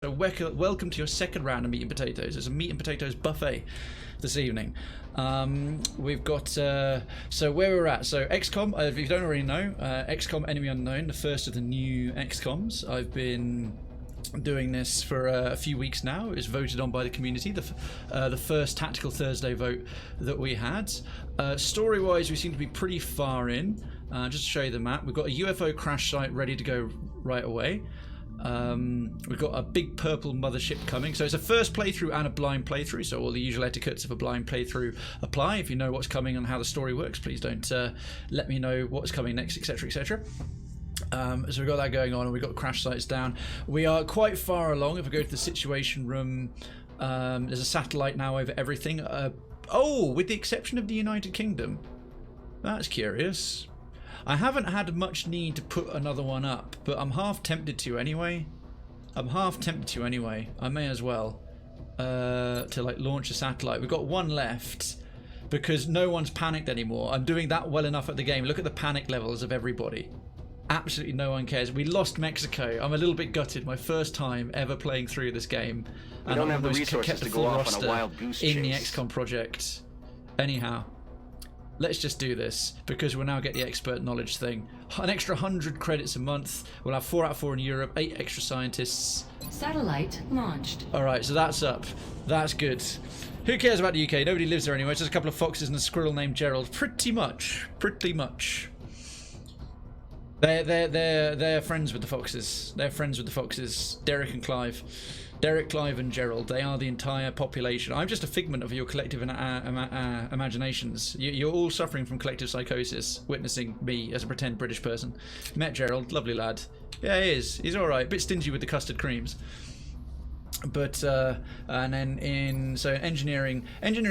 So welcome to your second round of meat and potatoes. It's a meat and potatoes buffet this evening. We've got so where we're at. So XCOM, if you don't already know, XCOM Enemy Unknown, the first of the new XCOMs. I've been doing this for a few weeks now. It was voted on by the community, the first Tactical Thursday vote that we had. Story-wise, we seem to be pretty far in. Just to show you the map, we've got a UFO crash site ready to go right away. We've got a big purple mothership coming, so it's a first playthrough and a blind playthrough, so all the usual etiquettes of a blind playthrough apply. If you know what's coming and how the story works, please don't let me know what's coming next, etc, etc. So we've got that going on, and we've got crash sites down. We are quite far along. If we go to the situation room, there's a satellite now over everything, with the exception of the United Kingdom. That's curious. I haven't had much need to put another one up, but I'm half tempted to anyway. I may as well to like launch a satellite. We've got one left because no one's panicked anymore. I'm doing that well enough at the game. Look at the panic levels of everybody. Absolutely no one cares. We lost Mexico. I'm a little bit gutted. My first time ever playing through this game. We don't have the resources to go off on a wild goose chase in the XCOM project. Anyhow. Let's just do this, because we'll now get the expert knowledge thing. An extra 100 credits a month. We'll have 4 out of 4 in Europe, 8 extra scientists. Satellite launched. Alright, so that's up. That's good. Who cares about the UK? Nobody lives there anyway. It's just a couple of foxes and a squirrel named Gerald. Pretty much. They're friends with the foxes. Derek and Clive. Derek, Clive and Gerald, they are the entire population. I'm just a figment of your collective imaginations. You're all suffering from collective psychosis, witnessing me as a pretend British person. Met Gerald, lovely lad. Yeah, he is. He's alright. Bit stingy with the custard creams. But and then in engineering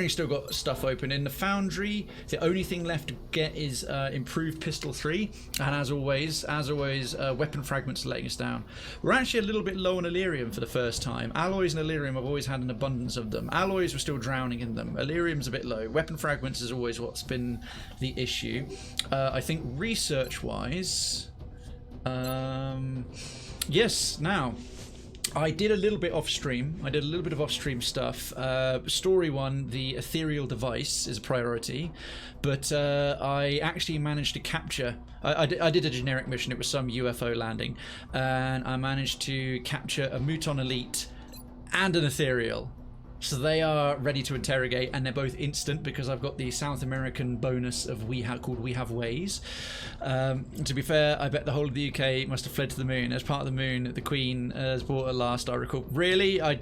still got stuff open. In the foundry, the only thing left to get is improved pistol 3, and as always weapon fragments are letting us down. We're actually a little bit low on Elerium for the first time. Alloys and Elerium, I've always had an abundance of them. Alloys, we're still drowning in them. Elerium's a bit low. Weapon fragments is always what's been the issue. I think research wise, yes. Now I did a little bit off stream. I did a little bit of off stream stuff. Story 1, the Ethereal Device is a priority, but I actually managed to capture. I did a generic mission. It was some UFO landing, and I managed to capture a Muton Elite and an Ethereal. So they are ready to interrogate, and they're both instant because I've got the South American bonus of We Have Ways. To be fair, I bet the whole of the UK must have fled to the moon. As part of the moon, the Queen has bought a last, I recall. Really? I'd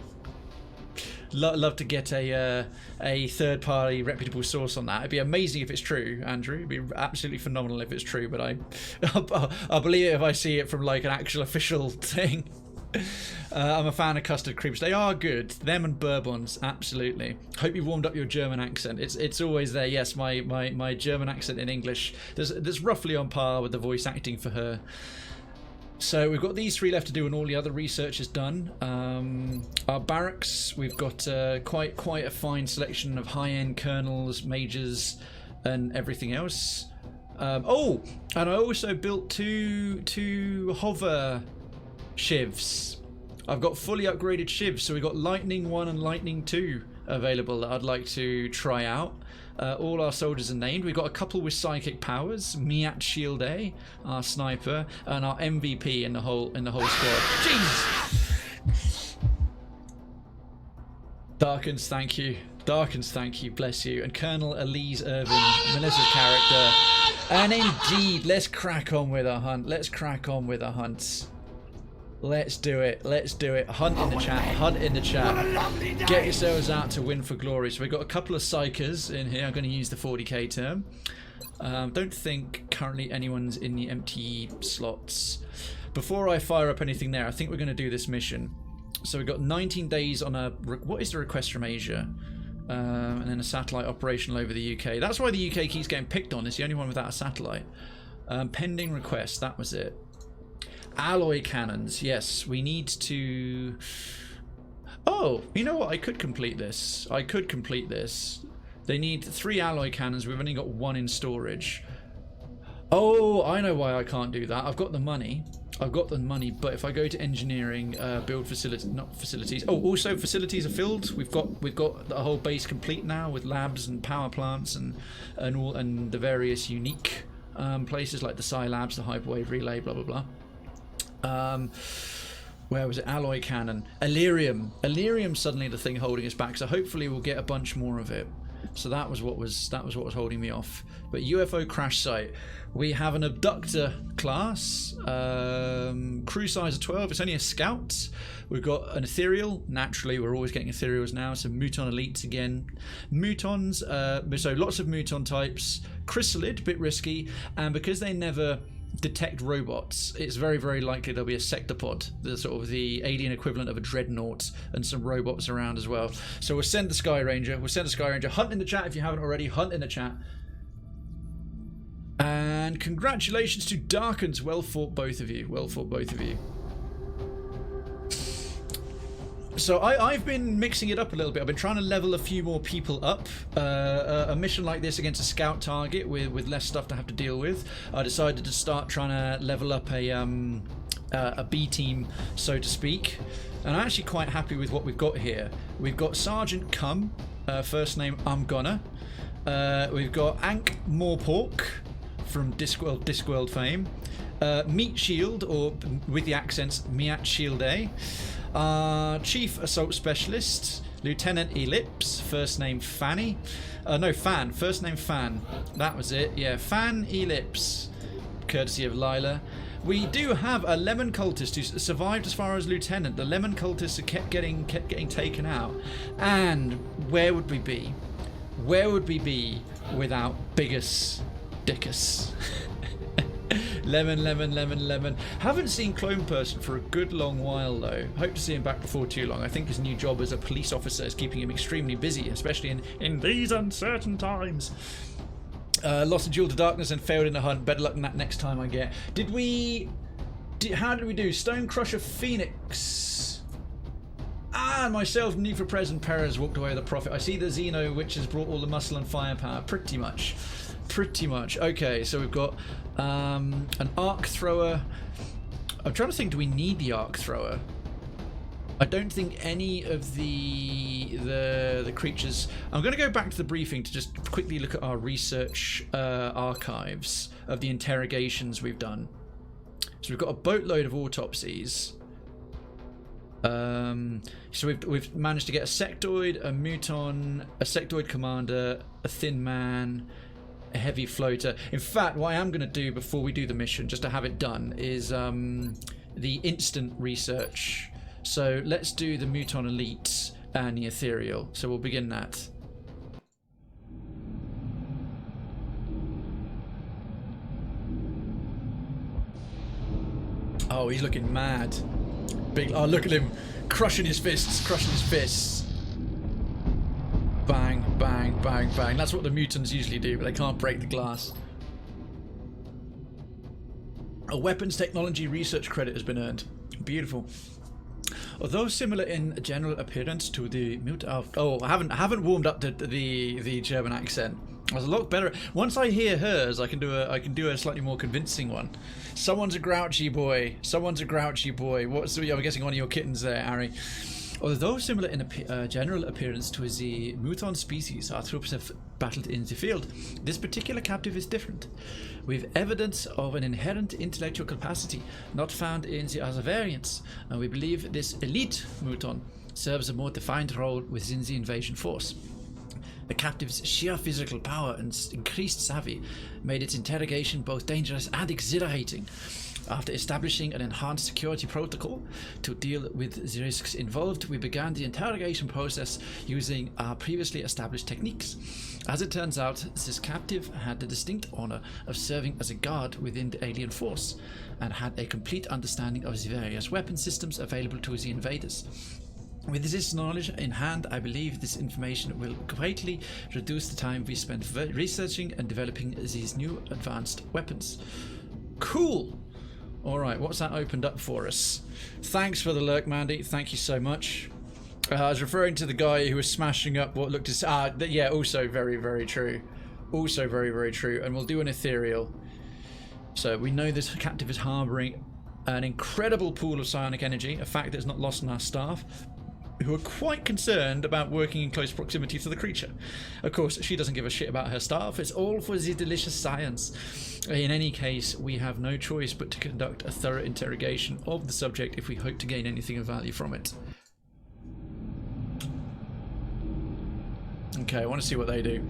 love to get a third-party reputable source on that. It'd be amazing if it's true, Andrew. It'd be absolutely phenomenal if it's true, but I'll believe it if I see it from like an actual official thing. I'm a fan of custard creams. They are good. Them and bourbons, absolutely. Hope you warmed up your German accent. It's always there. Yes, my German accent in English. There's roughly on par with the voice acting for her. So we've got these 3 left to do, and all the other research is done. Our barracks, we've got quite a fine selection of high-end colonels, majors, and everything else. And I also built two hover shivs. I've got fully upgraded shivs, so we've got Lightning 1 and Lightning 2 available that I'd like to try out. All our soldiers are named. We've got a couple with psychic powers, Miat Shield A, our sniper, and our MVP in the whole squad. Jeez! Darkens, thank you. Bless you. And Colonel Elise Irvin, Melissa's character. And indeed, let's crack on with our hunt. Let's do it. Hunt in the chat. Get yourselves out to win for glory. So we've got a couple of psychers in here. I'm going to use the 40k term. Don't think currently anyone's in the empty slots. Before I fire up anything there, I think we're going to do this mission. So we've got 19 days on a... What is the request from Asia? And then a satellite operational over the UK. That's why the UK keeps getting picked on. It's the only one without a satellite. Pending request. That was it. Alloy cannons, yes, we need to... Oh, you know what, I could complete this. They need 3 alloy cannons, we've only got 1 in storage. Oh, I know why I can't do that. I've got the money. I've got the money, but if I go to engineering, build facilities, not facilities. Oh, also facilities are filled. We've got a whole base complete now with labs and power plants and the various unique places like the Psi labs, the hyperwave relay, blah blah blah. Where was it? Alloy cannon, Elerium. Elerium suddenly the thing holding us back. So hopefully we'll get a bunch more of it. So that was what was holding me off. But UFO crash site. We have an abductor class, crew size of 12. It's only a scout. We've got an ethereal. Naturally, we're always getting ethereals now. So Muton Elites again. Mutons, so lots of Muton types. Chrysalid, bit risky. And because they never detect robots, it's very, very likely there'll be a sectopod, the sort of the alien equivalent of a dreadnought, and some robots around as well. So we'll send the Sky Ranger. Hunt in the chat if you haven't already. Hunt in the chat. And congratulations to Darkens. Well fought, both of you. So I've been mixing it up a little bit. I've been trying to level a few more people up. A mission like this against a scout target with less stuff to have to deal with. I decided to start trying to level up a B team, so to speak. And I'm actually quite happy with what we've got here. We've got Sergeant Cum, first name I'm Gonna. We've got Ank Morepork from Discworld fame. Meat Shield, or with the accents, Miat Shielday. Chief Assault Specialist, Lieutenant Ellipse, first name Fanny. Fan, first name Fan. That was it, yeah, Fan Ellipse, courtesy of Lila. We do have a Lemon Cultist who survived as far as Lieutenant. The Lemon Cultists kept getting taken out. And where would we be? Where would we be without Bigus Dickus? Lemon. Haven't seen Clone Person for a good long while though. Hope to see him back before too long. I think his new job as a police officer is keeping him extremely busy, especially in these uncertain times. Lost a Jewel to Darkness and failed in the hunt. Better luck than that next time I get. How did we do? Stone Crusher Phoenix. Myself, Need for President Perez walked away with a profit. I see the Xeno, which has brought all the muscle and firepower. Pretty much. Okay, so we've got an arc thrower. I'm trying to think, do we need the arc thrower? I don't think any of the creatures. I'm going to go back to the briefing to just quickly look at our research archives of the interrogations we've done. So we've got a boatload of autopsies. So we've managed to get a sectoid, a Muton, a sectoid commander, a thin man, a heavy floater. In fact, what I am going to do before we do the mission, just to have it done, is the instant research. So let's do the Muton Elite and the Ethereal. So we'll begin that. Oh, he's looking mad. Big. Oh, look at him, crushing his fists. Bang, bang, bang, bang. That's what the mutants usually do, but they can't break the glass. A weapons technology research credit has been earned. Beautiful. Although similar in general appearance to the Muton. Oh, I haven't warmed up to the German accent. I was a lot better. Once I hear hers, I can do a slightly more convincing one. Someone's a grouchy boy. I'm guessing one of your kittens there, Ari. Although similar in general appearance to the Muton species our troops have battled in the field, this particular captive is different. We have evidence of an inherent intellectual capacity not found in the other variants, and we believe this elite Muton serves a more defined role within the invasion force. The captive's sheer physical power and increased savvy made its interrogation both dangerous and exhilarating. After establishing an enhanced security protocol to deal with the risks involved, we began the interrogation process using our previously established techniques. As it turns out, this captive had the distinct honor of serving as a guard within the alien force, and had a complete understanding of the various weapon systems available to the invaders. With this knowledge in hand, I believe this information will greatly reduce the time we spend researching and developing these new advanced weapons. Cool! Alright, what's that opened up for us? Thanks for the lurk, Mandy. Thank you so much. I was referring to the guy who was smashing up what looked as... yeah, also very, very true. And we'll do an ethereal. So we know this captive is harbouring an incredible pool of psionic energy, a fact that is not lost on our staff, who are quite concerned about working in close proximity to the creature. Of course, she doesn't give a shit about her staff. It's all for the delicious science. In any case, we have no choice but to conduct a thorough interrogation of the subject if we hope to gain anything of value from it. Okay, I want to see what they do.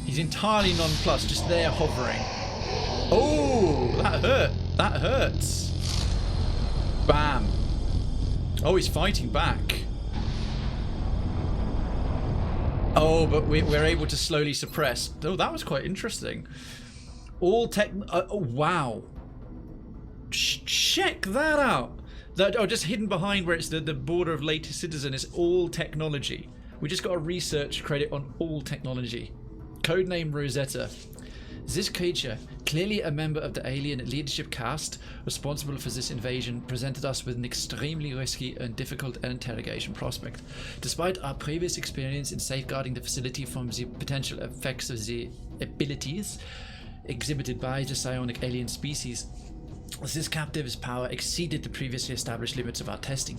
He's entirely nonplussed, just there hovering. Oh, that hurt. That hurts. Bam. Oh, he's fighting back. Oh, but we're able to slowly suppress. Oh, that was quite interesting. All tech... oh, wow. Check that out. That, oh, just hidden behind where it's the border of latest citizen is all technology. We just got a research credit on all technology. Codename Rosetta. This creature, clearly a member of the alien leadership caste responsible for this invasion, presented us with an extremely risky and difficult interrogation prospect. Despite our previous experience in safeguarding the facility from the potential effects of the abilities exhibited by the psionic alien species, this captive's power exceeded the previously established limits of our testing.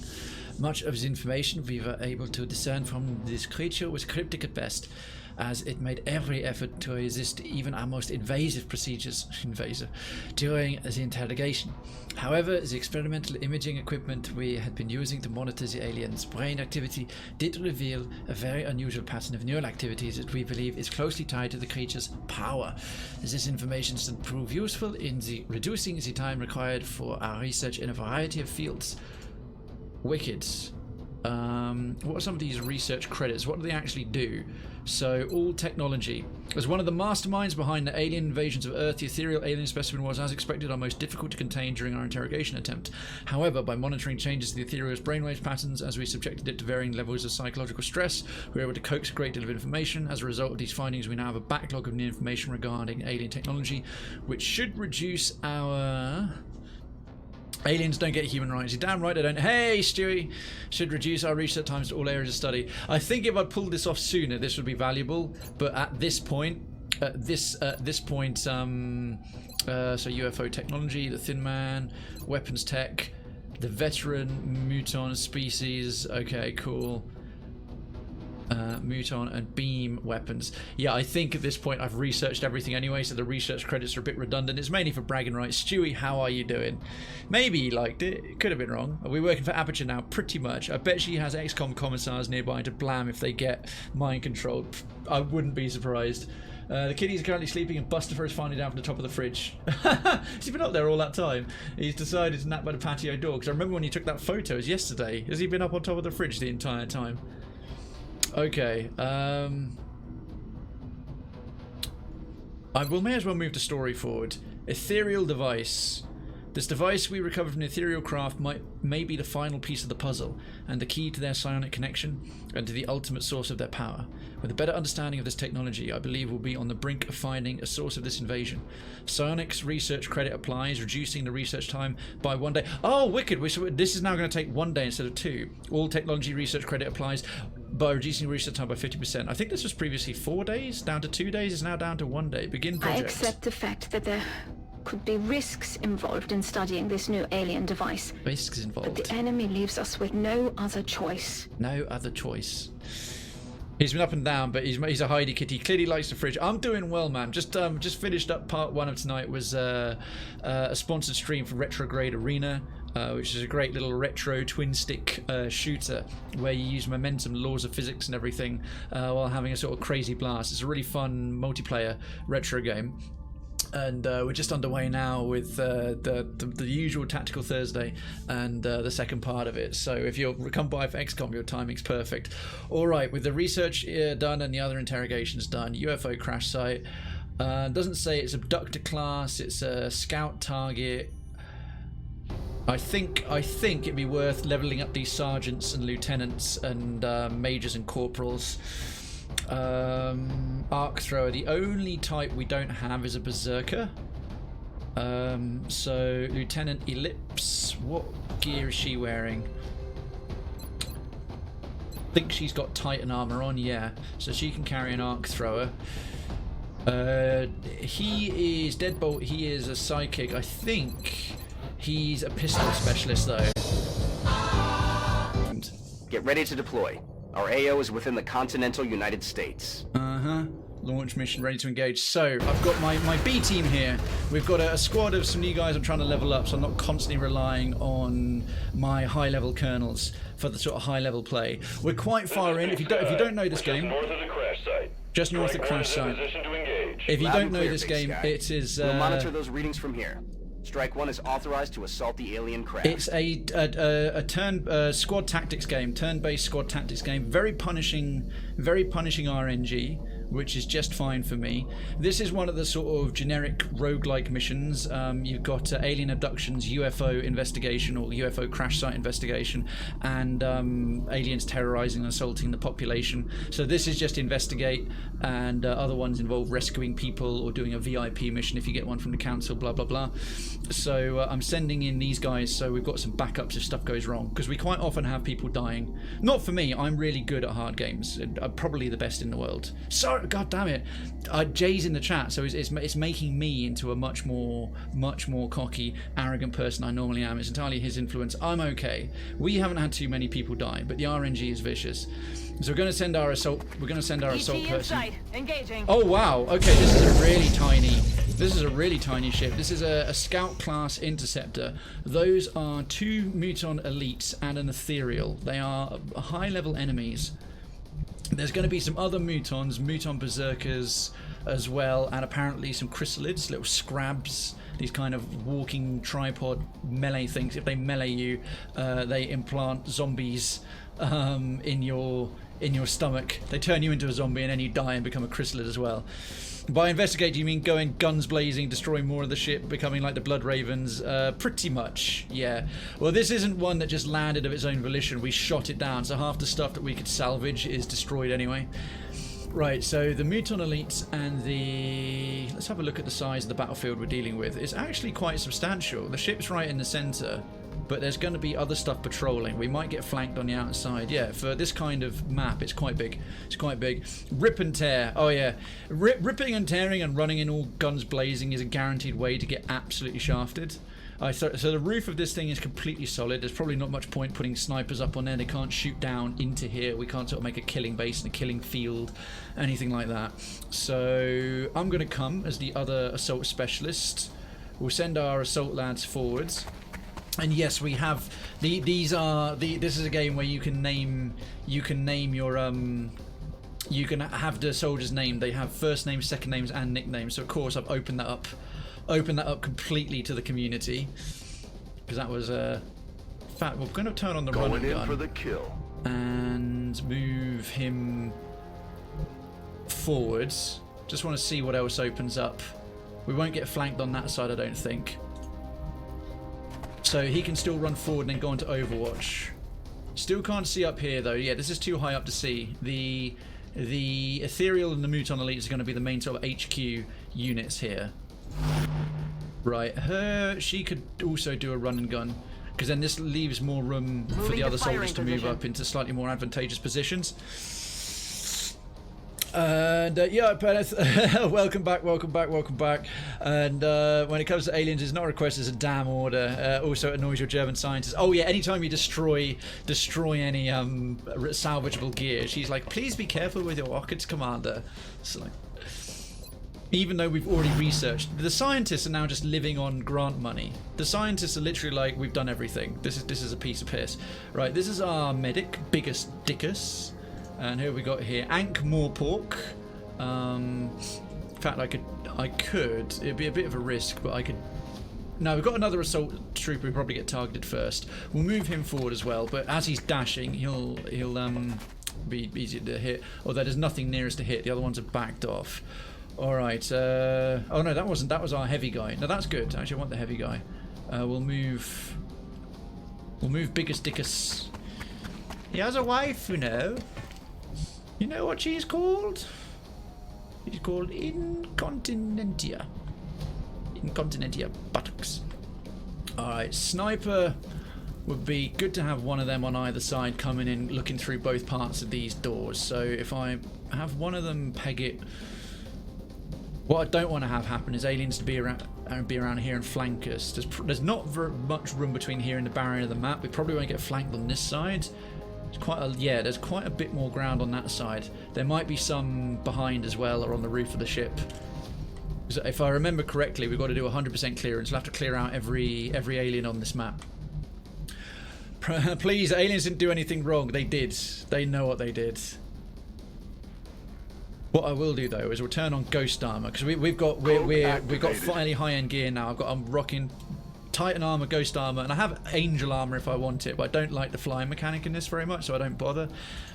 Much of the information we were able to discern from this creature was cryptic at best, as it made every effort to resist even our most invasive procedures during the interrogation. However, the experimental imaging equipment we had been using to monitor the alien's brain activity did reveal a very unusual pattern of neural activities that we believe is closely tied to the creature's power. This information should prove useful in reducing the time required for our research in a variety of fields. Wicked. What are some of these research credits? What do they actually do? So, all technology. As one of the masterminds behind the alien invasions of Earth, the ethereal alien specimen was, as expected, our most difficult to contain during our interrogation attempt. However, by monitoring changes to the ethereal's brainwave patterns as we subjected it to varying levels of psychological stress, we were able to coax a great deal of information. As a result of these findings, we now have a backlog of new information regarding alien technology, which should reduce our... Aliens don't get human rights. You're damn right they don't. Hey, Stewie! Should reduce our research times to all areas of study. I think if I'd pulled this off sooner, this would be valuable. But at this point, so UFO technology, the Thin Man, weapons tech, the veteran Muton species. Okay, cool. Muton and beam weapons. Yeah, I think at this point I've researched everything anyway, so the research credits are a bit redundant. It's mainly for bragging rights. Stewie, how are you doing? Maybe he liked it. It could have been wrong. Are we working for Aperture now? Pretty much. I bet she has XCOM commissars nearby to blam if they get mind controlled. I wouldn't be surprised. The kiddies are currently sleeping and Buster is finally down from the top of the fridge. Has he been up there all that time? He's decided to nap by the patio door, because I remember when you took that photo, it was yesterday. Has he been up on top of the fridge the entire time? Okay, I may as well move the story forward. Ethereal Device. This device we recovered from the ethereal craft may be the final piece of the puzzle, and the key to their psionic connection, and to the ultimate source of their power. With a better understanding of this technology, I believe we'll be on the brink of finding a source of this invasion. Psionics research credit applies, reducing the research time by 1 day. Oh, wicked! This is now going to take 1 day instead of 2. All technology research credit applies by reducing research time by 50%. I think this was previously 4 days, down to 2 days, is now down to 1 day. Begin project. I accept the fact that there could be risks involved in studying this new alien device. Risks involved. But the enemy leaves us with no other choice. No other choice. He's been up and down, but he's a hidey kitty. Clearly likes the fridge. I'm doing well, man. Just finished up part 1 of tonight. Was a sponsored stream for Retrograde Arena, which is a great little retro twin stick shooter where you use momentum, laws of physics, and everything while having a sort of crazy blast. It's a really fun multiplayer retro game. And we're just underway now with the usual Tactical Thursday and the second part of it. So if you'll come by for XCOM, your timing's perfect. Alright, with the research done and the other interrogations done, UFO crash site. Doesn't say it's abductor class, it's a scout target. I think it'd be worth leveling up these sergeants and lieutenants and majors and corporals. Arc thrower. The only type we don't have is a berserker. So Lieutenant Ellipse. What gear is she wearing? I think she's got Titan armor on. Yeah, so she can carry an arc thrower. He is Deadbolt. He is a psychic. I think he's a pistol specialist, though. Get ready to deploy. Our AO is within the continental United States. Launch mission ready to engage. So I've got my B team here. We've got a squad of some new guys I'm trying to level up, so I'm not constantly relying on my high level colonels for the sort of high level play. We're quite far in. If you don't know this game, north of the crash site. just north of the crash site. If you don't know this game, it is. We'll monitor those readings from here. Strike 1 is authorized to assault the alien craft. It's a squad tactics game, turn-based squad tactics game. Very punishing RNG, which is just fine for me. This is one of the sort of generic roguelike missions. You've got alien abductions, UFO investigation or UFO crash site investigation, and aliens terrorizing and assaulting the population. So this is just investigate, and other ones involve rescuing people or doing a VIP mission if you get one from the council, blah blah blah. So I'm sending in these guys so we've got some backups if stuff goes wrong, because we quite often have people dying. Not for me, I'm really good at hard games. I'm probably the best in the world. So God damn it, Jay's in the chat, so it's making me into a much more cocky, arrogant person I normally am. It's entirely his influence. I'm okay. We haven't had too many people die, but the RNG is vicious. So we're going to send our assault. We're going to send our assault person. Engaging. Oh wow. Okay, this is a really tiny ship. This is a scout class interceptor. Those are 2 Muton Elites and an Ethereal. They are high-level enemies. There's going to be some other Mutons, Muton Beserkers as well, and apparently some chrysalids, little scrabs, these kind of walking tripod melee things. If they melee you, they implant zombies in your stomach. They turn you into a zombie and then you die and become a chrysalid as well. By investigate, do you mean going guns blazing, destroying more of the ship, becoming like the Blood Ravens? Pretty much, yeah. Well, this isn't one that just landed of its own volition. We shot it down, so half the stuff that we could salvage is destroyed anyway. Right, so the Muton Elite and the... Let's have a look at the size of the battlefield we're dealing with. It's actually quite substantial. The ship's right in the centre, but there's going to be other stuff patrolling. We might get flanked on the outside. Yeah, for this kind of map, it's quite big. It's quite big. Rip and tear. Oh yeah, ripping and tearing and running in all guns blazing is a guaranteed way to get absolutely shafted. So the roof of this thing is completely solid. There's probably not much point putting snipers up on there. They can't shoot down into here. We can't sort of make a killing base and a killing field, anything like that. So I'm going to come as the other assault specialist. We'll send our assault lads forwards. And yes, we have this is a game where you can name your you can have the soldiers' name. They have first names, second names, and nicknames. So of course I've opened that up completely to the community, because that was in fact we're going to turn on the running gun for the kill and move him forwards. Just want to see what else opens up. We won't get flanked on that side, I don't think. So he can still run forward and then go into Overwatch. Still can't see up here though. Yeah, this is too high up to see. The Ethereal and the Muton Elite is going to be the main sort of HQ units here. Right, she could also do a run and gun, because then this leaves more room for the other soldiers to move up into slightly more advantageous positions. And yeah, Peneth, welcome back. And when it comes to aliens, it's not a request, it's a damn order. Also, it annoys your German scientists. Oh yeah, anytime you destroy any salvageable gear, she's like, please be careful with your rockets, Commander. It's like, even though we've already researched, the scientists are now just living on grant money. The scientists are literally like, we've done everything. This is a piece of piss. Right, this is our medic, Biggest Dickus. And who have we got here? Ankh Moorpork. In fact, I could. It'd be a bit of a risk, but I could. No, we've got another assault trooper who probably get targeted first. We'll move him forward as well. But as he's dashing, he'll be easy to hit. Although there's nothing near us to hit. The other ones are backed off. All right. Oh no, that wasn't. That was our heavy guy. No, that's good. Actually, I want the heavy guy. We'll move Biggest Dickus. He has a wife, you know. You know what she's called? She's called Incontinentia. Incontinentia buttocks. Alright, sniper would be good to have one of them on either side coming in, looking through both parts of these doors. So if I have one of them peg it What I don't want to have happen is aliens to be around here and flank us. There's not very much room between here and the barrier of the map. We probably won't get flanked on this side. There's quite a bit more ground on that side. There might be some behind as well, or on the roof of the ship. So if I remember correctly, we've got to do 100% clearance. We'll have to clear out every alien on this map. Please, aliens didn't do anything wrong. They did. They know what they did. What I will do though is return on Ghost Armor, because we've got fairly high end gear now. I'm rocking Titan Armor, Ghost Armor, and I have Angel Armor if I want it, but I don't like the flying mechanic in this very much, so I don't bother.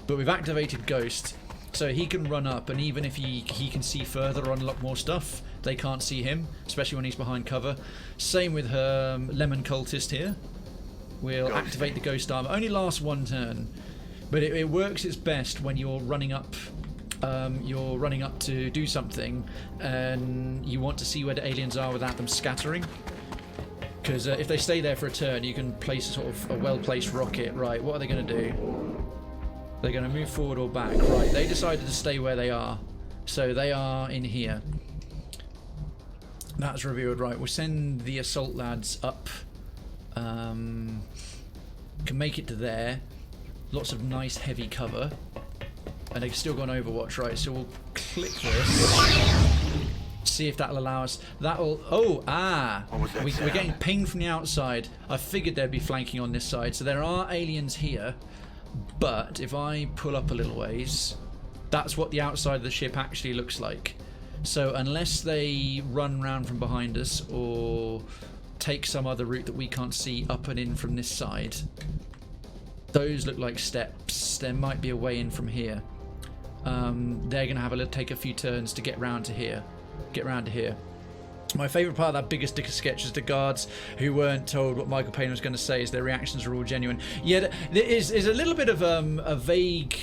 But we've activated Ghost, so he can run up, and even if he can see further or unlock more stuff, they can't see him, especially when he's behind cover. Same with her Lemon Cultist here. We'll activate the Ghost Armor. Only lasts one turn, but it works its best when you're running up. You're running up to do something, and you want to see where the aliens are without them scattering. Because if they stay there for a turn, you can place sort of a well-placed rocket. Right, what are they going to do? They're going to move forward or back. Right, they decided to stay where they are, so they are in here. That's revealed. Right, we'll send the assault lads up. Can make it to there. Lots of nice heavy cover. And they've still got Overwatch, right? So we'll click this. See if that'll allow us. That'll. Oh, we're getting pinged from the outside. I figured they'd be flanking on this side. So there are aliens here. But if I pull up a little ways, that's what the outside of the ship actually looks like. So unless they run round from behind us or take some other route that we can't see up and in from this side, those look like steps. There might be a way in from here. They're going to take a few turns to get round to here. My favourite part of that biggest dicker sketch is the guards who weren't told what Michael Payne was going to say, is their reactions are all genuine. Yeah, there is a little bit of a vague.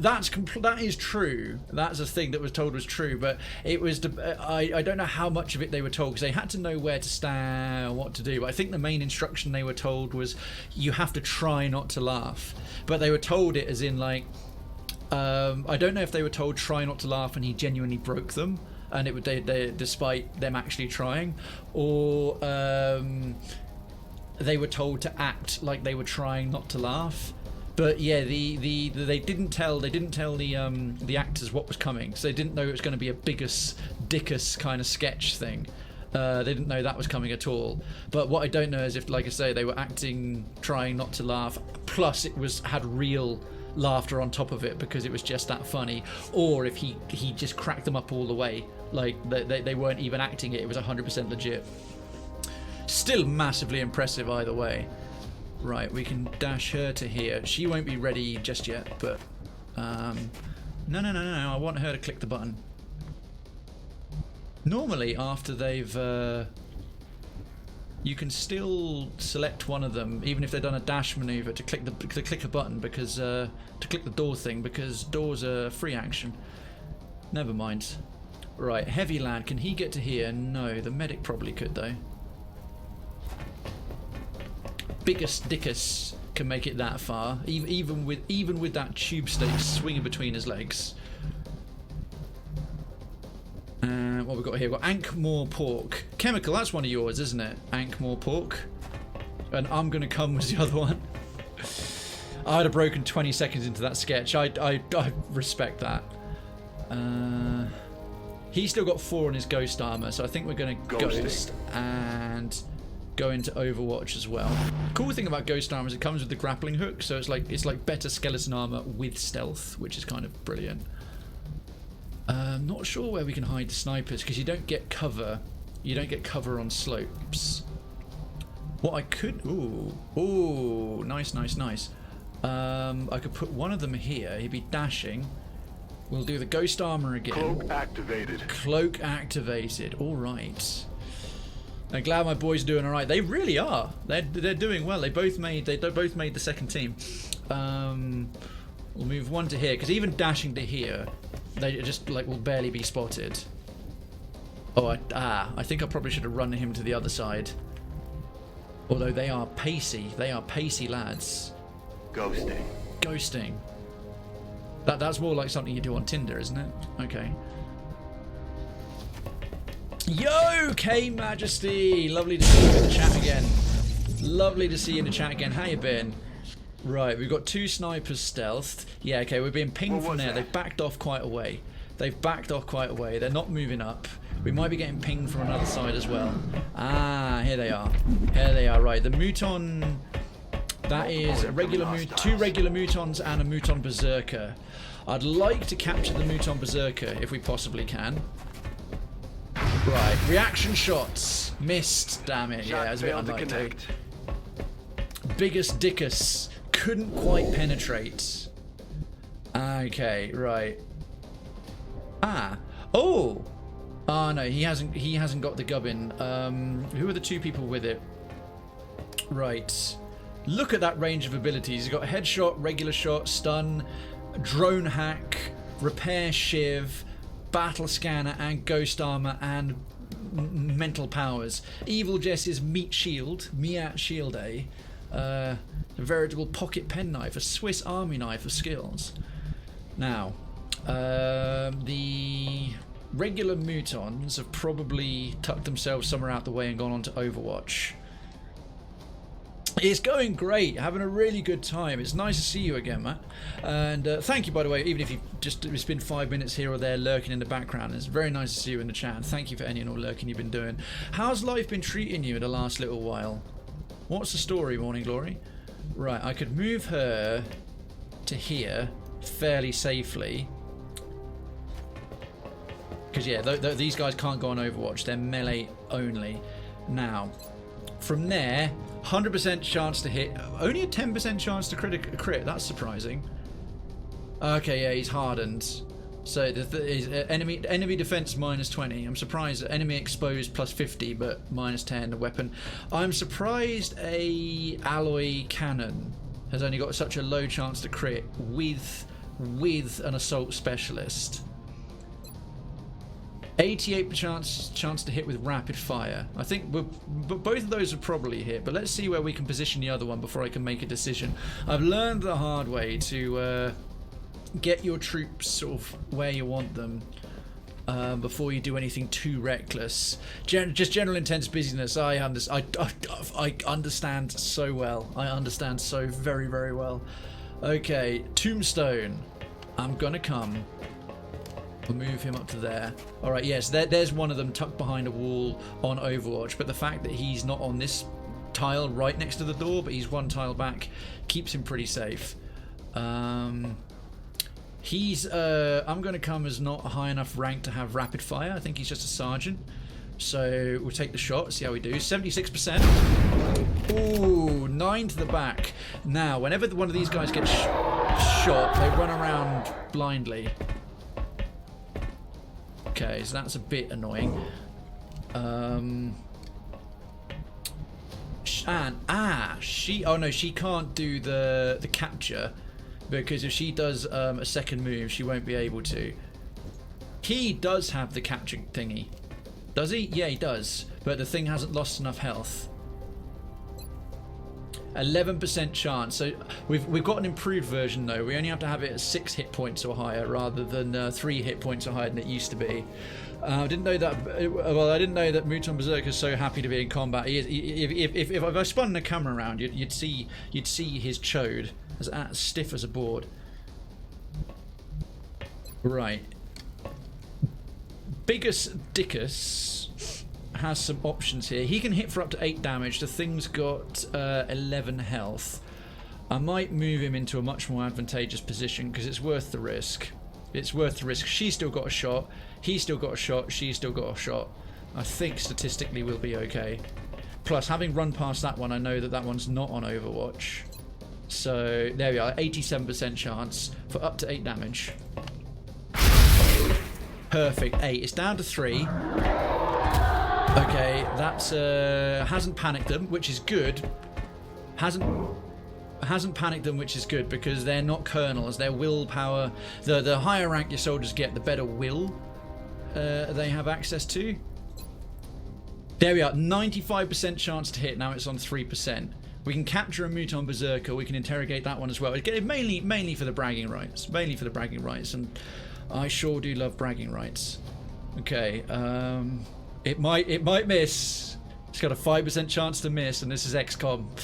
That is true. That's a thing that was told was true, but it was. I don't know how much of it they were told, because they had to know where to stand, what to do. But I think the main instruction they were told was you have to try not to laugh. But they were told it as in like. I don't know if they were told try not to laugh and he genuinely broke them, and it would despite them actually trying, or they were told to act like they were trying not to laugh. But yeah, they didn't tell the actors what was coming, so they didn't know it was going to be a biggest dickus kind of sketch thing. They didn't know that was coming at all. But what I don't know is if, like I say, they were acting trying not to laugh, plus it had real laughter on top of it because it was just that funny, or if he just cracked them up all the way, like they weren't even acting it was 100% legit. Still massively impressive either way. Right, we can dash her to here. She won't be ready just yet, but no, I want her to click the button. Normally after they've you can still select one of them, even if they've done a dash maneuver, to click a button, because to click the door thing, because doors are free action. Never mind. Right, Heavy Lad, can he get to here? No, the medic probably could though. Biggest Dickus can make it that far, even with that tube stake swinging between his legs. What we've got here, we've got Ankh-More Pork. Chemical, that's one of yours, isn't it? Ankh-More Pork. And I'm Gonna Come was the other one. I'd have broken 20 seconds into that sketch. I respect that. He's still got 4 on his Ghost Armor, so I think we're going to Ghost and go into Overwatch as well. Cool thing about Ghost Armor is it comes with the grappling hook, so it's like better skeleton armor with stealth, which is kind of brilliant. Not sure where we can hide the snipers, because you don't get cover. You don't get cover on slopes. What I could... Ooh, nice. I could put one of them here. He'd be dashing. We'll do the Ghost Armor again. Cloak activated. All right. I'm glad my boys are doing all right. They really are. They're doing well. They both made the second team. We'll move one to here, because even dashing to here, they just will barely be spotted. Oh, I think I probably should have run him to the other side. Although they are pacey lads. Ghosting. That's more like something you do on Tinder, isn't it? Okay. Yo, K Majesty! Lovely to see you in the chat again. Lovely to see you in the chat again. How you been? Right, we've got 2 snipers stealthed. Yeah, okay, we're being pinged from there. They've backed off quite a way. They've backed off quite a way. They're not moving up. We might be getting pinged from another side as well. Ah, here they are. Here they are, right. The Muton... That is a regular 2 regular Mutons and a Muton Beserker. I'd like to capture the Muton Beserker if we possibly can. Right, reaction shots. Missed, damn it. Yeah, it was a bit unlikely. Biggest Dickus. Couldn't quite penetrate. Okay, right. Ah. Oh! Oh no, he hasn't got the gubbin. Who are the 2 people with it? Right. Look at that range of abilities. He's got headshot, regular shot, stun, drone hack, repair shiv, battle scanner, and ghost armor, and mental powers. Evil Jess's meat shield, Miat shield, eh? A veritable pocket penknife, a Swiss army knife of skills. Now, the regular Mutons have probably tucked themselves somewhere out the way and gone on to Overwatch. It's going great, having a really good time. It's nice to see you again, Matt. And thank you, by the way, even if you've just it's been 5 minutes here or there lurking in the background. It's very nice to see you in the chat. And thank you for any and all lurking you've been doing. How's life been treating you in the last little while? What's the story, Morning Glory? Right, I could move her to here fairly safely. Because, yeah, these guys can't go on Overwatch. They're melee only. Now, from there... 100% chance to hit. Only a 10% chance to crit. That's surprising. Okay, yeah, he's hardened. So enemy defense minus 20. I'm surprised. Enemy exposed plus 50, but minus 10 the weapon. I'm surprised a alloy cannon has only got such a low chance to crit with an assault specialist. 88% chance to hit with rapid fire. I think both of those would probably hit, but let's see where we can position the other one before I can make a decision. I've learned the hard way to get your troops sort of where you want them before you do anything too reckless. Just general intense busyness. I understand so well. I understand so very, very well. Okay, Tombstone. I'm gonna come. We'll move him up to there. Alright, yes, there's one of them tucked behind a wall on Overwatch, but the fact that he's not on this tile right next to the door, but he's 1 tile back, keeps him pretty safe. He's, I'm going to come as not a high enough rank to have rapid fire. I think he's just a sergeant. So we'll take the shot, see how we do. 76%. Ooh, 9 to the back. Now, whenever one of these guys gets shot, they run around blindly. Okay, so that's a bit annoying. Oh no, she can't do the capture, because if she does a second move, she won't be able to. He does have the capture thingy. Does he? Yeah, he does. But the thing hasn't lost enough health. 11% chance. So we've got an improved version though. We only have to have it at 6 hit points or higher rather than 3 hit points or higher than it used to be. I didn't know that. Well, I didn't know that Muton Beserker is so happy to be in combat. If I spun the camera around, you'd see his chode as stiff as a board. Right. Biggest Dickus has some options here. He can hit for up to 8 damage. The thing's got 11 health. I might move him into a much more advantageous position because it's worth the risk. It's worth the risk. She's still got a shot. He's still got a shot. She's still got a shot. I think statistically we'll be okay. Plus, having run past that one, I know that that one's not on Overwatch. So there we are. 87% chance for up to 8 damage. Perfect. 8. It's down to 3. Okay, that's hasn't panicked them, which is good. Hasn't panicked them, which is good because they're not colonels. Their willpower. The higher rank your soldiers get, the better will they have access to. There we are. 95% chance to hit. Now it's on 3%. We can capture a Muton Beserker. We can interrogate that one as well. Mainly for the bragging rights. Mainly for the bragging rights, and I sure do love bragging rights. Okay. It might miss. It's got a 5% chance to miss, and this is XCOM.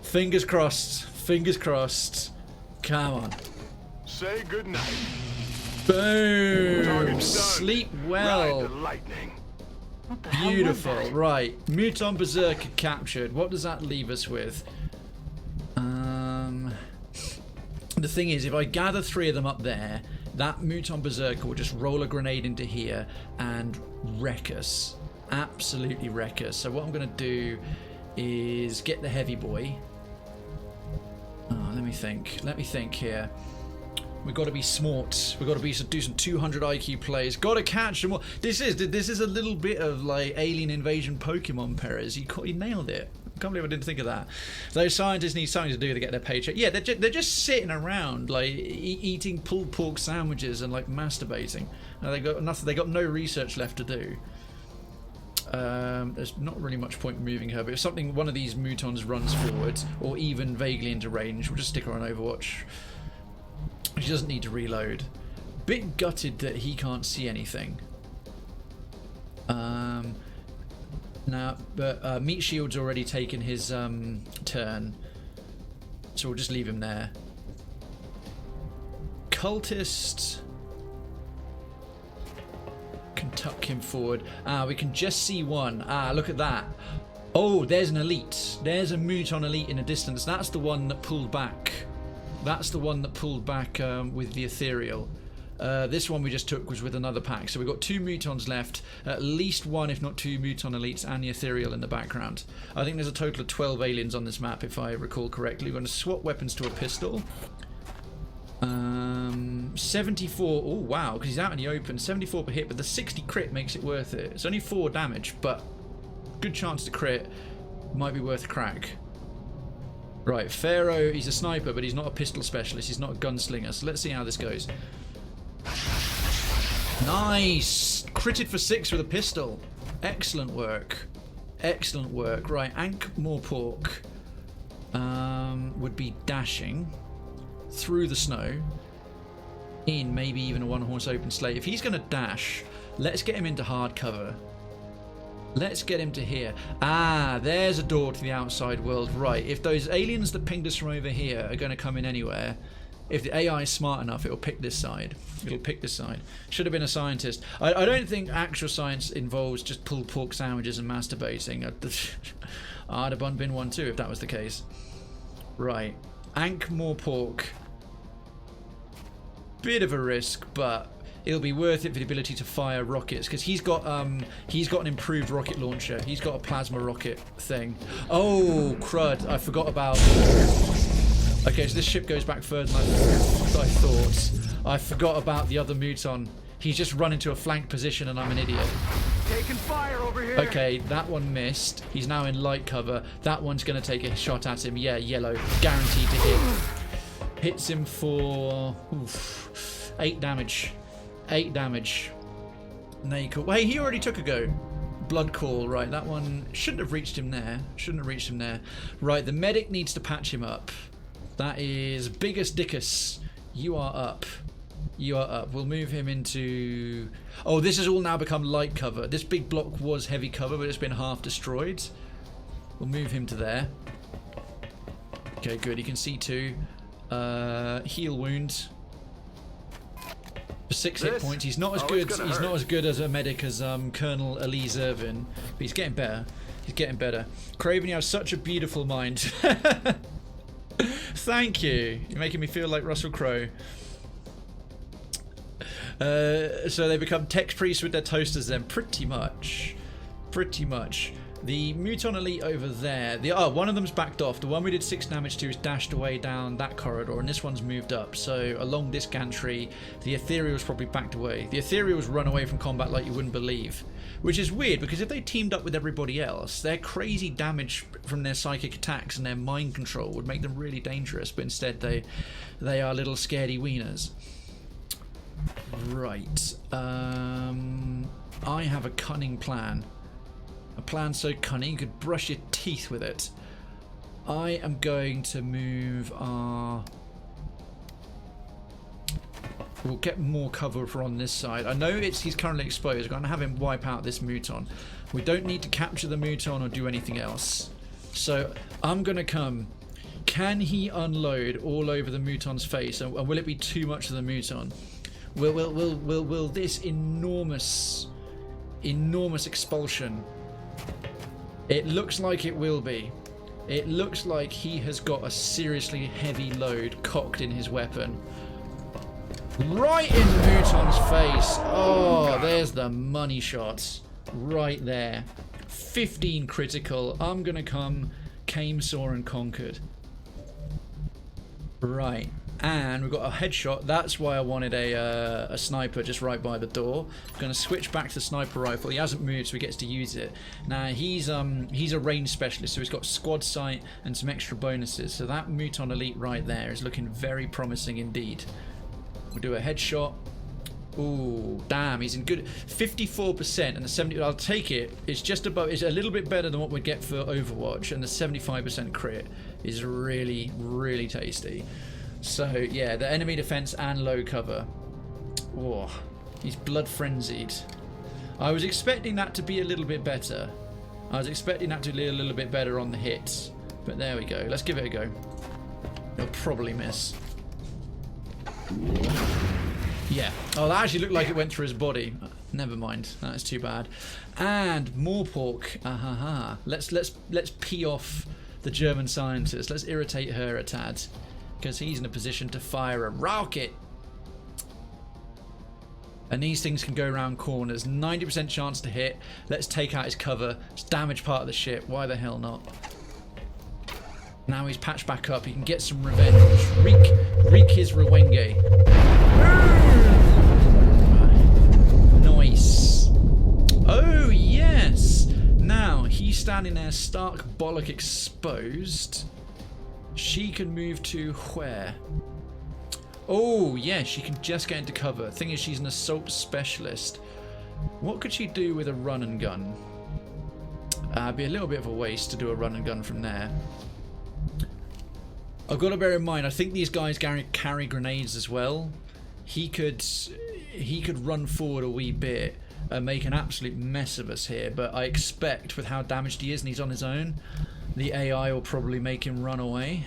Fingers crossed. Fingers crossed. Come on. Say goodnight. Boom. Sleep well. Ride the lightning. What the hell was Beautiful. that? Right. Muton Beserker captured. What does that leave us with? The thing is, if I gather 3 of them up there, that Muton Beserker will just roll a grenade into here and wreck us. Absolutely wreck us. So what I'm going to do is get the heavy boy. Oh, let me think here. We've got to be smart. We've got to do some 200 IQ plays. Got to catch them all. This is a little bit of like alien invasion Pokemon, Perez. He nailed it. I can't believe I didn't think of that. Those scientists need something to do to get their paycheck. Yeah, they're just sitting around like eating pulled pork sandwiches and like masturbating. They got nothing. They got no research left to do. There's not really much point moving her, but if one of these Mutons runs forward or even vaguely into range, we'll just stick her on Overwatch. She doesn't need to reload. Bit gutted that he can't see anything. But Meat Shield's already taken his turn, so we'll just leave him there. Cultist can tuck him forward. We can just see one. Look at that. Oh, there's an elite. There's a Muton Elite in a distance. That's the one that pulled back. That's the one that pulled back with the Ethereal. This one we just took was with another pack. So we've got 2 Mutons left. At least 1, if not 2 Muton Elites and the Ethereal in the background. I think there's a total of 12 aliens on this map, if I recall correctly. We're going to swap weapons to a pistol. 74. Oh, wow, because he's out in the open. 74 per hit, but the 60 crit makes it worth it. It's only 4 damage, but good chance to crit. Might be worth a crack. Right, Pharaoh, he's a sniper, but he's not a pistol specialist. He's not a gunslinger. So let's see how this goes. Nice! Critted for 6 with a pistol. Excellent work. Excellent work. Right, Ankh-Morpork would be dashing through the snow in maybe even a 1-horse open sleigh. If he's going to dash, let's get him into hard cover. Let's get him to here. There's a door to the outside world. Right, if those aliens that pinged us from over here are going to come in anywhere, if the AI is smart enough, it'll pick this side. It'll pick this side. Should have been a scientist. I don't think actual science involves just pulled pork sandwiches and masturbating. I'd have been one too if that was the case. Right, Ankh-Morpork. Bit of a risk, but it'll be worth it for the ability to fire rockets, because he's got an improved rocket launcher. He's got a plasma rocket thing. Oh crud, I forgot about. Okay, so this ship goes back further than I thought. I forgot about the other Muton. He's just run into a flank position and I'm an idiot. Taking fire over here. Okay, that one missed. He's now in light cover. That one's going to take a shot at him. Yeah, yellow. Guaranteed to hit. Hits him for 8 damage. 8 damage. Naked. Well, hey, he already took a go. Blood call. Right, that one shouldn't have reached him there. Shouldn't have reached him there. Right, the medic needs to patch him up. That is Biggest Dickus. You are up. You are up. We'll move him into... Oh, this has all now become light cover. This big block was heavy cover, but it's been half destroyed. We'll move him to there. Okay, good. He can see 2. Heal wound. For 6 hit points. He's not as good. He's not as good as a medic as Colonel Elise Irvin, but he's getting better. He's getting better. Krayven, you have such a beautiful mind. Thank you. You're making me feel like Russell Crowe. So they become tech priests with their toasters then, pretty much. Pretty much. The Muton Elite over there, one of them's backed off. The one we did 6 damage to is dashed away down that corridor, and this one's moved up. So along this gantry, the Ethereal's probably backed away. The Ethereal's run away from combat like you wouldn't believe. Which is weird, because if they teamed up with everybody else, their crazy damage from their psychic attacks and their mind control would make them really dangerous, but instead they are little scaredy wieners. Right. I have a cunning plan. A plan so cunning you could brush your teeth with it. I am going to move our... We'll get more cover for on this side. I know he's currently exposed. We're going to have him wipe out this Muton. We don't need to capture the Muton or do anything else. So I'm going to come. Can he unload all over the Muton's face? And will it be too much of the Muton? Will this enormous expulsion? It looks like it will be. It looks like he has got a seriously heavy load cocked in his weapon. Right in Muton's face. Oh, there's the money shot. Right there. 15 critical. I'm going to come. Came, saw, and conquered. Right. And we've got a headshot. That's why I wanted a sniper just right by the door. I'm going to switch back to the sniper rifle. He hasn't moved, so he gets to use it. Now, he's a range specialist, so he's got squad sight and some extra bonuses. So that Muton Elite right there is looking very promising indeed. We'll do a headshot. Ooh, damn, he's in good 54% and the 70. I'll take it. It's just about. It's a little bit better than what we'd get for Overwatch, and the 75% crit is really, really tasty. So yeah, the enemy defense and low cover. Oh, he's blood frenzied. I was expecting that to be a little bit better. I was expecting that to be a little bit better on the hits, but there we go. Let's give it a go. He'll probably miss. Yeah. Oh, that actually looked like it went through his body. Never mind. That is too bad. And more pork. Let's pee off the German scientist. Let's irritate her a tad, because he's in a position to fire a rocket. And these things can go around corners. 90% chance to hit. Let's take out his cover. It's damage part of the ship. Why the hell not? Now he's patched back up. He can get some revenge. Wreak his Rewenge. Nice. Oh, yes. Now, he's standing there stark bollock exposed. She can move to where? Oh, yeah, she can just get into cover. Thing is, she's an assault specialist. What could she do with a run and gun? It'd be a little bit of a waste to do a run and gun from there. I've got to bear in mind, I think these guys carry grenades as well. He could run forward a wee bit and make an absolute mess of us here, but I expect with how damaged he is and he's on his own, the AI will probably make him run away.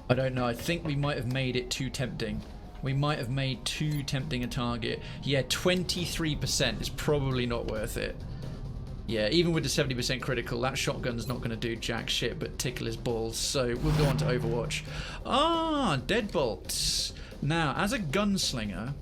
I don't know. I think we might have made it too tempting. We might have made too tempting a target. Yeah, 23% is probably not worth it. Yeah, even with the 70% critical, that shotgun's not going to do jack shit but tickle his balls. So we'll go on to Overwatch. Ah, Deadbolt. Now, as a gunslinger,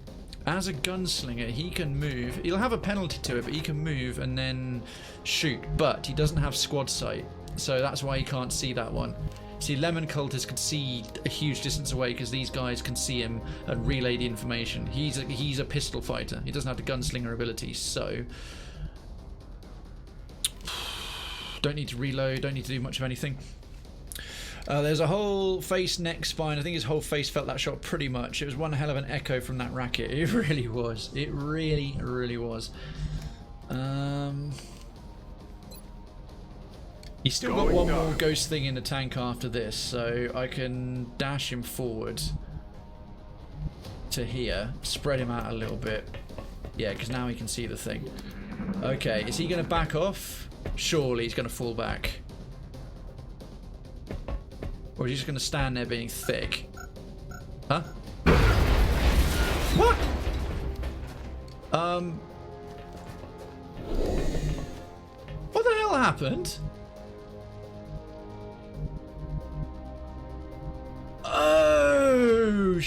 he can move. He'll have a penalty to it, but he can move and then shoot. But he doesn't have squad sight, so that's why he can't see that one. See, Lemon Cultist could see a huge distance away because these guys can see him and relay the information. He's a pistol fighter. He doesn't have the gunslinger ability, so don't need to reload, don't need to do much of anything. There's a whole face, neck, spine. I think his whole face felt that shot pretty much. It was one hell of an echo from that racket. It really was. It really, really was. He's still got one more ghost thing in the tank after this, so I can dash him forward to here, spread him out a little bit. Yeah, because now he can see the thing. Okay, is he going to back off? Surely he's going to fall back. Or is he just going to stand there being thick? Huh? What? What the hell happened? Oh,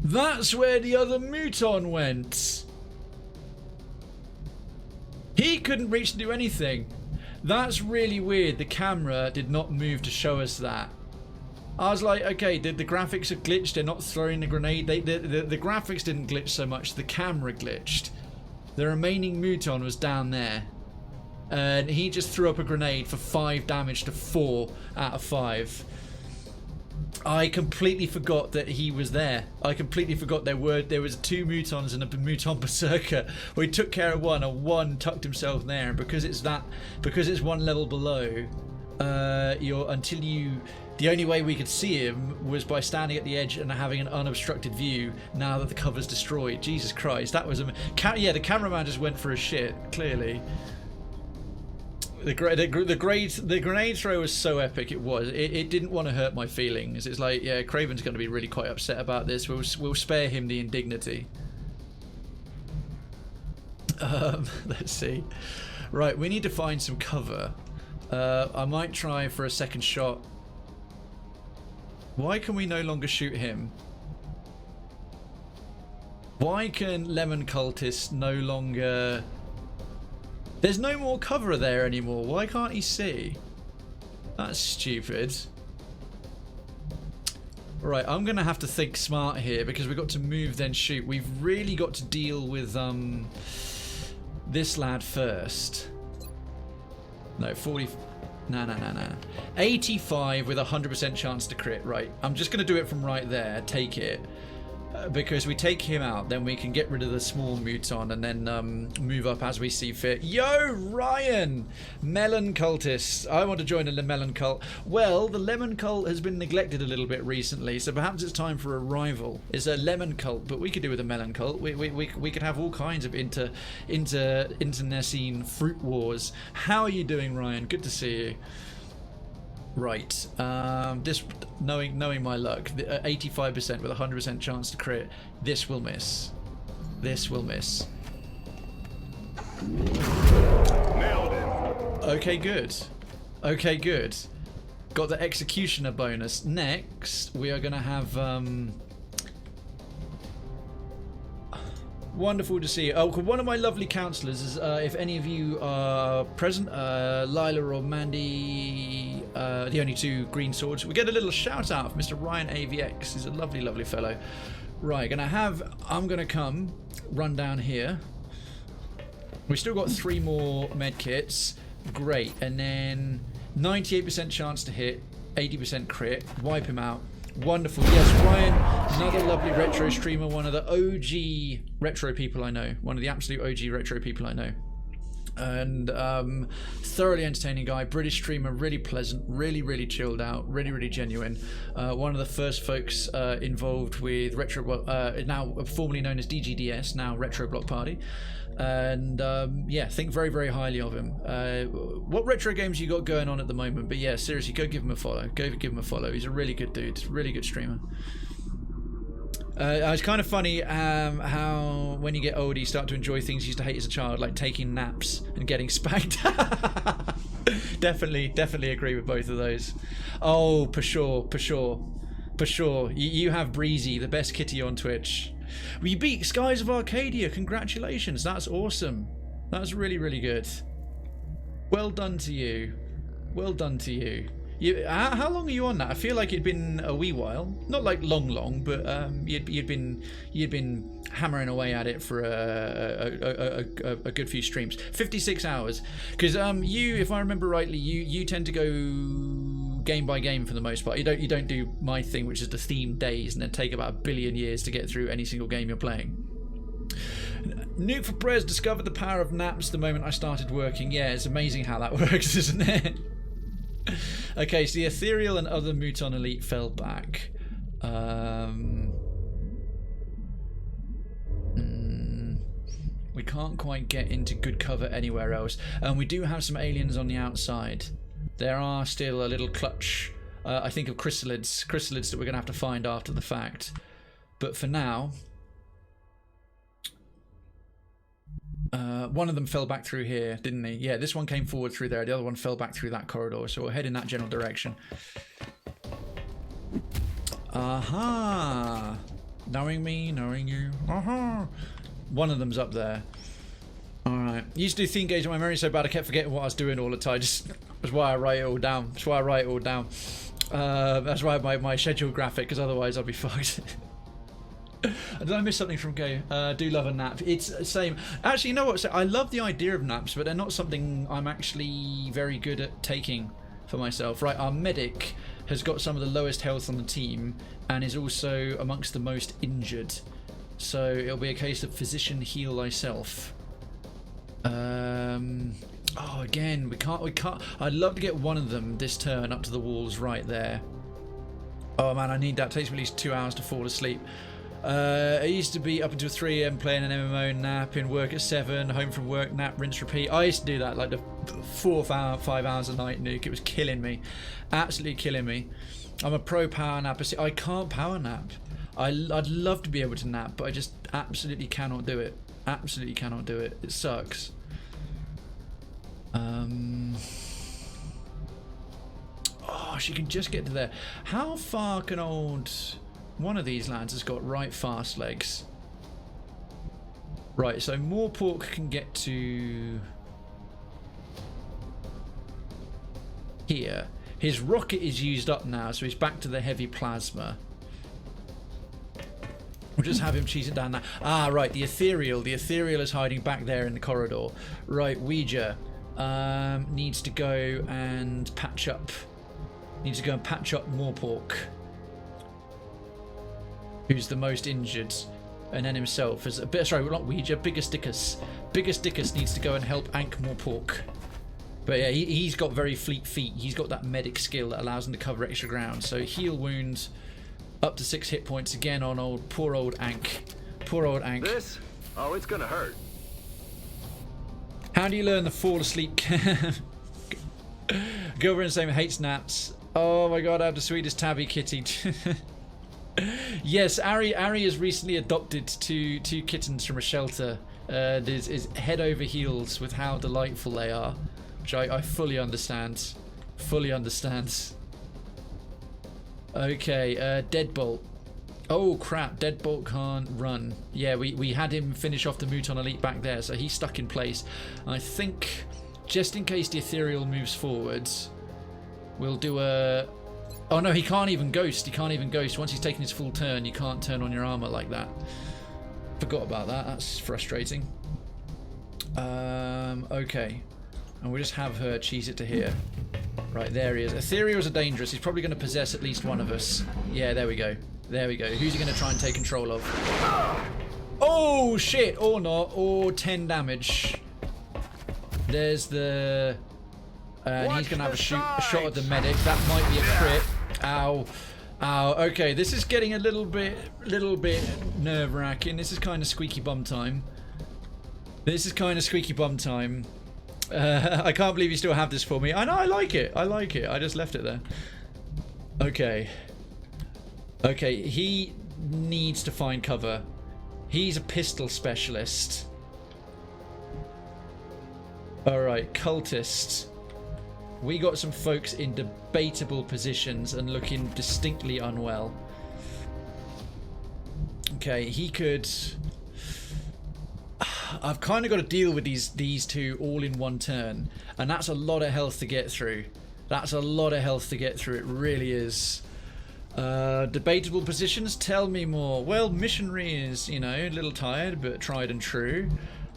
that's where the other Muton went. He couldn't reach to do anything. That's really weird. The camera did not move to show us that. I was like, okay, the graphics are glitched. They're not throwing the grenade. The graphics didn't glitch so much. The camera glitched. The remaining Muton was down there. And he just threw up a grenade for 5 damage to 4 out of 5. I completely forgot that he was there. I completely forgot there was 2 Mutons and a Muton Beserker. We took care of one, and one tucked himself there. And because it's 1 level below, the only way we could see him was by standing at the edge and having an unobstructed view. Now that the cover's destroyed, Jesus Christ, that was yeah. The cameraman just went for a shit. Clearly. The grenade throw was so epic. It didn't want to hurt my feelings. It's like, yeah, Krayven's going to be really quite upset about this. We'll spare him the indignity. Let's see. Right, we need to find some cover. I might try for a second shot. Why can we no longer shoot him? Why can Lemon Cultist no longer... There's no more cover there anymore. Why can't he see? That's stupid. Right, I'm going to have to think smart here because we've got to move then shoot. We've really got to deal with this lad first. No, 40... No. 85 with a 100% chance to crit. Right, I'm just going to do it from right there. Take it. Because we take him out, then we can get rid of the small Muton and then move up as we see fit. Yo, Ryan! Melon Cultist. I want to join a Melon Cult. Well, the Lemon Cult has been neglected a little bit recently, so perhaps it's time for a rival. It's a Lemon Cult, but we could do with a Melon Cult. We could have all kinds of internecine fruit wars. How are you doing, Ryan? Good to see you. Right, this knowing my luck, 85% with a 100% chance to crit. This will miss. This will miss. Nailed him. Okay, good. Okay, good. Got the executioner bonus. Next, we are gonna have wonderful to see you. Oh, one of my lovely counsellors is, if any of you are present, Lila or Mandy, the only 2 green swords, we get a little shout out from Mr. Ryan AVX. He's a lovely, lovely fellow. Right, I'm gonna come, run down here. We've still got 3 more med kits. Great, and then 98% chance to hit, 80% crit, wipe him out. Wonderful. Yes, Ryan, another lovely retro streamer, one of the OG retro people I know. One of the absolute OG retro people I know. And thoroughly entertaining guy, British streamer, really pleasant, really chilled out, really genuine. One of the first folks involved with Retro, now formerly known as DGDS, now Retro Block Party. And yeah, think very highly of him. What retro games you got going on at the moment? But yeah, seriously, go give him a follow. Go give him a follow. He's a really good dude, really good streamer. It's kind of funny how when you get older you start to enjoy things you used to hate as a child, like taking naps and getting spanked. definitely agree with both of those. Oh, for sure. You have Breezy, the best kitty on Twitch. We beat Skies of Arcadia. Congratulations, that's awesome. That's really good. Well done to you. Well done to you. How long are you on that? I feel like it'd been a wee while. Not like long, but you'd been hammering away at it for a good few streams. 56 hours. Because you, if I remember rightly, you tend to go game by game for the most part. You don't do my thing, which is the themed days, and then take about 1 billion years to get through any single game you're playing. Nuke for Prez discovered the power of naps the moment I started working. Yeah, it's amazing how that works, isn't it? Okay, so the Ethereal and other Muton Elite fell back. We can't quite get into good cover anywhere else. And we do have some aliens on the outside. There are still a little clutch, I think, of chrysalids that we're going to have to find after the fact. But for now, one of them fell back through here, didn't he? Yeah, this one came forward through there. The other one fell back through that corridor. So we'll head in that general direction. Aha! Knowing me, knowing you. Aha! One of them's up there. Alright. Used to do theme gauge on my memory so bad I kept forgetting what I was doing all the time. That's why I write it all down. That's why That's why my schedule graphic, because otherwise I'd be fucked. Did I miss something from Go? Do love a nap. It's the same. Actually, you know what? So I love the idea of naps, but they're not something I'm actually very good at taking. for myself. Right, our medic has got some of the lowest health on the team and is also amongst the most injured. So it'll be a case of physician heal thyself. Oh, again, we can't. I'd love to get one of them this turn up to the walls right there. Oh man, I need that. It takes me at least 2 hours to fall asleep. I used to be up until 3 AM playing an MMO, nap, in work at 7, home from work, nap, rinse, repeat. I used to do that like the 5 hours a night, nuke. It was killing me. Absolutely killing me. I'm a pro power napper. See, I can't power nap. I'd love to be able to nap, but I just absolutely cannot do it. Absolutely cannot do it. It sucks. Oh, she can just get to there. How far can old... One of these lads has got right fast legs. Right, so Moorpork can get to... here. His rocket is used up now, so he's back to the heavy plasma. We'll just have him cheese it down there. Ah, right, the Ethereal. The Ethereal is hiding back there in the corridor. Right, Ouija needs to go and patch up. Needs to go and patch up Moorpork, who's the most injured, and then himself is a bit. Sorry, not Ouija. Biggest Dickus. Biggest Dickus needs to go and help Ank Moorpork. But yeah, he's got very fleet feet. He's got that medic skill that allows him to cover extra ground. So heal wounds up to 6 hit points again on poor old Ank. Poor old Ank. This? Oh, it's gonna hurt. How do you learn the fall asleep? Go over and say hates naps. Oh my god, I have the sweetest tabby kitty. Yes, Ari has recently adopted two kittens from a shelter. Is head over heels with how delightful they are, which I fully understand. Fully understand. Okay, Deadbolt. Oh crap, Deadbolt can't run. Yeah, we had him finish off the Muton Elite back there, so he's stuck in place. I think, just in case the Ethereal moves forwards, we'll do a... Oh no, he can't even ghost. He can't even ghost. Once he's taken his full turn, you can't turn on your armor like that. Forgot about that. That's frustrating. Okay. And we'll just have her cheese it to here. Right, there he is. Ethereals are dangerous. He's probably going to possess at least one of us. Yeah, there we go. There we go. Who's he going to try and take control of? Oh, shit. Or not. Or 10 damage. There's the... and he's going to have a shot at the medic. That might be a crit. Ow. Ow. Okay, this is getting a little bit nerve-wracking. This is kind of squeaky bum time. This is kind of squeaky bum time. I can't believe you still have this for me. I know, I like it. I like it. I just left it there. Okay. Okay, he needs to find cover. He's a pistol specialist. Alright, cultists. We got some folks in debatable positions and looking distinctly unwell. Okay, he could... I've kind of got to deal with these two all in one turn, and that's a lot of health to get through. That's a lot of health to get through. It really is. Debatable positions, tell me more. Well, missionary is, you know, a little tired, but tried and true.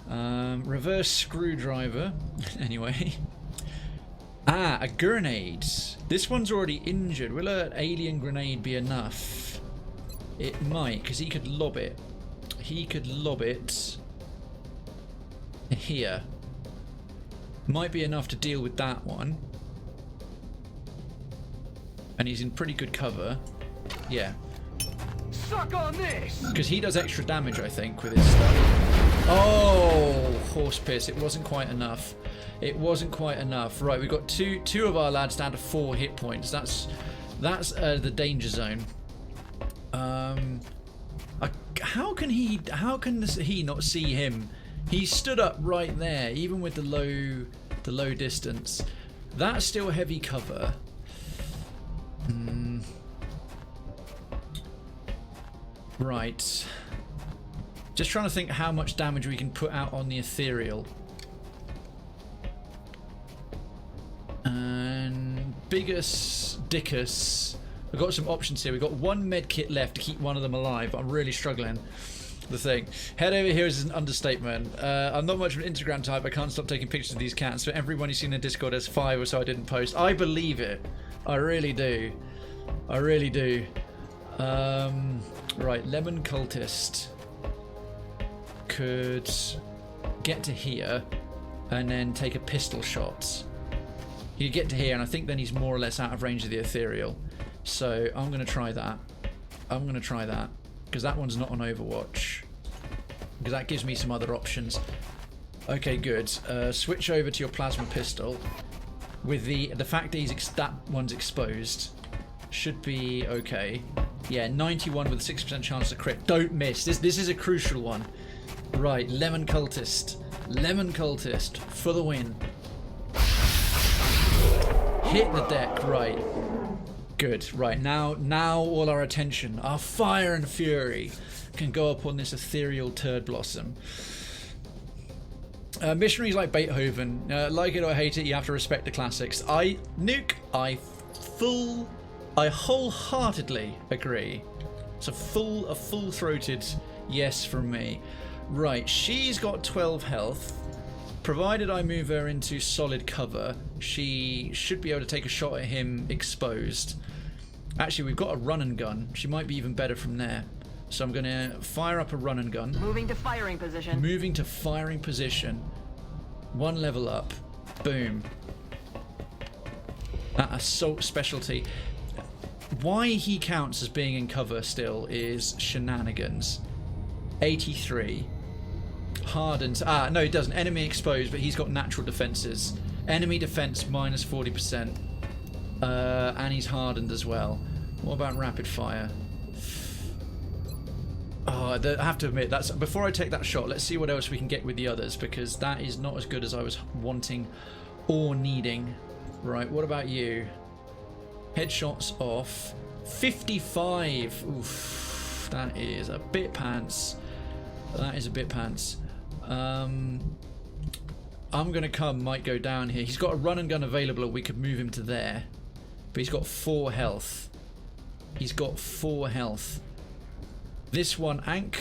Reverse screwdriver. Anyway. Ah, a grenade. This one's already injured. Will an alien grenade be enough? It might, because he could lob it. He could lob it here. Might be enough to deal with that one. And he's in pretty good cover. Yeah. Suck on this! Because he does extra damage, I think, with his stuff. Oh, horse piss. It wasn't quite enough. It wasn't quite enough. Right, we've got two of our lads down to 4 hit points. That's the danger zone. How can he not see him? He stood up right there, even with the low distance. That's still heavy cover. Right. Just trying to think how much damage we can put out on the Ethereal. And Biggest Dickus. We've got some options here. We've got 1 med kit left to keep one of them alive. I'm really struggling. the thing. Head over here is an understatement. I'm not much of an Instagram type. I can't stop taking pictures of these cats. So everyone you've seen in Discord has 5 or so I didn't post. I believe it. I really do. I really do. Right, Lemon Cultist could get to here and then take a pistol shot. He could get to here, and I think then he's more or less out of range of the Ethereal. So I'm going to try that. I'm going to try that. Because that one's not on Overwatch. Because that gives me some other options. Okay, good. Switch over to your plasma pistol. With the fact that that one's exposed, should be okay. Yeah, 91 with a 6% chance to crit. Don't miss. This is a crucial one. Right, Lemon Cultist. Lemon Cultist for the win. Hit the deck, right. Good, right. Now all our attention, our fire and fury can go up on this ethereal turd blossom. Missionaries like Beethoven, like it or hate it, you have to respect the classics. I wholeheartedly agree. It's a full-throated yes from me. Right, she's got 12 health. Provided I move her into solid cover, she should be able to take a shot at him exposed. Actually, we've got a run and gun. She might be even better from there. So I'm going to fire up a run and gun. Moving to firing position. Moving to firing position. 1 level up. Boom. That assault specialty. Why he counts as being in cover still is shenanigans. 83. Hardened. No, he doesn't. Enemy exposed, but he's got natural defenses. Enemy defense minus 40%. And he's hardened as well. What about rapid fire? Oh, I have to admit, that's before I take that shot, let's see what else we can get with the others, because that is not as good as I was wanting or needing. Right, what about you? Headshots off. 55. Oof, that is a bit pants. That is a bit pants. I'm going to might go down here. He's got a run and gun available, or we could move him to there. But he's got 4 health. He's got 4 health. This one, Ankh.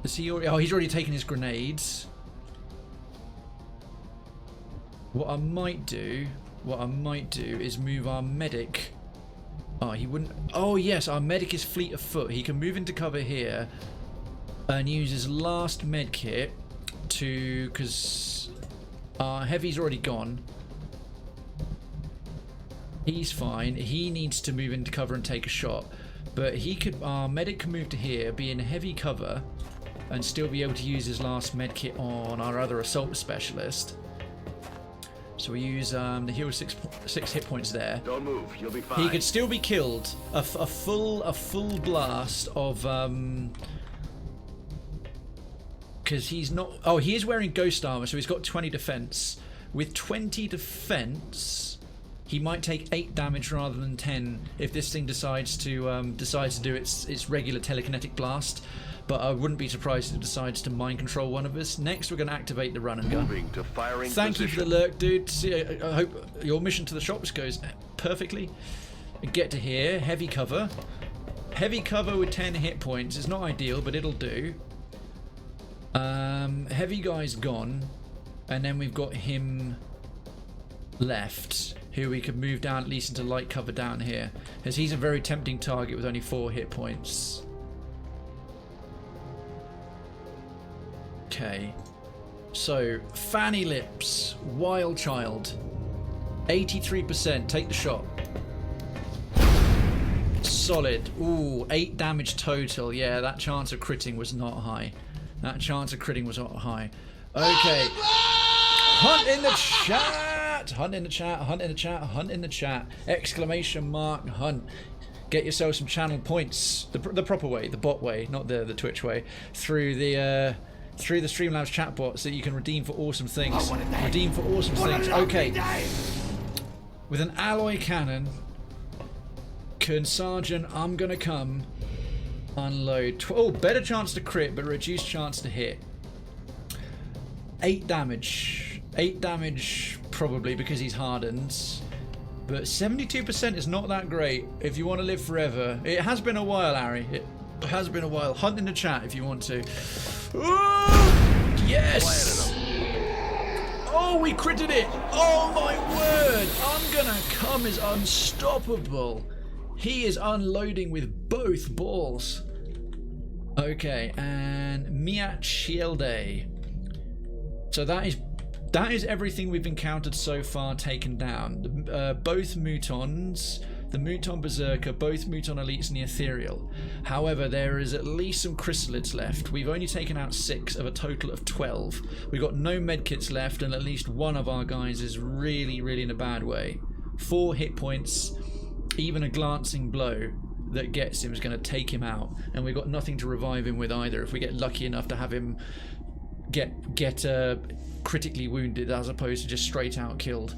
Is he already? Oh, he's already taken his grenades. What I might do is move our medic. Oh, he wouldn't. Oh, yes, our medic is fleet of foot. He can move into cover here and use his last med kit to, because our heavy's already gone. He's fine. He needs to move into cover and take a shot. But he could, our medic can move to here, be in heavy cover, and still be able to use his last med kit on our other assault specialist. So we use the hero 6 hit points there. Don't move, you'll be fine. He could still be killed. A full blast of because he's not. Oh, he is wearing ghost armor, so he's got 20 defense. With 20 defense, he might take 8 damage rather than 10 if this thing decides to do its regular telekinetic blast. But I wouldn't be surprised if it decides to mind control one of us. Next, we're going to activate the run and gun. Moving to firing Thank position. you for the lurk, dude. See, I hope your mission to the shops goes perfectly. Get to here. Heavy cover. Heavy cover with 10 hit points is not ideal, but it'll do. Heavy guy's gone. And then we've got him left, who we could move down at least into light cover down here, as he's a very tempting target with only 4 hit points. Okay, so Fanny Lips, Wild Child, 83%, take the shot. Solid. Ooh, 8 damage total. Yeah, that chance of critting was not high. That chance of critting was not high. Okay. Hunt in the chat! Hunt in the chat, hunt in the chat, hunt in the chat. Exclamation mark, hunt. Get yourself some channel points. The proper way, the bot way, not the Twitch way. Through the Streamlabs chatbot, so that you can redeem for awesome things. Redeem for awesome things. Okay. With an alloy cannon, Sergeant, I'm gonna come unload. Oh, better chance to crit, but reduced chance to hit. 8 damage. 8 damage, probably, because he's hardened. But 72% is not that great if you want to live forever. It has been a while, Harry. It has been a while. Hunt in the chat if you want to. Ooh, yes! Oh, we critted it! Oh my word! I'm gonna come is unstoppable. He is unloading with both balls. Okay, and Miat Shielde. So that is everything we've encountered so far taken down. Both Mutons, the Muton Beserker, both Muton Elites and the Ethereal. However, there is at least some chrysalids left. We've only taken out 6 of a total of 12. We've got no medkits left, and at least one of our guys is really, really in a bad way. 4 hit points, even a glancing blow that gets him is going to take him out, and we've got nothing to revive him with either if we get lucky enough to have him get critically wounded as opposed to just straight out killed.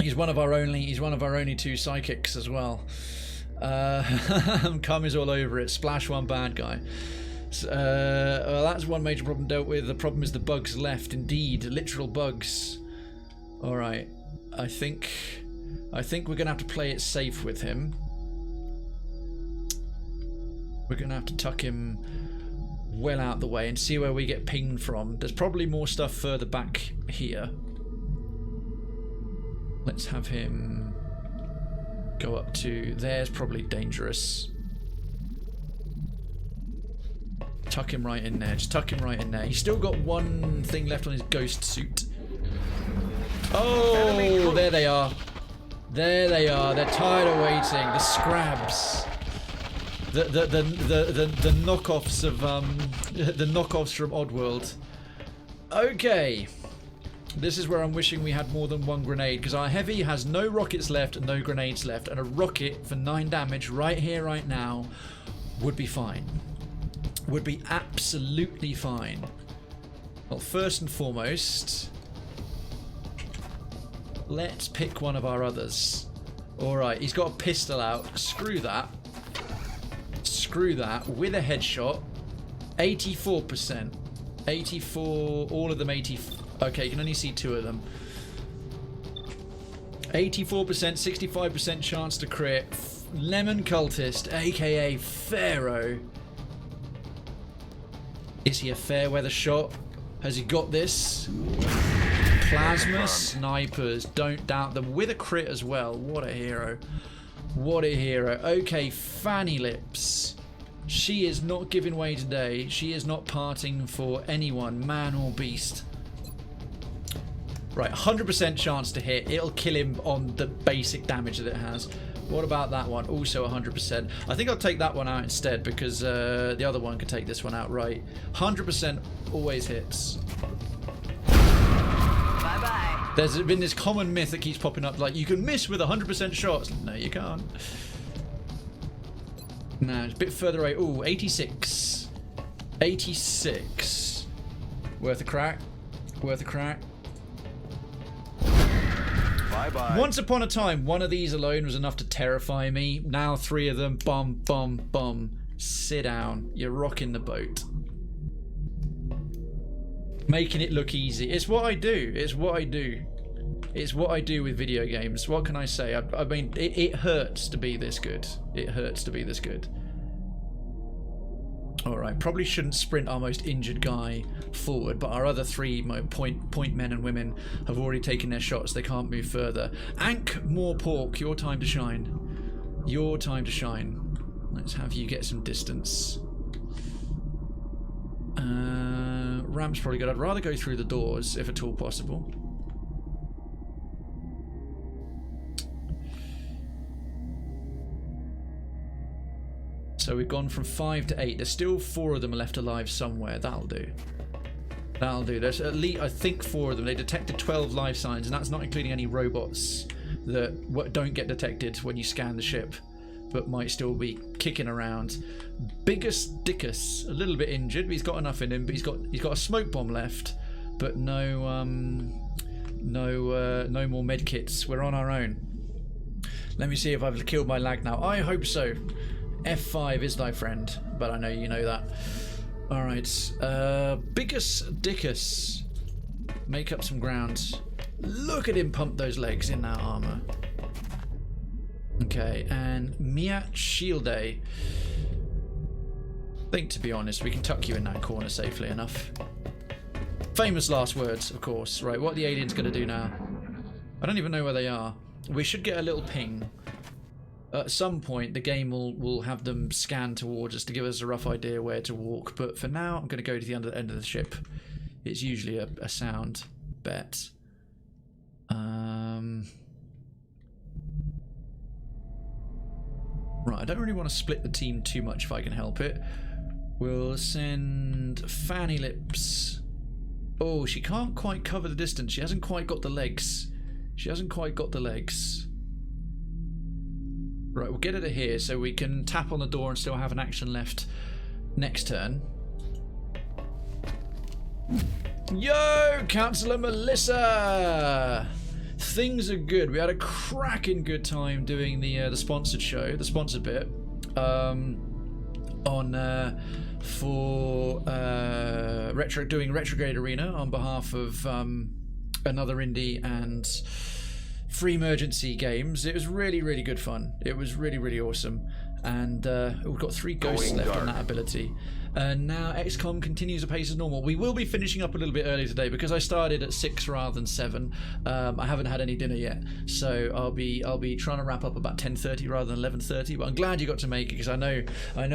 He's one of our only 2 psychics as well. Cum is all over it. Splash one bad guy. Well, that's one major problem dealt with. The problem is the bugs left. Indeed, literal bugs. All right, I think we're gonna have to play it safe with him. We're gonna have to tuck him well out the way and see where we get pinged from. There's probably more stuff further back here. Let's have him go up to there's probably dangerous. Tuck him right in there. Just tuck him right in there. He's still got one thing left on his ghost suit. Oh, there they are. There they are. They're tired of waiting. The scrabs. The knockoffs of the knockoffs from Oddworld. Okay. This is where I'm wishing we had more than one grenade, because our heavy has no rockets left and no grenades left, and a rocket for 9 damage right here, right now, would be fine. Would be absolutely fine. Well, first and foremost, let's pick one of our others. Alright, he's got a pistol out. Screw that. Screw that. With a headshot. 84%. 84, all of them 84. Okay, you can only see 2 of them. 84%, 65% chance to crit. Lemon Cultist, aka Pharaoh. Is he a fair weather shot? Has he got this? Plasma snipers, don't doubt them. With a crit as well. What a hero. What a hero. Okay, Fanny Lips. She is not giving way today. She is not parting for anyone, man or beast. Right, 100% chance to hit. It'll kill him on the basic damage that it has. What about that one? Also 100%. I think I'll take that one out instead, because the other one could take this one out right. 100% always hits. Bye-bye. There's been this common myth that keeps popping up, like, you can miss with 100% shots. No, you can't. No, it's a bit further away. Ooh, 86. 86. Worth a crack. Worth a crack. Bye-bye. Once upon a time, one of these alone was enough to terrify me. Now 3 of them. Bum, bum, bum. Sit down. You're rocking the boat. Making it look easy. It's what I do. It's what I do. It's what I do with video games. What can I say? I mean, it hurts to be this good. It hurts to be this good. Alright, probably shouldn't sprint our most injured guy forward, but our other 3 point men and women have already taken their shots. They can't move further. Ankh More Pork, your time to shine. Your time to shine. Let's have you get some distance. Ramp's probably good. I'd rather go through the doors, if at all possible. So we've gone from 5 to 8. There's still 4 of them left alive somewhere. That'll do. That'll do. There's at least, I think, 4 of them. They detected 12 life signs, and that's not including any robots that don't get detected when you scan the ship, but might still be kicking around. Biggest Dickus, a little bit injured, but he's got enough in him. But he's got a smoke bomb left, but no more med kits. We're on our own. Let me see if I've killed my lag now. I hope so. F5 is thy friend, but I know you know that. Alright, Biggest Dickus. Make up some ground. Look at him pump those legs in that armour. Okay, and Miat Shielde. I think, to be honest, we can tuck you in that corner safely enough. Famous last words, of course. Right, what are the aliens going to do now? I don't even know where they are. We should get a little ping. At some point, the game will have them scan towards us to give us a rough idea where to walk. But for now, I'm going to go to the end of the ship. It's usually a sound bet. Right, I don't really want to split the team too much if I can help it. We'll send Fanny Lips. Oh, she can't quite cover the distance. She hasn't quite got the legs. She hasn't quite got the legs. Right, we'll get her to here so we can tap on the door and still have an action left next turn. Yo, Councillor Melissa! Things are good. We had a cracking good time doing the sponsored show, the sponsored bit, doing Retrograde Arena on behalf of another indie and Free Emergency Games. It was really, really good fun. It was really, really awesome. And we've got 3 ghosts left on that ability. And now XCOM continues apace as normal. We will be finishing up a little bit early today because I started at 6 rather than 7. I haven't had any dinner yet, so I'll be trying to wrap up about 10:30 rather than 11:30. But I'm glad you got to make it because I know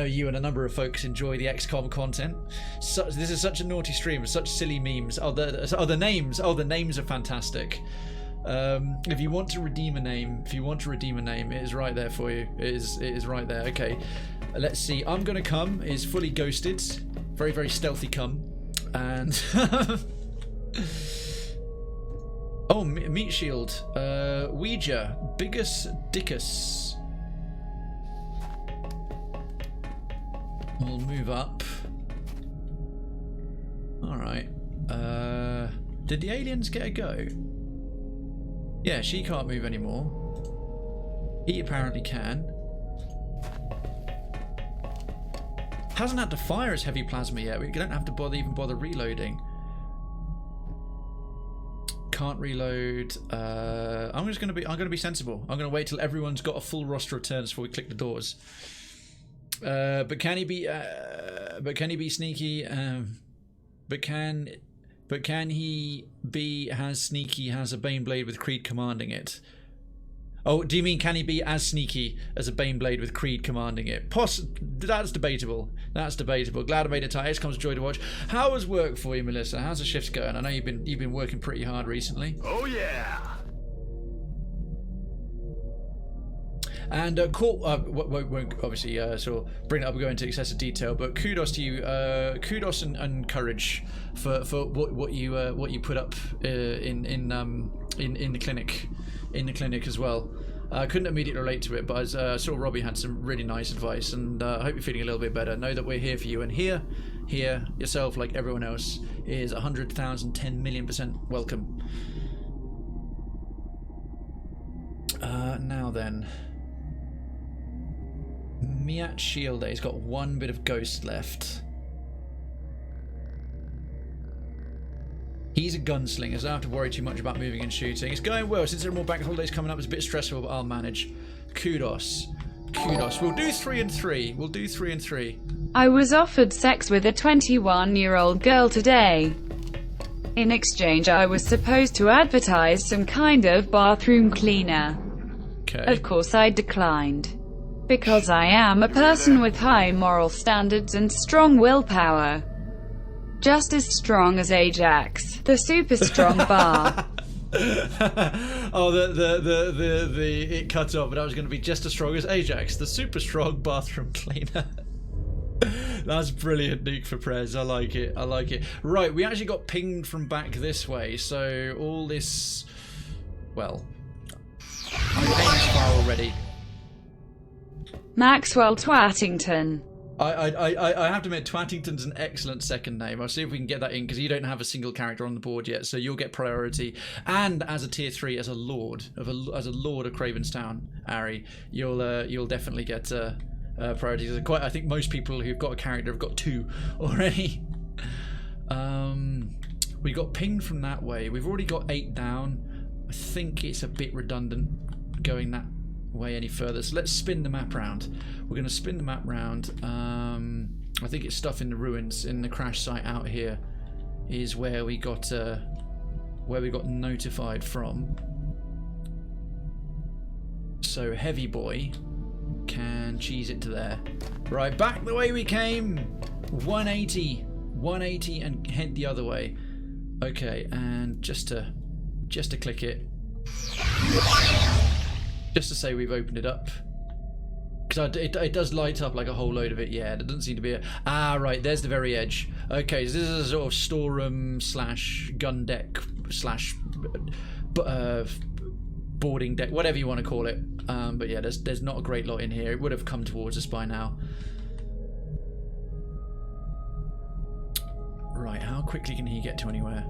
you and a number of folks enjoy the XCOM content. This is such a naughty stream, such silly memes. The names are fantastic. If you want to redeem a name, it is right there for you. It is right there. Okay, let's see. I'm gonna come is fully ghosted, very, very stealthy come, and oh, meat shield, Ouija, Bigus Dickus. We'll move up. All right. Did the aliens get a go? Yeah, she can't move anymore. He apparently can. Hasn't had to fire his heavy plasma yet. We don't have to even bother reloading. Can't reload. I'm gonna be sensible. I'm gonna wait till everyone's got a full roster of turns before we click the doors. But can he be sneaky? But can he be as sneaky as a Baneblade with Creed commanding it? Oh, do you mean can he be as sneaky as a Baneblade with Creed commanding it? That's debatable. That's debatable. Glad I made it tight. XCOM's a joy to watch. How has work for you, Melissa? How's the shifts going? I know you've been working pretty hard recently. Oh yeah. And won't obviously sort of bring it up and go into excessive detail, but kudos to you, kudos and courage for what you put up in the clinic as well. I couldn't immediately relate to it, but as saw Robbie had some really nice advice, and I hope you're feeling a little bit better. Know that we're here for you, and here yourself, like everyone else, is 100,000, 10 million% welcome. Now then. Miat Shielder, he's got 1 bit of ghost left. He's a gunslinger, so I don't have to worry too much about moving and shooting. It's going well. Since there are more bank holidays coming up, it's a bit stressful, but I'll manage. Kudos. Kudos. We'll do 3 and 3. We'll do 3 and 3. I was offered sex with a 21-year-old girl today. In exchange, I was supposed to advertise some kind of bathroom cleaner. Okay. Of course, I declined. Because I am a person with high moral standards and strong willpower. Just as strong as Ajax, the super strong bar. Oh, it cut off, but I was going to be just as strong as Ajax, the super strong bathroom cleaner. That's brilliant, Nuke for Prez. I like it. I like it. Right, we actually got pinged from back this way, so all this, well, I'm paying far already. Maxwell Twattington. I have to admit, Twattington's an excellent second name. I'll see if we can get that in, because you don't have a single character on the board yet, so you'll get priority. And as a tier 3, as a lord of Cravenstown, Ari, you'll definitely get priority. I think most people who've got a character have got 2 already. We got pinged from that way. We've already got 8 down. I think it's a bit redundant going that way any further, so let's spin the map round. We're going to spin the map round. I think it's stuff in the ruins, in the crash site out here, is where we got notified from. So Heavy Boy can cheese it to there. Right, back the way we came. 180 and head the other way. Okay, and just to click it, just to say we've opened it up, because it does light up like a whole load of it. Yeah, there doesn't seem to be a... Ah, right, there's the very edge. Okay, so this is a sort of storeroom slash gun deck slash boarding deck, whatever you want to call it. But yeah, there's not a great lot in here. It would have come towards us by now. Right, how quickly can he get to anywhere?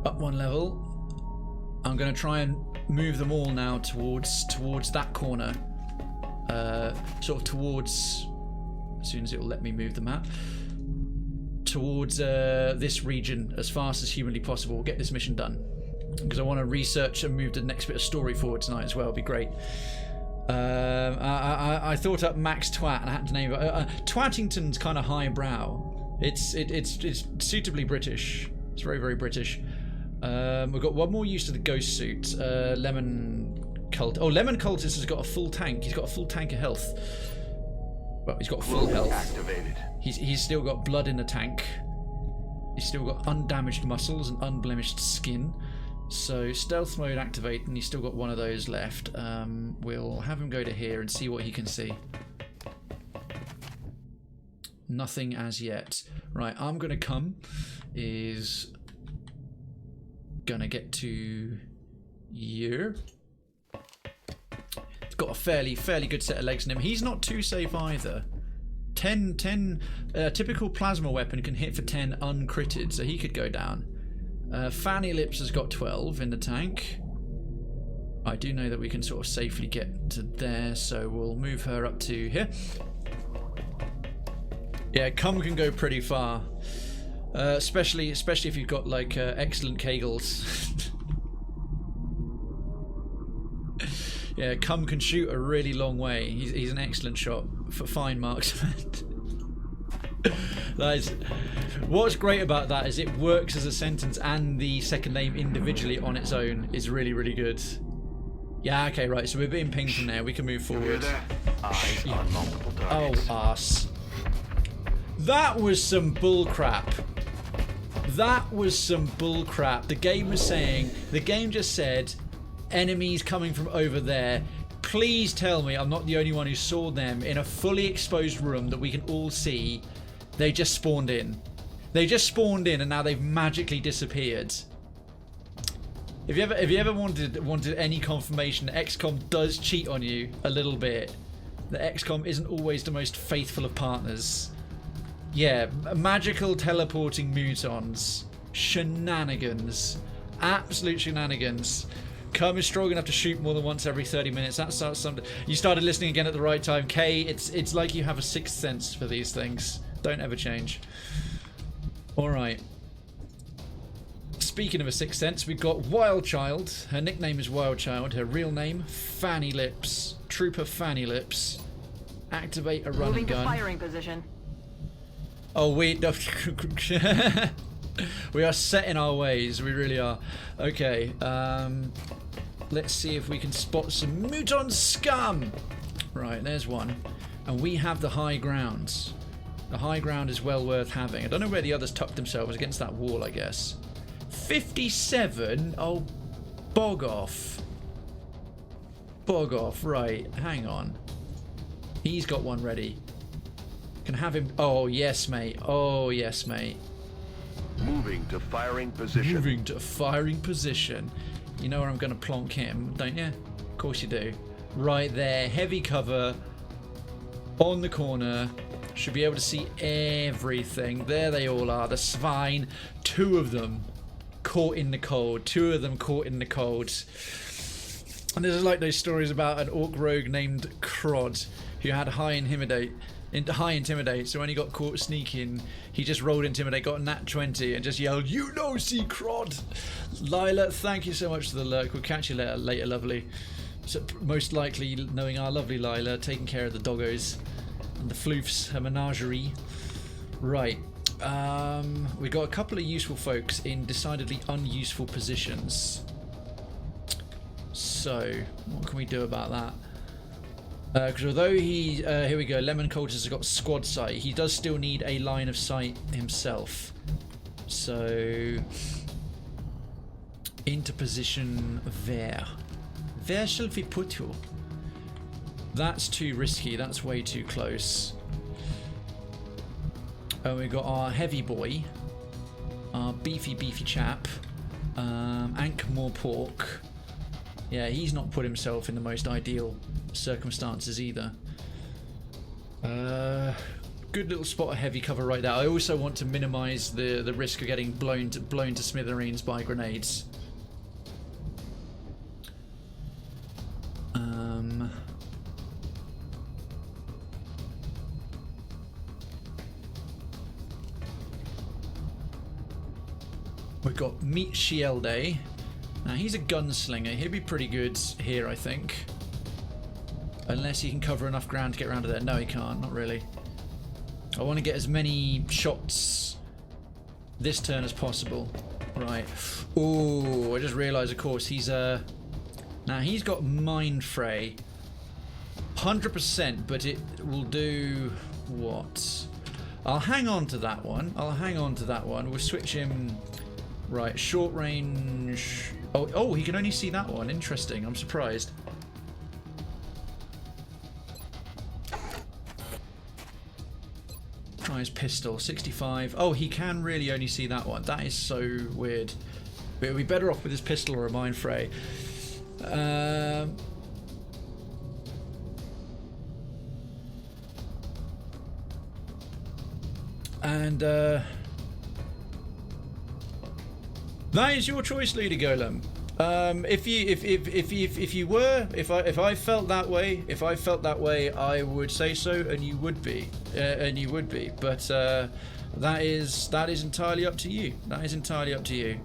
Up one level. I'm going to try and move them all now towards that corner. Sort of towards, as soon as it will let me move the map, towards this region as fast as humanly possible. We'll get this mission done, because I want to research and move the next bit of story forward tonight as well. It'll be great. I thought up Max Twat and I had to name it. Twattington's kind of highbrow. It's suitably British. It's very, very British. We've got one more use of the ghost suit. Lemon Cult. Oh, Lemon Cultist has got a full tank. He's got a full tank of health. Well, he's got full health. Activated. He's still got blood in the tank. He's still got undamaged muscles and unblemished skin. So stealth mode activate, and he's still got one of those left. We'll have him go to here and see what he can see. Nothing as yet. Right, I'm gonna come. Is gonna get to here. He's got a fairly good set of legs in him. He's not too safe either. 10 typical plasma weapon can hit for 10 uncritted, so he could go down. Fanny Lips has got 12 in the tank. I do know that we can sort of safely get to there, so we'll move her up to here. Yeah, Cum can go pretty far, especially if you've got like excellent kegels. Yeah, Cum can shoot a really long way. He's an excellent shot for fine marksman. What's great about that is it works as a sentence, and the second name individually on its own is really, really good. Yeah, okay, right, so we're being pinged from there. We can move forward. Eyes on multiple targets. Oh, arse. That was some bullcrap. That was some bullcrap. The game just said, enemies coming from over there. Please tell me I'm not the only one who saw them in a fully exposed room that we can all see. They just spawned in. They just spawned in and now they've magically disappeared. If you ever wanted any confirmation that XCOM does cheat on you a little bit, that XCOM isn't always the most faithful of partners. Yeah, magical teleporting mutons. Shenanigans. Absolute shenanigans. Cum is strong enough to shoot more than once every 30 minutes. That's something. You started listening again at the right time. Kay, it's like you have a sixth sense for these things. Don't ever change. Alright. Speaking of a sixth sense, we've got Wildchild. Her nickname is Wildchild. Her real name, Fanny Lips. Trooper Fanny Lips. Activate a running gun. Moving to firing position. Oh, we are set in our ways. We really are. Okay. Let's see if we can spot some Muton scum. Right, there's one. And we have the high ground. The high ground is well worth having. I don't know where the others tucked themselves against that wall, I guess. 57? Oh, bog off. Bog off, right. Hang on. He's got one ready. Can have him. Oh, yes, mate. Oh, yes, mate. Moving to firing position. Moving to firing position. You know where I'm going to plonk him, don't you? Of course you do. Right there. Heavy cover. On the corner. Should be able to see everything. There they all are. The swine. Two of them caught in the cold. Two of them caught in the cold. And there's like those stories about an orc rogue named Crod who had high intimidate. So when he got caught sneaking, he just rolled intimidate, got a nat 20 and just yelled, "You know, see Crod." Lila, thank you so much for the lurk. We'll catch you later, lovely. So most likely knowing our lovely Lila, taking care of the doggos and the floofs, her menagerie. Right. We got a couple of useful folks in decidedly unuseful positions. So, what can we do about that? Because although he, here we go, Lemon Cultist has got squad sight, he does still need a line of sight himself. So, into position there. Where shall we put you? That's too risky, that's way too close. And we got our heavy boy, our beefy chap, Ankh-More Pork. Yeah, he's not put himself in the most ideal circumstances either. Good little spot of heavy cover right there. I also want to minimise the risk of getting blown to smithereens by grenades. We've got Meet Shielde. Now he's a gunslinger. He'll be pretty good here, I think. Unless he can cover enough ground to get around to there. No, he can't. Not really. I want to get as many shots this turn as possible. Right. Oh, I just realised, of course, he's now he's got Mind Fray. 100%, but it will do what? I'll hang on to that one. We'll switch him. Right, short range. Oh, he can only see that one. Interesting. I'm surprised. Try his pistol. 65. Oh, he can really only see that one. That is so weird. But it'll be better off with his pistol or a Mind Fray. That is your choice, Leader Golem. If I felt that way, I would say so, and you would be, But that is entirely up to you. That is entirely up to you.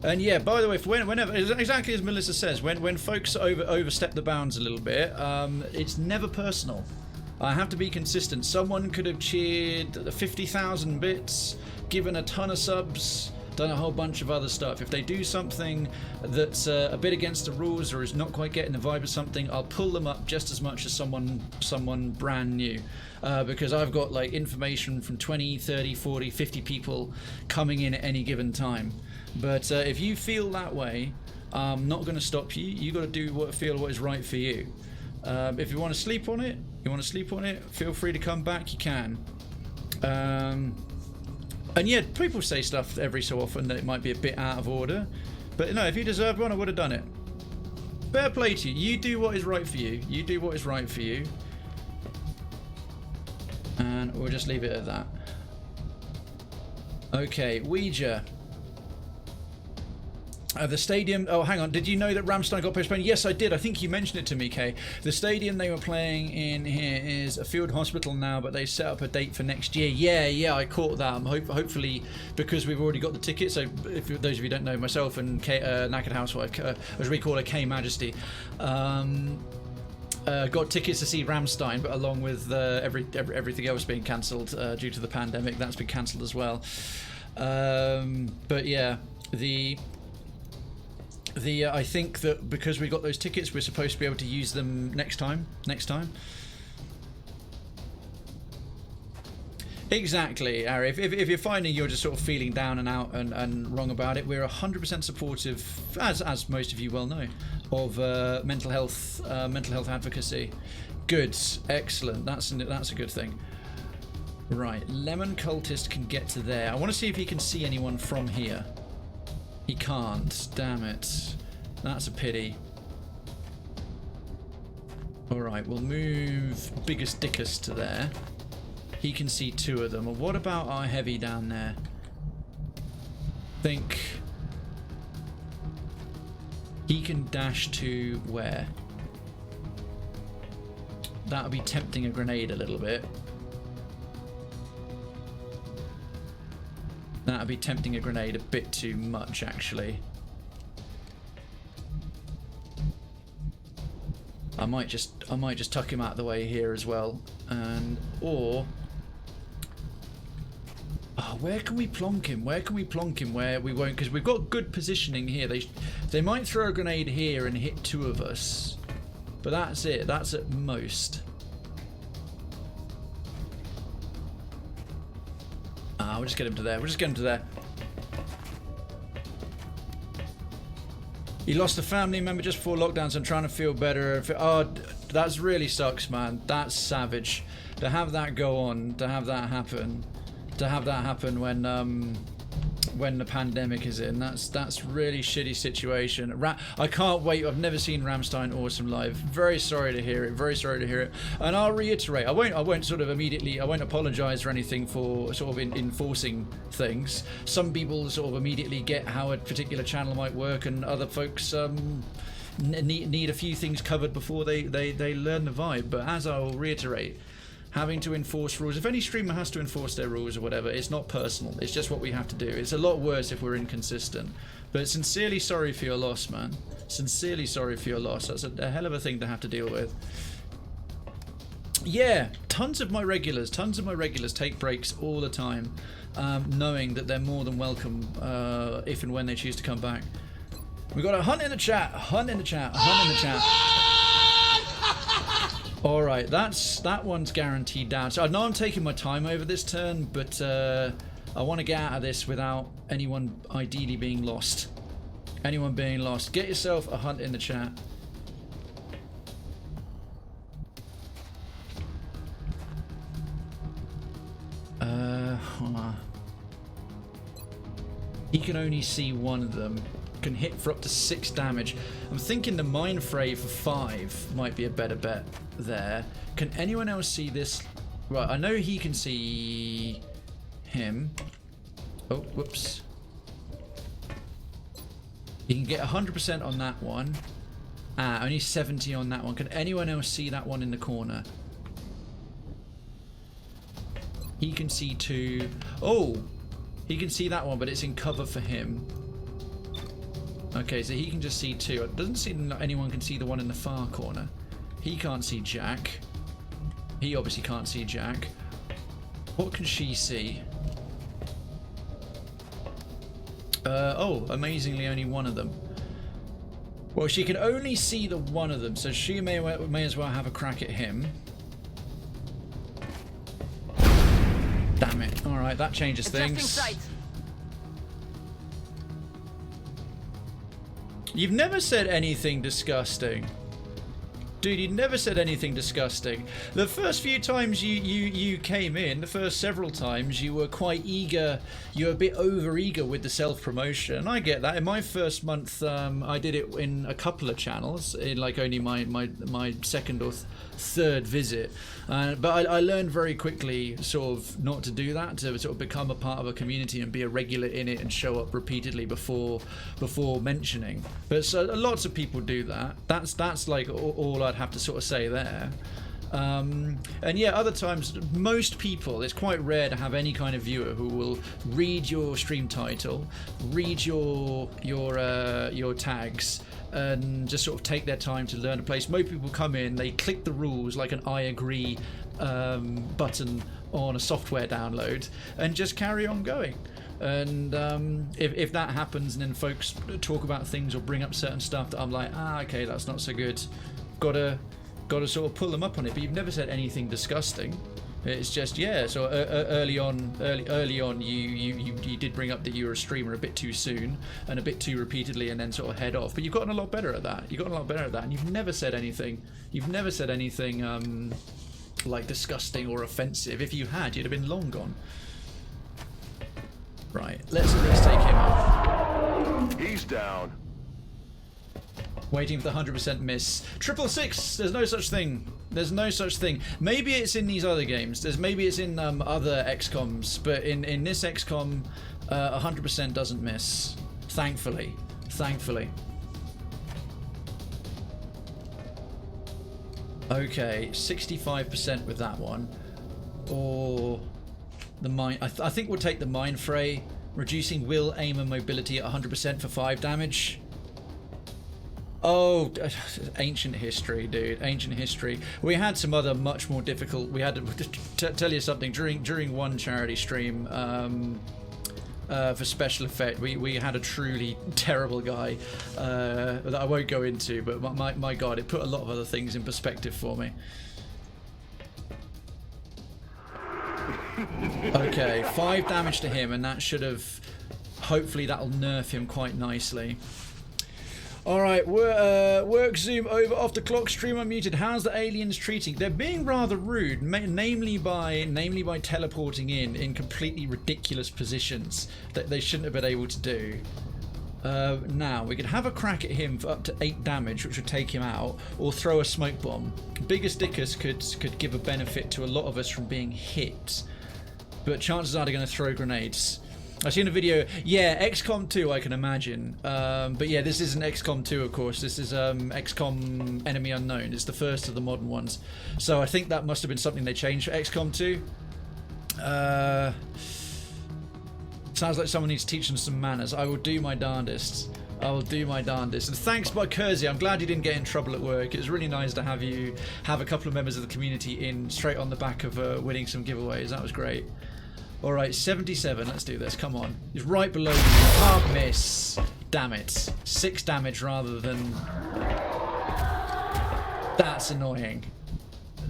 And yeah, by the way, whenever, exactly as Melissa says, when folks overstep the bounds a little bit, it's never personal. I have to be consistent. Someone could have cheered 50,000 bits, given a ton of subs, done a whole bunch of other stuff. If they do something that's a bit against the rules or is not quite getting the vibe of something, I'll pull them up just as much as someone brand new. Because I've got like information from 20, 30, 40, 50 people coming in at any given time. But if you feel that way, I'm not going to stop you. You got to do what is right for you. If you want to sleep on it, feel free to come back, you can. And yeah, people say stuff every so often that it might be a bit out of order, but no, if you deserved one, I would have done it. Fair play to you. You do what is right for you. And we'll just leave it at that. Okay, Ouija. The stadium. Oh, hang on. Did you know that Rammstein got postponed? Yes, I did. I think you mentioned it to me, Kay. The stadium they were playing in here is a field hospital now, but they set up a date for next year. Yeah, I caught that. Hopefully, because we've already got the tickets. So, if those of you who don't know, myself and Kay, Knackered Housewife, as we call her, Kay Majesty, got tickets to see Rammstein, but along with everything else being cancelled due to the pandemic, that's been cancelled as well. But yeah, I think that because we got those tickets, we're supposed to be able to use them next time. Exactly, Ari. If you're finding you're just sort of feeling down and out and wrong about it, we're 100% supportive, as most of you well know, of mental health advocacy. Good, excellent. That's a good thing. Right, Lemon Cultist can get to there. I want to see if he can see anyone from here. He can't. Damn it. That's a pity. Alright, we'll move Biggest Dickus to there. He can see two of them. Well, what about our heavy down there? Think he can dash to where? That would be tempting a grenade a little bit. That would be tempting a grenade a bit too much, actually. I might just tuck him out of the way here as well, or where can we plonk him? Where can we plonk him where we won't? Because we've got good positioning here. They might throw a grenade here and hit 2 of us, but that's it. That's at most. We'll just get him to there. We'll just get him to there. He lost a family member just before lockdown, so I'm trying to feel better. Oh, that really sucks, man. That's savage. To have that go on, to have that happen when the pandemic is in. That's really shitty situation. I can't wait. I've never seen Rammstein Awesome live. Very sorry to hear it. Very sorry to hear it. And I'll reiterate. I won't sort of immediately. I won't apologise or anything for sort of enforcing things. Some people sort of immediately get how a particular channel might work, and other folks need a few things covered before they learn the vibe. But as I will reiterate, having to enforce rules, if any streamer has to enforce their rules or whatever, it's not personal, it's just what we have to do. It's a lot worse if we're inconsistent. But sincerely sorry for your loss, man. Sincerely sorry for your loss. That's a hell of a thing to have to deal with. Yeah, tons of my regulars take breaks all the time, knowing that they're more than welcome if and when they choose to come back. We got a hunt in the chat. Alright, that one's guaranteed down. So I know I'm taking my time over this turn, but I want to get out of this without anyone ideally being lost. Anyone being lost. Get yourself a hunt in the chat. He can only see one of them. Can hit for up to 6 damage. I'm thinking the Mind Fray for 5 might be a better bet there. Can anyone else see this? Right, I know he can see him. Oh, whoops. He can get 100% on that one. Only 70 on that one. Can anyone else see that one in the corner? He can see 2. Oh, he can see that one, but it's in cover for him. Okay, so he can just see 2. It doesn't seem that anyone can see the one in the far corner. He can't see Jack. He obviously can't see Jack. What can she see? Oh, amazingly only one of them. Well, she can only see the one of them, so she may as well have a crack at him. Damn it. Alright, that changes things. You've never said anything disgusting. Dude, you never said anything disgusting. The first few times you came in, the first several times, you were quite eager. You were a bit over-eager with the self-promotion. I get that. In my first month, I did it in a couple of channels, in like only my second or third visit. But I learned very quickly sort of not to do that, to sort of become a part of a community and be a regular in it and show up repeatedly before mentioning. But so lots of people do that. That's like all I'd have to sort of say there. And yeah, other times, most people, it's quite rare to have any kind of viewer who will read your stream title, read your tags, and just sort of take their time to learn a place. Most people come in, they click the rules like an I agree button on a software download, and just carry on going. And if that happens, and then folks talk about things or bring up certain stuff that I'm like, okay, that's not so good, gotta sort of pull them up on it. But you've never said anything disgusting. It's just, yeah, so early on you did bring up that you were a streamer a bit too soon and a bit too repeatedly, and then sort of head off. But you've gotten a lot better at that. And you've never said anything like disgusting or offensive. If you had, you'd have been long gone. Right, let's take him out. He's down. Waiting for the 100% miss. 666. There's no such thing. There's no such thing. Maybe it's in these other games. Maybe it's in other XCOMs, but in this XCOM, 100% doesn't miss. Thankfully. Okay, 65% with that one, or the mine. I think we'll take the Mind Fray, reducing will, aim, and mobility at 100% for 5 damage. Oh, ancient history, dude. Ancient history. We had some other much more difficult. We had to tell you something during one charity stream for special effect. We had a truly terrible guy that I won't go into, but my God, it put a lot of other things in perspective for me. Okay, 5 damage to him, and that should have. Hopefully, that'll nerf him quite nicely. Alright, work zoom over off the clock, stream unmuted. How's the aliens treating? They're being rather rude, namely by teleporting in completely ridiculous positions that they shouldn't have been able to do. Now, we could have a crack at him for up to 8 damage, which would take him out, or throw a smoke bomb. Biggest Dickus could give a benefit to a lot of us from being hit, but chances are they're going to throw grenades. I've seen a video, yeah, XCOM 2 I can imagine, but yeah, this isn't XCOM 2 of course, this is XCOM Enemy Unknown, it's the first of the modern ones, so I think that must have been something they changed for XCOM 2. Sounds like someone needs to teach them some manners. I will do my darndest. I will do my darndest. And thanks by Kersey, I'm glad you didn't get in trouble at work. It was really nice to have you have a couple of members of the community in straight on the back of winning some giveaways, that was great. Alright, 77, let's do this, come on. He's right below me, can't miss. Damn it. 6 damage rather than... That's annoying.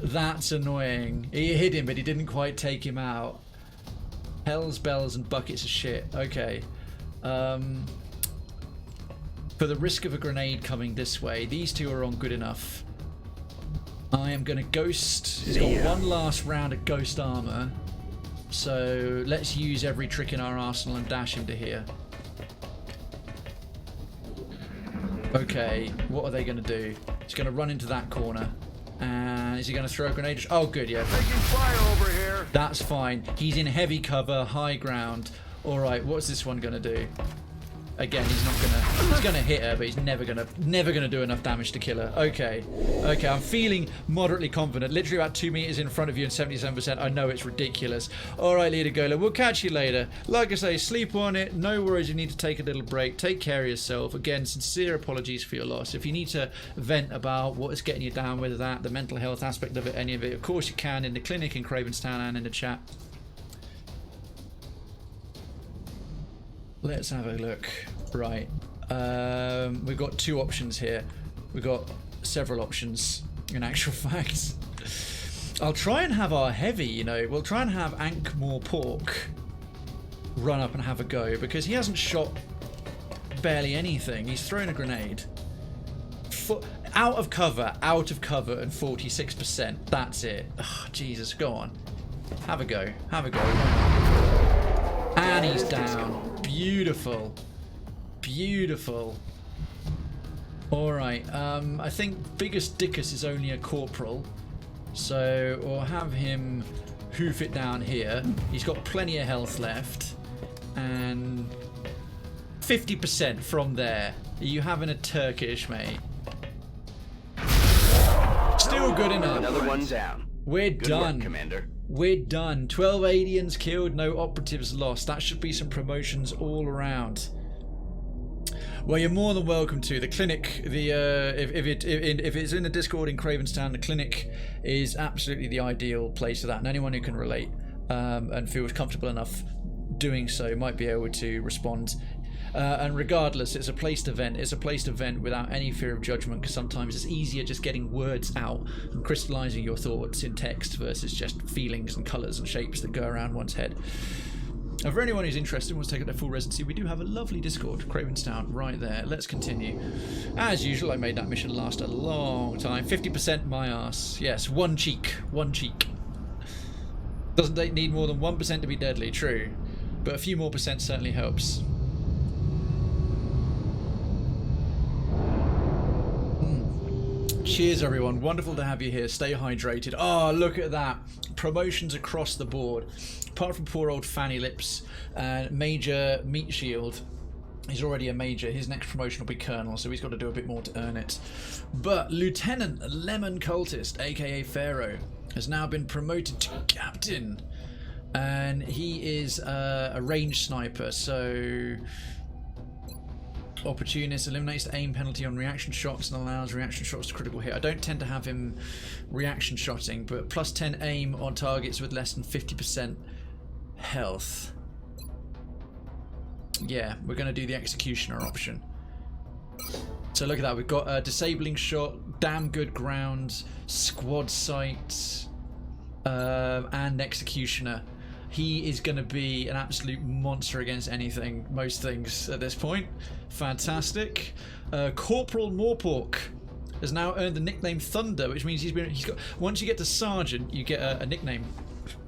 That's annoying. He hit him, but he didn't quite take him out. Hells, bells, and buckets of shit. Okay. For the risk of a grenade coming this way, these two are on good enough. I am going to ghost. He's got one last round of ghost armor. So let's use every trick in our arsenal and dash him to here. Okay, what are they going to do? He's going to run into that corner. And is he going to throw a grenade? Oh, good, yeah. Taking fire over here. That's fine. He's in heavy cover, high ground. All right, what's this one going to do? Again, he's gonna hit her, but he's never gonna do enough damage to kill her. Okay, I'm feeling moderately confident. Literally about 2 meters in front of you and 77%. I know it's ridiculous. All right, Leader Gola, we'll catch you later. Like I say, sleep on it. No worries. You need to take a little break. Take care of yourself. Again, sincere apologies for your loss. If you need to vent about what is getting you down, whether that, the mental health aspect of it, any of it, of course you can in the clinic in Krayvenstown and in the chat. Let's have a look. Right. We've got 2 options here. We've got several options, in actual fact. I'll try and have our heavy, you know. We'll try and have Ankh-More Pork run up and have a go, because he hasn't shot barely anything. He's thrown a grenade. Out of cover, and 46%. That's it. Oh, Jesus, go on. Have a go. Have a go. And he's down. Beautiful. Beautiful. Alright, I think biggest Dickus is only a corporal. So we'll have him hoof it down here. He's got plenty of health left. And 50% from there. Are you having a Turkish, mate? Still good enough. Another one down. We're done. Work, Commander. We're done. 12 aliens killed, no operatives lost. That should be some promotions all around. Well, you're more than welcome to. The clinic, if it's in the Discord in Krayvenstown, the clinic is absolutely the ideal place for that. And anyone who can relate and feels comfortable enough doing so might be able to respond. And regardless, it's a place to vent. It's a place to vent without any fear of judgment, because sometimes it's easier just getting words out and crystallizing your thoughts in text versus just feelings and colors and shapes that go around one's head. And for anyone who's interested and wants to take up their full residency, we do have a lovely Discord, Krayvenstown, right there. Let's continue. As usual, I made that mission last a long time. 50% my ass. Yes, one cheek. One cheek. Doesn't need more than 1% to be deadly, true. But a few more percent certainly helps. Cheers, everyone. Wonderful to have you here. Stay hydrated. Oh, look at that. Promotions across the board. Apart from poor old Fanny Lips and Major Meat Shield. He's already a major. His next promotion will be Colonel, so he's got to do a bit more to earn it. But Lieutenant Lemon Cultist, aka Pharaoh, has now been promoted to Captain. And he is a range sniper, so... Opportunist eliminates the aim penalty on reaction shots and allows reaction shots to critical hit. I don't tend to have him reaction shotting, but plus 10 aim on targets with less than 50% health. Yeah, we're going to do the executioner option. So look at that, we've got a disabling shot, damn good ground, squad sight, and executioner. He is going to be an absolute monster against anything, most things at this point. Fantastic. Corporal Morpork has now earned the nickname Thunder, which means he's got. Once you get to Sergeant, you get a nickname.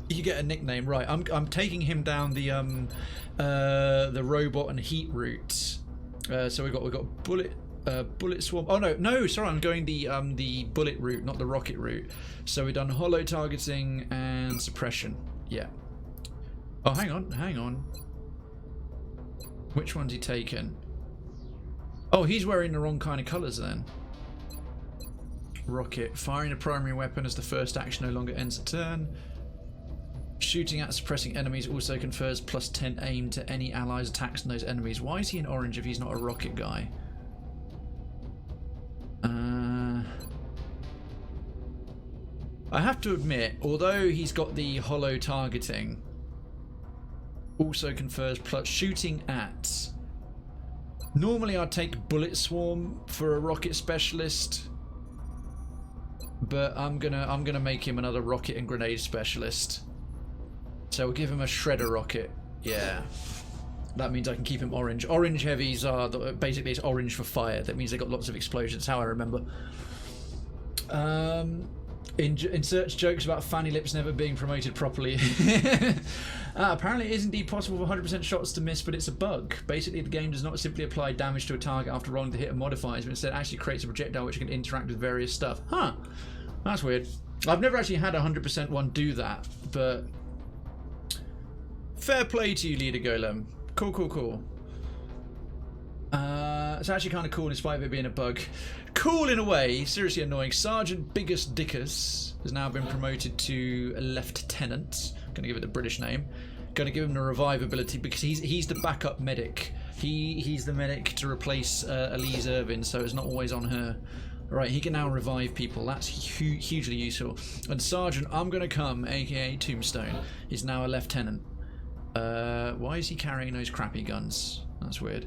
You get a nickname, right? I'm taking him down the robot and heat route. So we've got bullet swarm. Oh no, sorry, I'm going the bullet route, not the rocket route. So we've done hollow targeting and suppression. Yeah. Oh, hang on. Which one's he taken? Oh, he's wearing the wrong kind of colours then. Rocket. Firing a primary weapon as the first action no longer ends a turn. Shooting at suppressing enemies also confers plus 10 aim to any allies' attacks on those enemies. Why is he in orange if he's not a rocket guy? I have to admit, although he's got the hollow targeting, also confers plus shooting at. Normally I'd take bullet swarm for a rocket specialist, but I'm gonna make him another rocket and grenade specialist. So we'll give him a shredder rocket. Yeah, that means I can keep him orange. Orange heavies are basically it's orange for fire. That means they got lots of explosions. How I remember. Inserts jokes about Fanny Lips never being promoted properly. Apparently it is indeed possible for 100% shots to miss, but it's a bug. Basically, the game does not simply apply damage to a target after rolling to hit and modifiers, but instead actually creates a projectile which can interact with various stuff. Huh. That's weird. I've never actually had a 100% one do that, but fair play to you, Leader Golem. Cool. It's actually kind of cool in spite of it being a bug. Cool in a way, seriously annoying. Sergeant Biggest Dickus has now been promoted to Lieutenant. Going to give it the British name. Going to give him the revive ability because he's the backup medic. He's the medic to replace Elise Irvin, so it's not always on her. Right, he can now revive people. That's hugely useful. And Sergeant I'm Gonna Come, aka Tombstone, is now a lieutenant. Why is he carrying those crappy guns? That's weird.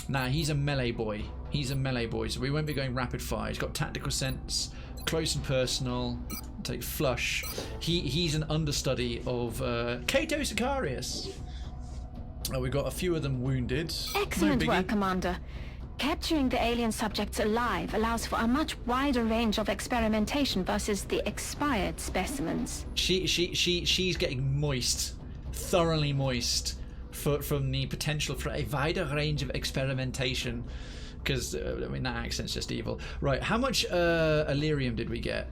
Nah, he's a melee boy. So we won't be going rapid fire. He's got tactical sense, close and personal. Take flush. He's an understudy of Kato Sicarius. We've got a few of them wounded. Excellent work, Commander. Capturing the alien subjects alive allows for a much wider range of experimentation versus the expired specimens. She's getting moist, thoroughly moist, from the potential for a wider range of experimentation. Because I mean that accent's just evil. Right, how much Elerium did we get?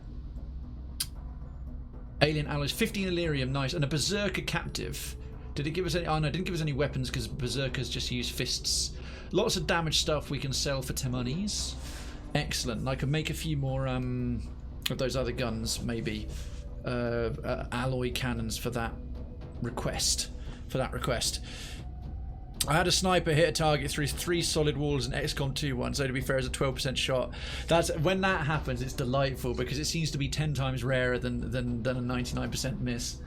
Alien alloys, 15 Elerium, nice, and a Berserker captive. Did it give us any? Oh no, it didn't give us any weapons because Berserkers just use fists. Lots of damage stuff we can sell for 10 monies. Excellent. And I can make a few more of those other guns, maybe. Alloy cannons for that request. I had a sniper hit a target through 3 solid walls in XCOM 2-1, so to be fair, it's a 12% shot. When that happens, it's delightful because it seems to be 10 times rarer than a 99% miss.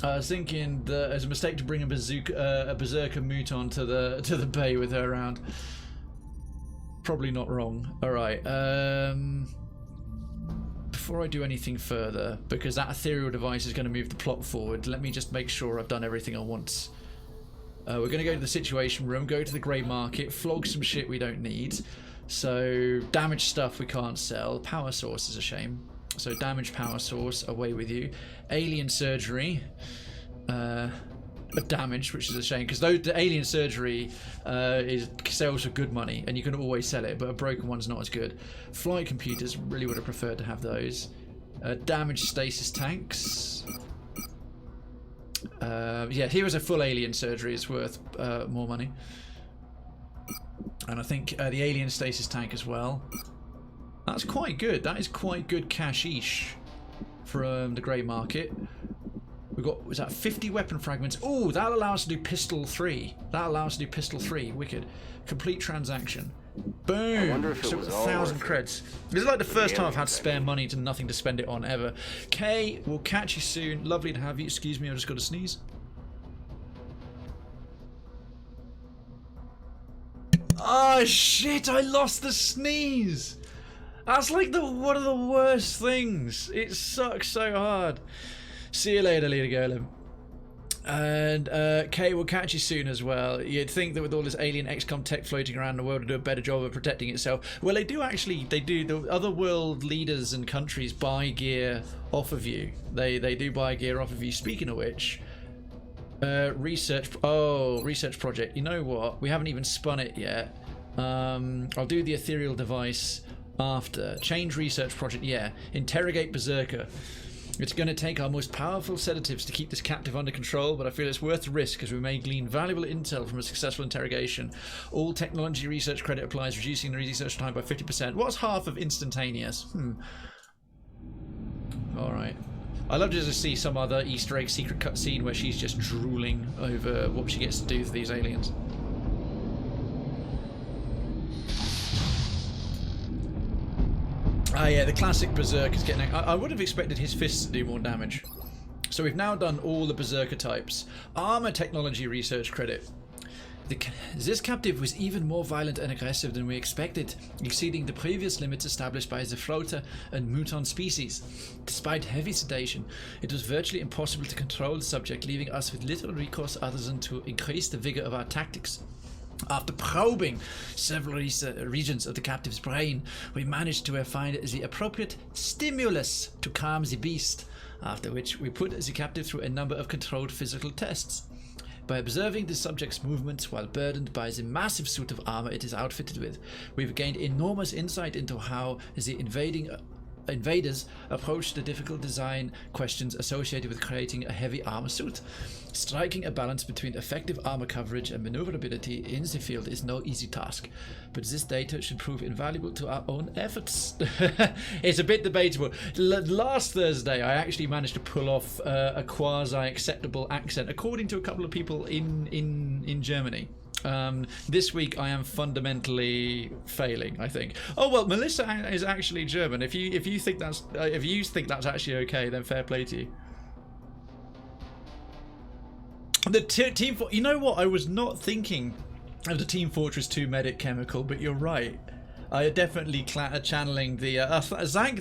I was thinking that it was a mistake to bring a Berserker Muton to the bay with her around. Probably not wrong. All right. Before I do anything further, because that Ethereal Device is going to move the plot forward, let me just make sure I've done everything I want. We're going to go to the Situation Room, go to the Grey Market, flog some shit we don't need. So damaged stuff we can't sell. Power source is a shame. So damaged power source, away with you. Alien surgery, damage, which is a shame because the alien surgery sells for good money and you can always sell it, but a broken one's not as good. Flight computers, really would have preferred to have those. Damaged stasis tanks. Yeah, here is a full alien surgery. It's worth more money, and I think the alien stasis tank as well. That's quite good. That is quite good cashish from the grey market. We've got, was that 50 weapon fragments? Oh, that'll allow us to do pistol 3. That'll allow us to do pistol 3. Wicked. Complete transaction. Boom. I wonder if it so was 1,000 all worth creds. This is like the first time I've had spare money to nothing to spend it on ever. Kay, we'll catch you soon. Lovely to have you. Excuse me, I just got to sneeze. Oh shit, I lost the sneeze. That's like one of the worst things. It sucks so hard. See you later, Leader Gollop. And Kay will catch you soon as well. You'd think that with all this alien XCOM tech floating around the world to do a better job of protecting itself. Well, they do actually. They do. The other world leaders and countries buy gear off of you. They do buy gear off of you. Speaking of which, research. Oh, research project. You know what? We haven't even spun it yet. I'll do the Ethereal Device after. Change research project. Yeah. Interrogate Beserker. It's going to take our most powerful sedatives to keep this captive under control, but I feel it's worth the risk as we may glean valuable intel from a successful interrogation. All technology research credit applies, reducing the research time by 50%. What's half of instantaneous? Alright. I love to see some other Easter egg secret cutscene where she's just drooling over what she gets to do for these aliens. Ah yeah, the classic Berserk is getting... I would have expected his fists to do more damage. So we've now done all the Berserker types. Armor technology research credit. This captive was even more violent and aggressive than we expected, exceeding the previous limits established by the Floater and Muton species. Despite heavy sedation, it was virtually impossible to control the subject, leaving us with little recourse other than to increase the vigor of our tactics. After probing several regions of the captive's brain, we managed to find the appropriate stimulus to calm the beast, after which we put the captive through a number of controlled physical tests. By observing the subject's movements while burdened by the massive suit of armor it is outfitted with, we've gained enormous insight into how the invaders approach the difficult design questions associated with creating a heavy armor suit. Striking a balance between effective armor coverage and maneuverability in the field is no easy task, but this data should prove invaluable to our own efforts. It's a bit debatable. Last Thursday I actually managed to pull off a quasi-acceptable accent, according to a couple of people in Germany. This week I am fundamentally failing, I think. Oh well, Melissa is actually German. If you think that's actually okay, then fair play to you. The team, you know what? I was not thinking of the Team Fortress 2 medic chemical, but you're right. I are definitely channeling the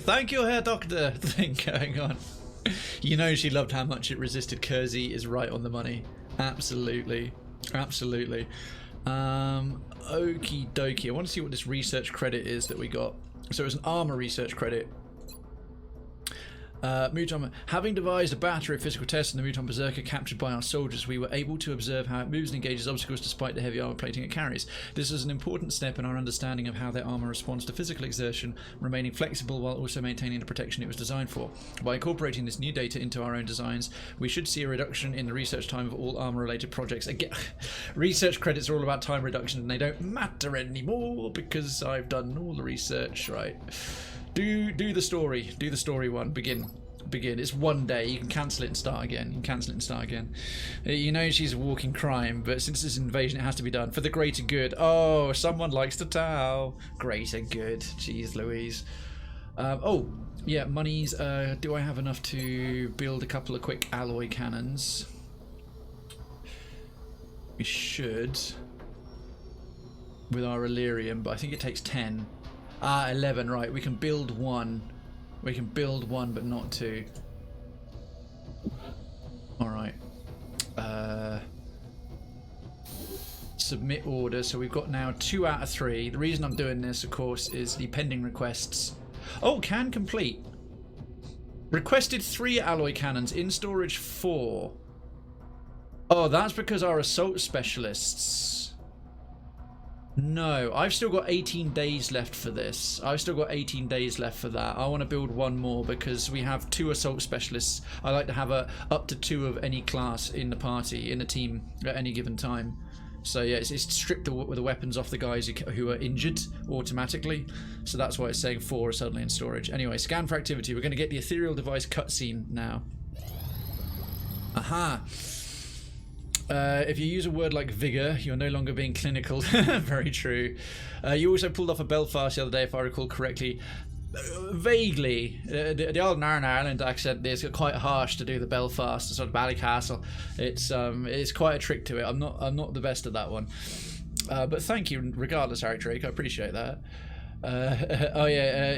thank you, Herr Doctor thing going on. You know she loved how much it resisted. Kersey is right on the money. Absolutely. Absolutely. Okie dokie. I want to see what this research credit is that we got. So it's an armor research credit. Muton, having devised a battery of physical tests in the Muton Beserker captured by our soldiers, we were able to observe how it moves and engages obstacles despite the heavy armor plating it carries. This is an important step in our understanding of how their armor responds to physical exertion, remaining flexible while also maintaining the protection it was designed for. By incorporating this new data into our own designs, we should see a reduction in the research time of all armor-related projects. Again, research credits are all about time reduction, and they don't matter anymore because I've done all the research. Right. Do the story. Do the story one. Begin. It's one day. You can cancel it and start again. You know she's a walking crime, but since this invasion, it has to be done for the greater good. Oh, someone likes to tell. Greater good. Jeez Louise. Oh, yeah, monies. Do I have enough to build a couple of quick alloy cannons? We should. With our Elerium, but I think it takes 10. 11, right. We can build one. We can build one, but not two. Alright. Submit order. So we've got now 2 out of 3. The reason I'm doing this, of course, is the pending requests. Oh, can complete. Requested 3 alloy cannons. In storage 4. Oh, that's because our assault specialists... No, I've still got 18 days left for this. I've still got 18 days left for that. I want to build one more because we have 2 assault specialists. I like to have up to 2 of any class in the party, in the team at any given time. So yeah, it's stripped the weapons off the guys who are injured automatically. So that's why it's saying 4 are suddenly in storage. Anyway, scan for activity. We're going to get the Ethereal Device cutscene now. Aha. If you use a word like vigor, you're no longer being clinical. Very true. You also pulled off a Belfast the other day, if I recall correctly. Vaguely. The old Northern Ireland accent is quite harsh to do the Belfast, the sort of Ballycastle. It's quite a trick to it. I'm not the best at that one. But thank you, regardless, Eric Drake. I appreciate that.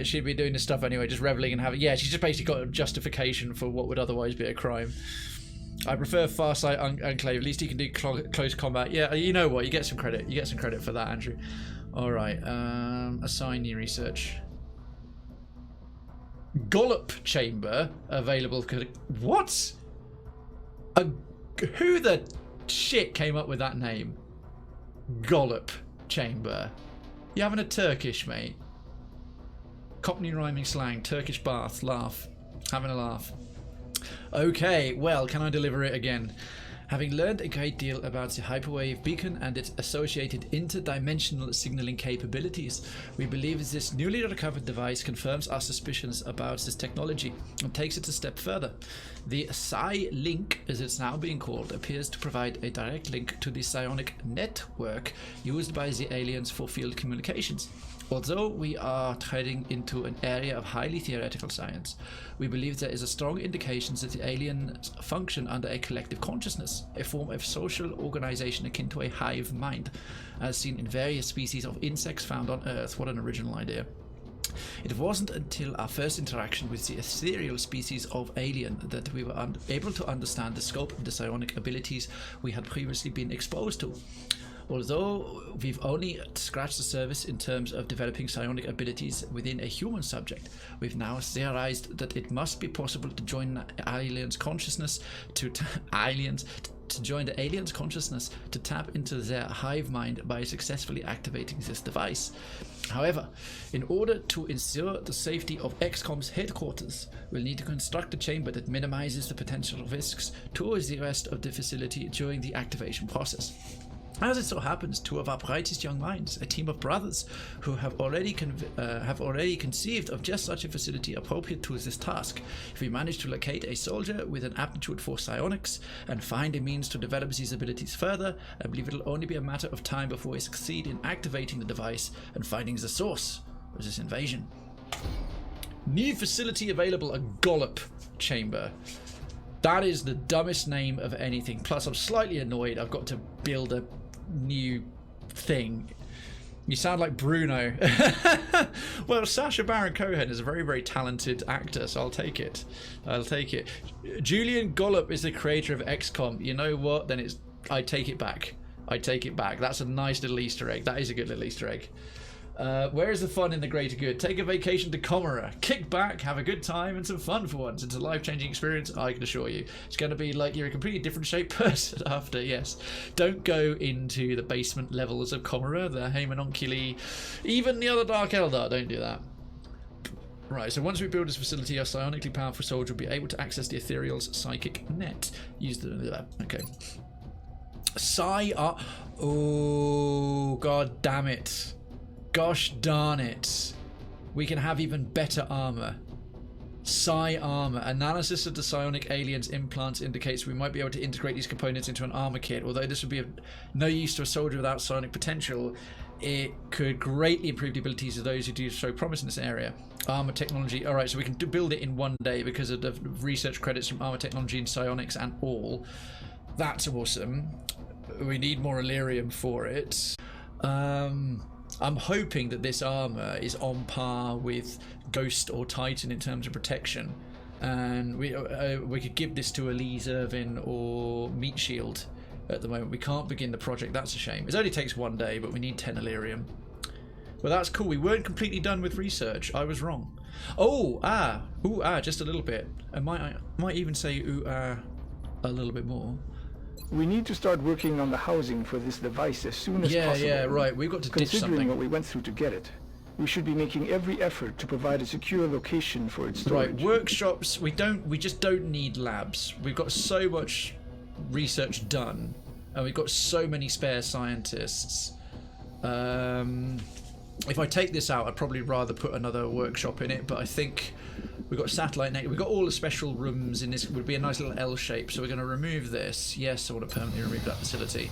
She'd be doing this stuff anyway, just reveling and having. Yeah, she's just basically got a justification for what would otherwise be a crime. I prefer Farsight Enclave. At least you can do close combat. Yeah, you know what? You get some credit. You get some credit for that, Andrew. All right. Assign new research. Gollop Chamber available. What? Who the shit came up with that name? Gollop Chamber. You having a Turkish, mate? Cockney rhyming slang. Turkish bath. Laugh. Having a laugh. Okay, well, can I deliver it again? Having learned a great deal about the hyperwave beacon and its associated interdimensional signaling capabilities, we believe this newly recovered device confirms our suspicions about this technology and takes it a step further. The Psi-Link, as it's now being called, appears to provide a direct link to the psionic network used by the aliens for field communications. Although we are treading into an area of highly theoretical science, we believe there is a strong indication that the aliens function under a collective consciousness, a form of social organization akin to a hive mind, as seen in various species of insects found on Earth. What an original idea. It wasn't until our first interaction with the ethereal species of alien that we were able to understand the scope of the psionic abilities we had previously been exposed to. Although we've only scratched the surface in terms of developing psionic abilities within a human subject, we've now theorized that it must be possible to join aliens' consciousness to join the aliens' consciousness to tap into their hive mind by successfully activating this device. However, in order to ensure the safety of XCOM's headquarters, we'll need to construct a chamber that minimizes the potential risks towards the rest of the facility during the activation process. As it so happens, two of our brightest young minds, a team of brothers who have already conceived of just such a facility appropriate to this task. If we manage to locate a soldier with an aptitude for psionics and find a means to develop these abilities further, I believe it'll only be a matter of time before we succeed in activating the device and finding the source of this invasion. New facility available, a Gollop Chamber. That is the dumbest name of anything. Plus, I'm slightly annoyed I've got to build a new thing. You sound like Bruno. Well, Sacha Baron Cohen is a very, very talented actor, so I'll take it. Julian Gollop is the creator of XCOM. You know what? Then I take it back. That's a nice little Easter egg. That is a good little Easter egg. Where is the fun in the greater good? Take a vacation to Comora. Kick back, have a good time, and some fun for once. It's a life-changing experience, I can assure you. It's going to be like you're a completely different shaped person after, yes. Don't go into the basement levels of Comora, the Haemononculi, even the other Dark Eldar. Don't do that. Right, so once we build this facility, our psionically powerful soldier will be able to access the Ethereal's psychic net. Use the... okay. Psi-Armour... oh, god damn it. Gosh darn it. We can have even better armor. Psi-Armour. Analysis of the psionic aliens' implants indicates we might be able to integrate these components into an armor kit. Although this would be of no use to a soldier without psionic potential, it could greatly improve the abilities of those who do show promise in this area. Armor technology. Alright, so we can build it in one day because of the research credits from armor technology and psionics and all. That's awesome. We need more Elerium for it. I'm hoping that this armor is on par with Ghost or Titan in terms of protection, and we could give this to Elise Irvin or Meat Shield. At the moment, we can't begin the project. That's a shame. It only takes one day, but we need 10 Elerium. Well, that's cool. We weren't completely done with research. I was wrong. Oh, just a little bit. I might even say a little bit more. We need to start working on the housing for this device as soon as possible. Yeah, right. We've got to ditch something. Considering what we went through to get it, we should be making every effort to provide a secure location for its storage. Right, workshops. We just don't need labs. We've got so much research done, and we've got so many spare scientists. If I take this out, I'd probably rather put another workshop in it, but I think we've got satellite net. We've got all the special rooms in this. It would be a nice little L shape, so we're going to remove this. Yes, I want to permanently remove that facility.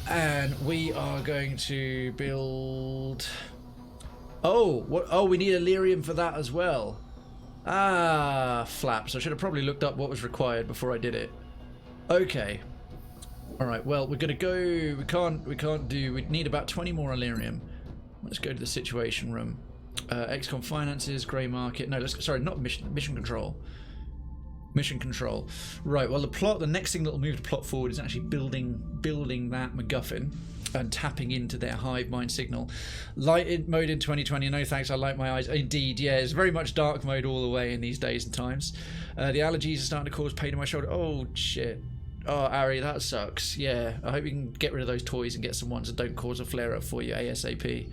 And we are going to build... Oh, what? Oh, we need Elerium for that as well. Ah, flaps. I should have probably looked up what was required before I did it. Okay. Alright, well, we're going to go... We can't do... We need about 20 more Elerium. Let's go to the situation room. XCOM finances, grey market. No, sorry, not mission control. Mission control. Right. Well, the next thing that will move the plot forward is actually building that MacGuffin and tapping into their hive mind signal. Light mode in 2020. No thanks. I like my eyes. Indeed, yeah. It's very much dark mode all the way in these days and times. The allergies are starting to cause pain in my shoulder. Oh shit. Oh, Ari, that sucks. Yeah, I hope you can get rid of those toys and get some ones that don't cause a flare-up for you ASAP.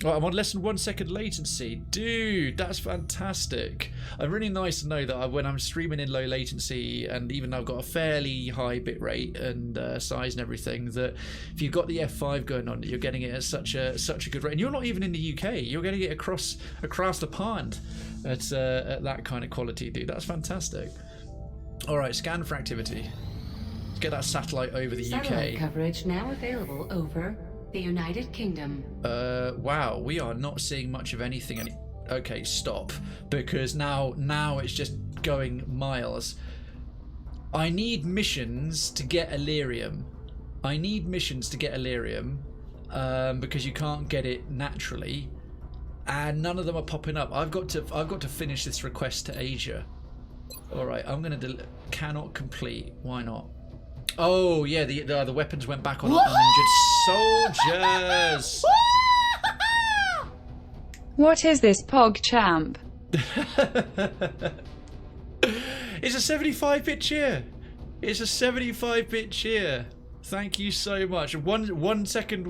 Oh, I'm on less than 1 second latency. Dude, that's fantastic. It's really nice to know that when I'm streaming in low latency, and even though I've got a fairly high bit rate and size and everything, that if you've got the F5 going on, you're getting it at such a good rate. And you're not even in the UK. You're getting it across the pond at that kind of quality, dude. That's fantastic. All right, scan for activity. Let's get that satellite over the Satellite UK. coverage now available over the United Kingdom. Wow, we are not seeing much of anything. Okay, stop, because now it's just going miles. I need missions to get Elerium. Because you can't get it naturally, and none of them are popping up. I've got to finish this request to Asia. All right, I'm gonna cannot complete. Why not? Oh yeah, the weapons went back on uninjured soldiers. What is this pog champ? It's a 75-bit cheer. It's a 75-bit cheer. Thank you so much. One second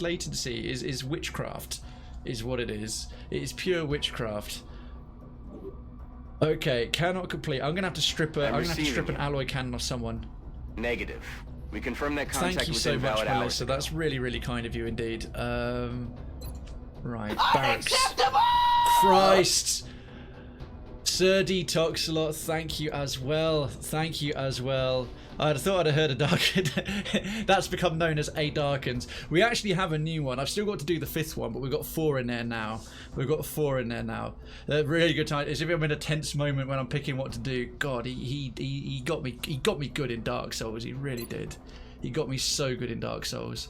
latency is witchcraft, is what it is. It is pure witchcraft. Okay, cannot complete. I'm gonna have to strip an alloy cannon or someone. Negative. We confirm that contact Thank you was so invalid much, hours Melissa. ago. That's really, really kind of you indeed. Right, barracks. Christ! Sir Detoxalot, thank you as well. Thank you as well. I thought I'd have heard a Darkened. That's become known as a Darkened. We actually have a new one. I've still got to do the 5th one, but we've got 4 in there now. They're really good time. As if I'm in a tense moment when I'm picking what to do. God, he got me good in Dark Souls. He really did. He got me so good in Dark Souls.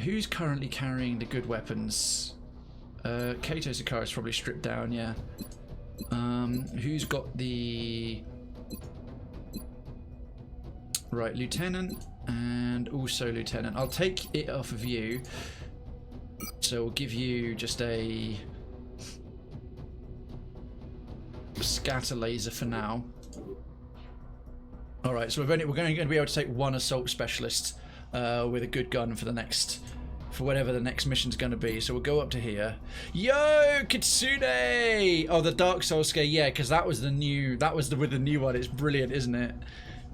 Who's currently carrying the good weapons? Kato Sakara's probably stripped down, yeah. Who's got the... Right, Lieutenant and also Lieutenant. I'll take it off of you. So we'll give you just a scatter laser for now. Alright, so we're going to be able to take 1 assault specialist with a good gun for whatever the next mission's going to be. So we'll go up to here. Yo, Kitsune! Oh, the Dark Souls scare. Yeah, because with the new one. It's brilliant, isn't it?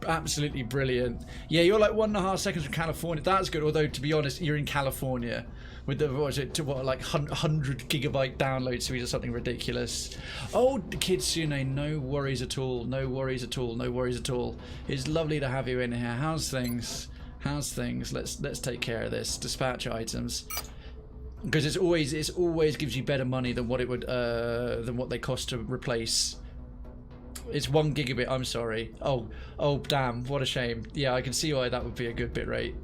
Absolutely brilliant. Yeah, you're like 1.5 seconds from California. That's good. Although, to be honest, you're in California with the, like 100 gigabyte download speed or something ridiculous. Oh, Kitsune, no worries at all. No worries at all. No worries at all. It's lovely to have you in here. How's things? Let's take care of this. Dispatch items, because it always gives you better money than what it would than what they cost to replace. It's 1 gigabit. I'm sorry. Oh damn, what a shame. Yeah, I can see why that would be a good bit rate.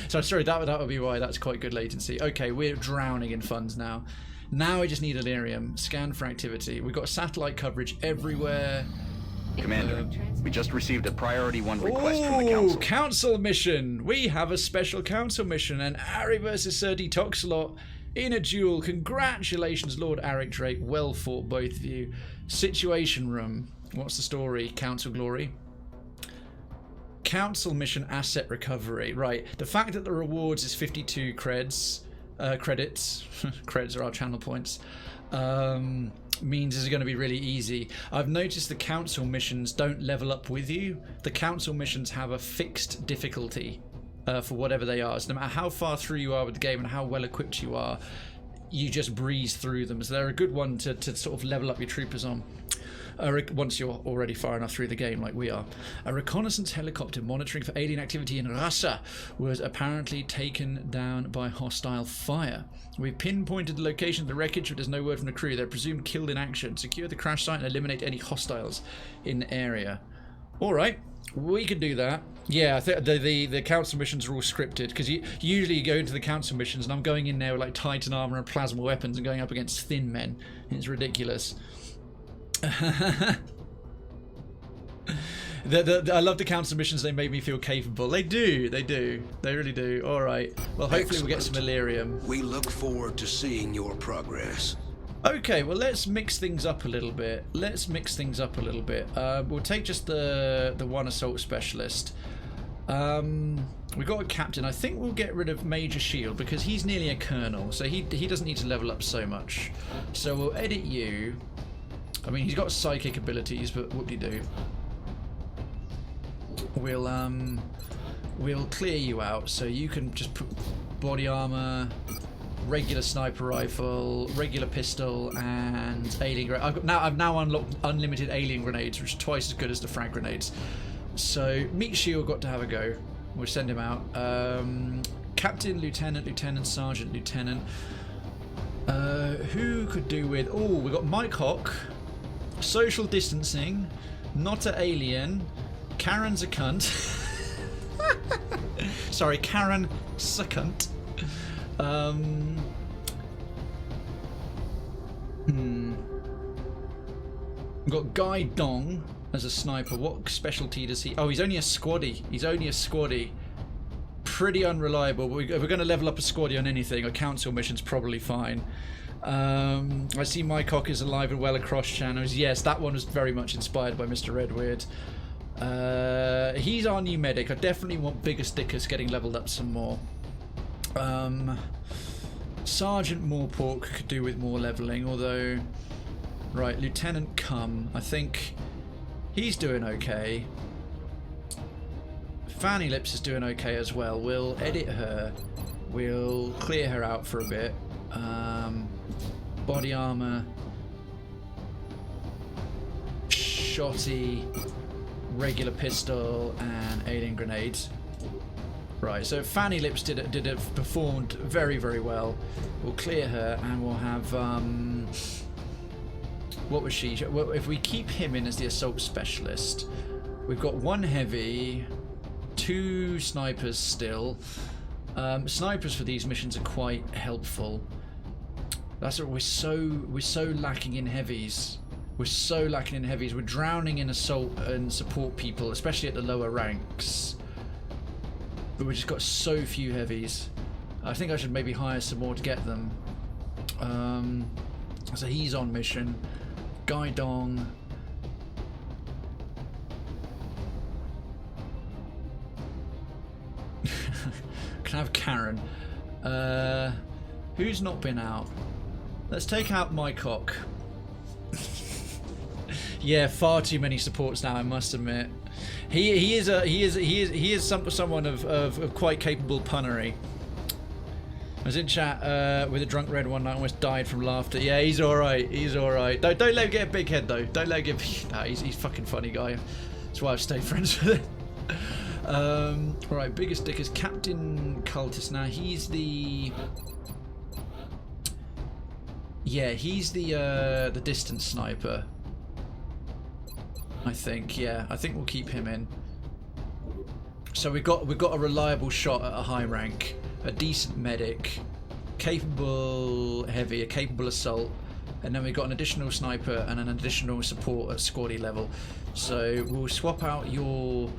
So sorry, that would be why that's quite good latency. Okay, we're drowning in funds now. Now I just need Elerium. Scan for activity. We've got satellite coverage everywhere. Commander, we just received a priority 1 request from the council. Council mission. We have a special council mission, and Ari versus Sir Detoxalot in a duel. Congratulations, Lord Aric Drake. Well fought, both of you. Situation room. What's the story? Council glory. Council mission asset recovery. Right. The fact that the rewards is 52 credits. Creds are our channel points. Means this is going to be really easy. I've noticed the council missions don't level up with you. The council missions have a fixed difficulty. for whatever they are. So no matter how far through you are with the game and how well equipped you are, you just breeze through them. So they're a good one to sort of level up your troopers on. Once you're already far enough through the game like we are. A reconnaissance helicopter monitoring for alien activity in Russia was apparently taken down by hostile fire. We've pinpointed the location of the wreckage, but there's no word from the crew. They're presumed killed in action. Secure the crash site and eliminate any hostiles in the area. Alright, we can do that. Yeah, I think the council missions are all scripted, because usually you go into the council missions and I'm going in there with like Titan armor and plasma weapons and going up against thin men. It's ridiculous. I love the council missions. They make me feel capable. They do. They really do. All right. Well, hopefully we'll get some Elerium. We look forward to seeing your progress. Okay. Well, let's mix things up a little bit. We'll take just the one assault specialist. We've got a captain. I think we'll get rid of Major Shield because he's nearly a colonel, so he doesn't need to level up so much. So we'll edit you. I mean, he's got psychic abilities, but whoop-de-doo. We'll clear you out, so you can just put body armor, regular sniper rifle, regular pistol, and alien grenade. I've now unlocked unlimited alien grenades, which are twice as good as the frag grenades. So Meat Shield got to have a go. We'll send him out. Captain, lieutenant, sergeant, lieutenant. Who could do with? Oh, we got Mike Hawk. Social distancing, not an alien. Karen's a cunt. Sorry, Karen succunt. We've got Guy Dong as a sniper. What specialty does he? Oh, he's only a squaddy. Pretty unreliable, but if we're going to level up a squaddy on anything, a council mission's probably fine. I see my cock is alive and well across channels. Yes, that one was very much inspired by Mr. Redweird. He's our new medic. I definitely want bigger stickers getting leveled up some more. Sergeant Moorpork could do with more leveling, although... Right, Lieutenant Cum. I think he's doing okay. Fanny Lips is doing okay as well. We'll edit her. We'll clear her out for a bit. Body armor, shotty, regular pistol, and alien grenades. Right, so Fanny Lips performed very, very well. We'll clear her, and we'll have what was she? Well, if we keep him in as the assault specialist, we've got one heavy, 2 snipers still. Snipers for these missions are quite helpful. That's what we're so lacking in heavies. We're drowning in assault and support people, especially at the lower ranks. But we've just got so few heavies. I think I should maybe hire some more to get them. So he's on mission. Guy Dong. Can I have Karen? Who's not been out? Let's take out my cock. Yeah, far too many supports now, I must admit. He is someone of quite capable punnery. I was in chat with a drunk red one night, almost died from laughter. Yeah, he's alright. Don't let him get a big head though. Don't let him get. Nah, he's fucking funny guy. That's why I've stayed friends with him. Right, biggest dick is Captain Cultist. Now he's the. Yeah, he's the distance sniper. I think. Yeah, I think we'll keep him in. So we've got a reliable shot at a high rank, a decent medic, capable heavy, a capable assault, and then we've got an additional sniper and an additional support at squaddy level. So we'll swap out your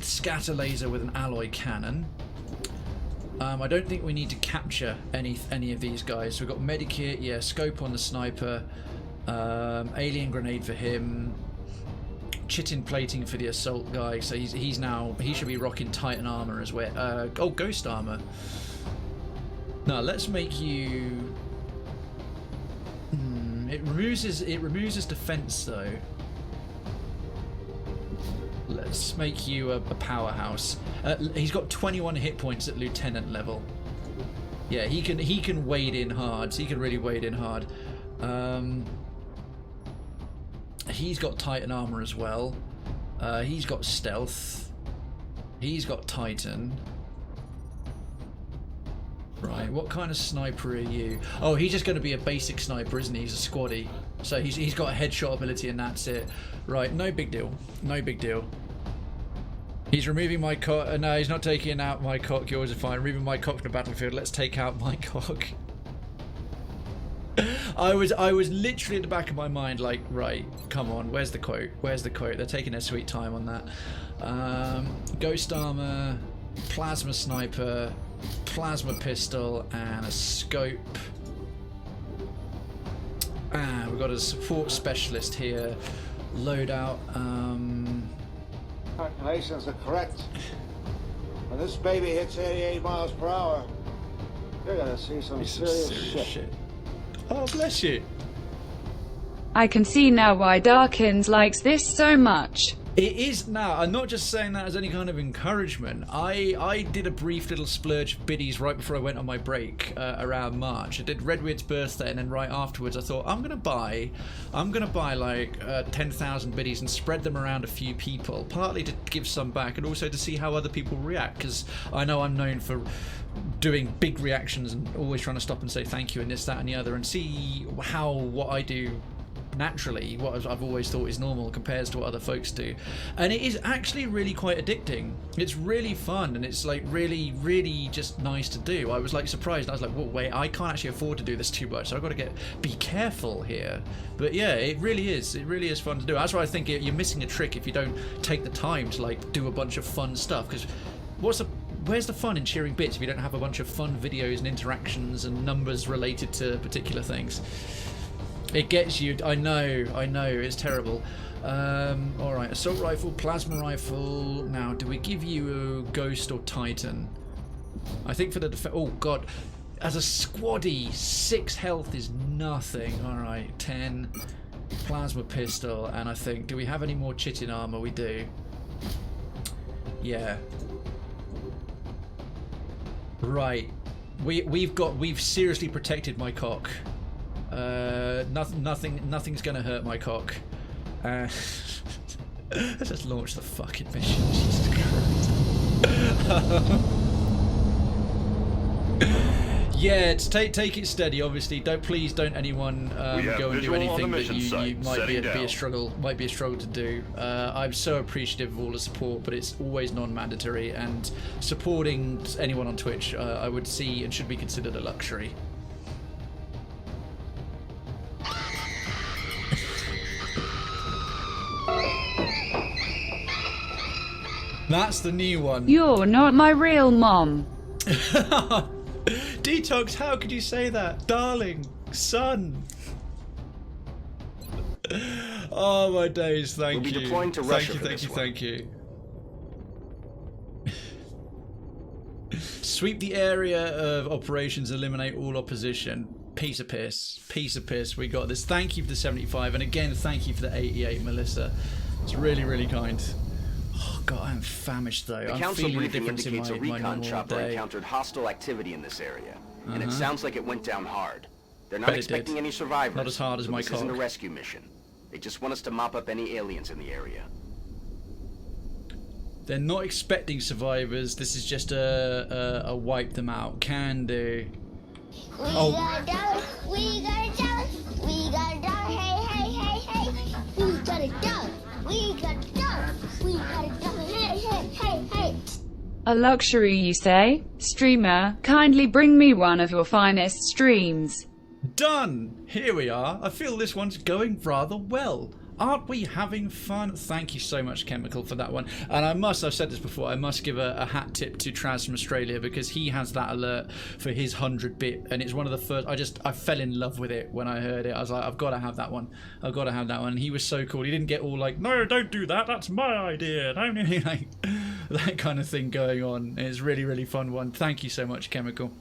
scatter laser with an alloy cannon. I don't think we need to capture any of these guys. So we've got medikit, yeah, scope on the sniper, alien grenade for him, chitin plating for the assault guy. So he should be rocking Titan armor as well. Oh, ghost armor. Now let's make you. It removes his defense though. let's make you a powerhouse. He's got 21 hit points at lieutenant level. Yeah, he can wade in hard. He can really wade in hard. He's got Titan armor as well. He's got stealth. He's got Titan. Right, what kind of sniper are you? Oh, he's just going to be a basic sniper, isn't he? He's a squaddy. So he's got a headshot ability and that's it. Right, no big deal. No big deal. He's removing my cock. No, he's not taking out my cock. Yours are fine. Removing my cock from the battlefield. Let's take out my cock. I was literally at the back of my mind like, right, come on, where's the quote? Where's the quote? They're taking their sweet time on that. Ghost armor, plasma sniper, plasma pistol, and a scope. We've got a support specialist here. Loadout. Calculations are correct. When this baby hits 88 miles per hour, you're gonna see some serious shit. Oh, bless you. I can see now why Darkins likes this so much. It is now. I'm not just saying that as any kind of encouragement. I did a brief little splurge of biddies right before I went on my break around March. I did Redweir's birthday, and then right afterwards I thought I'm gonna buy like 10,000 biddies and spread them around a few people, partly to give some back and also to see how other people react, because I know I'm known for doing big reactions and always trying to stop and say thank you and this, that and the other, and see how what I do naturally, what I've always thought is normal, compares to what other folks do. And it is actually really quite addicting. It's really fun, and it's like really just nice to do. I was like surprised. I was like, well, wait, I can't actually afford to do this too much, so I've got to be careful here. But yeah, it really is fun to do. That's why I think you're missing a trick if you don't take the time to like do a bunch of fun stuff, because where's the fun in cheering bits if you don't have a bunch of fun videos and interactions and numbers related to particular things? It gets you. I know, it's terrible. Alright, assault rifle, plasma rifle. Now, do we give you a ghost or Titan? I think for the oh god, as a squaddy, 6 health is nothing. Alright, 10 plasma pistol, and I think, do we have any more chitin armor? We do. Yeah. Right. We've seriously protected my cock. Nothing's gonna hurt my cock. Let's just launch the fucking mission. Jesus Christ. Yeah, take it steady. Obviously, please don't anyone go and do anything that you might be a struggle to do. I'm so appreciative of all the support, but it's always non-mandatory, and supporting anyone on Twitch I would see and should be considered a luxury. That's the new one. You're not my real mom. Detox, how could you say that? Darling, son. Oh my days, thank you. We'll be deploying to Russia Thank you. Sweep the area of operations, eliminate all opposition. Piece of piss. We got this. Thank you for the 75, and again, thank you for the 88, Melissa. It's really kind. Oh god, I'm famished though. The council briefing indicates a recon chopper encountered hostile activity in this area, and it sounds like it went down hard. They're not expecting any survivors. Not as hard as my cock. This isn't a rescue mission. They just want us to mop up any aliens in the area. They're not expecting survivors. This is just a wipe them out. Can do. We got a dollar. We got a dollar. We got a dollar. Hey. We got a dollar. We got a dollar. We got a dollar. Hey. A luxury, you say? Streamer, kindly bring me one of your finest streams. Done! Here we are. I feel this one's going rather well. Aren't we having fun? Thank you so much, Chemical, for that one. And I've said this before, I must give a hat tip to Traz from Australia, because he has that alert for his 100-bit, and it's one of the first. I fell in love with it when I heard it. I was like, I've got to have that one. And he was so cool. He didn't get all like, no, don't do that. That's my idea. Don't like that kind of thing going on. It's really fun one. Thank you so much, Chemical.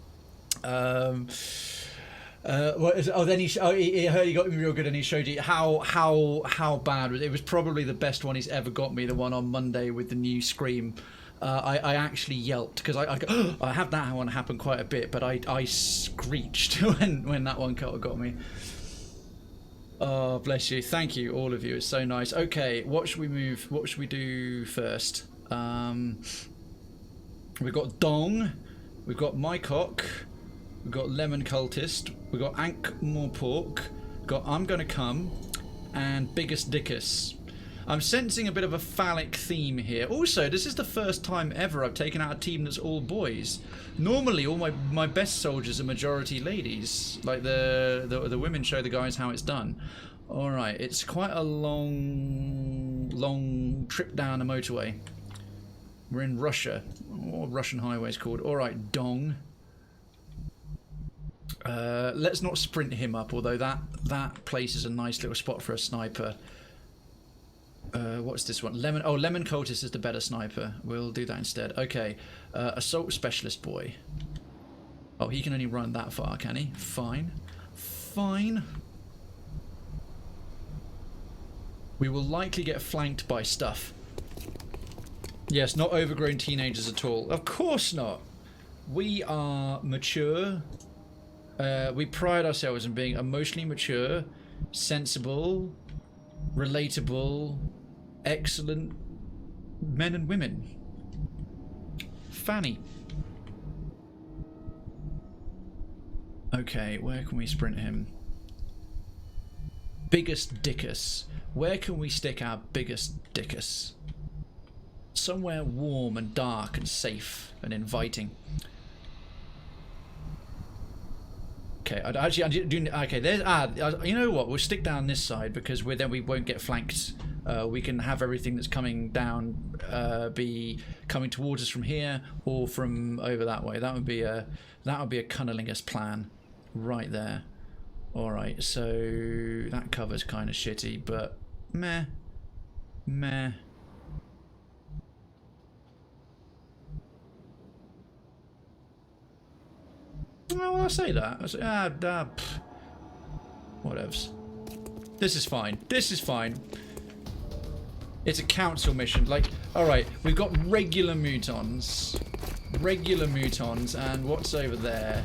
Then he heard he got me real good, and he showed you how bad it was. Probably the best one he's ever got me. The one on Monday with the new Scream. I actually yelped because I have that one happen quite a bit, but I screeched when that one got me. Oh, bless you. Thank you, all of you. It's so nice. Okay, what should we move? What should we do first? We've got Dong. We've got Mycock. We've got Lemon Cultist. We've got Ankh More Pork. We've got I'm Gonna Come. And Biggest Dickus. I'm sensing a bit of a phallic theme here. Also, this is the first time ever I've taken out a team that's all boys. Normally, all my best soldiers are majority ladies. Like the women show the guys how it's done. All right, it's quite a long trip down a motorway. We're in Russia. What Russian highway is called? All right, Dong. Let's not sprint him up, although that place is a nice little spot for a sniper. What's this one? Lemon. Oh, Lemon Cultist is the better sniper. We'll do that instead. Okay. Assault Specialist boy. Oh, he can only run that far, can he? Fine. Fine. We will likely get flanked by stuff. Yes, not overgrown teenagers at all. Of course not. We are mature. We pride ourselves in being emotionally mature, sensible, relatable, excellent men and women. Fanny. Okay, where can we sprint him? Biggest Dickus. Where can we stick our biggest Dickus? Somewhere warm and dark and safe and inviting. Okay, okay. There's you know what? We'll stick down this side because then we won't get flanked. We can have everything that's coming down be coming towards us from here or from over that way. That would be a cunnilingus plan, right there. All right, so that cover's kind of shitty, but meh. Well, I'll say that. I say, whatevs. This is fine. This is fine. It's a council mission. Like, alright, we've got regular mutons. Regular mutons, and what's over there?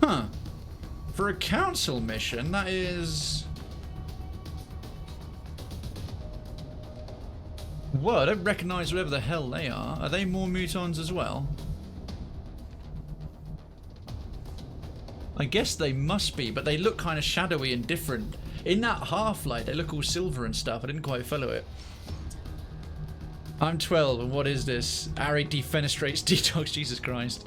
Huh. For a council mission, that is... Well, I don't recognise whatever the hell they are. Are they more mutons as well? I guess they must be, but they look kind of shadowy and different. In that half-light, they look all silver and stuff. I didn't quite follow it. I'm 12, and what is this? Ari defenestrates detox, Jesus Christ.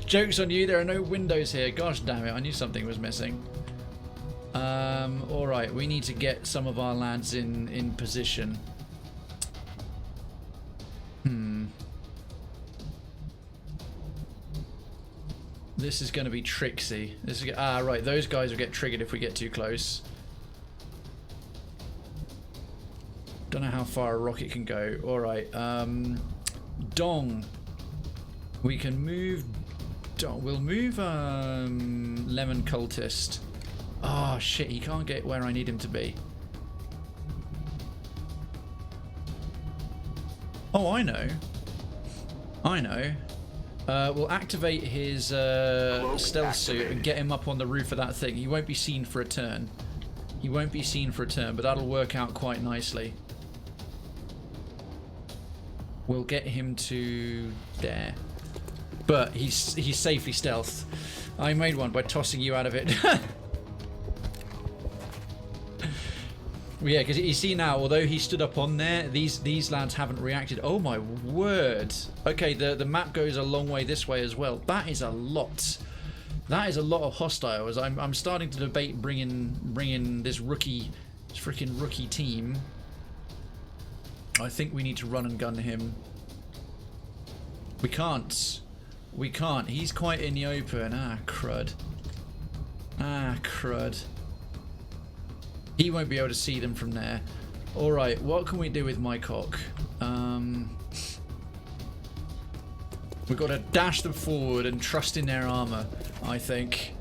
Joke's on you, there are no windows here. Gosh damn it, I knew something was missing. Alright, we need to get some of our lads in position. This is going to be tricksy. This is right. Those guys will get triggered if we get too close. Don't know how far a rocket can go. All right. Dong. We can move. Dong. We'll move. Lemon Cultist. Oh shit! He can't get where I need him to be. Oh, I know. I know. We'll activate his stealth suit and get him up on the roof of that thing. He won't be seen for a turn. He won't be seen for a turn, but that'll work out quite nicely. We'll get him to there. But he's safely stealth. I made one by tossing you out of it. Well, yeah, because you see now, although he stood up on there, these lads haven't reacted. Oh my word! Okay, the map goes a long way this way as well. That is a lot. That is a lot of hostiles. I'm starting to debate bringing this freaking rookie team. I think we need to run and gun him. We can't. We can't. He's quite in the open. Ah, crud. Ah, crud. He won't be able to see them from there. Alright, what can we do with my cock? We've got to dash them forward and trust in their armor, I think.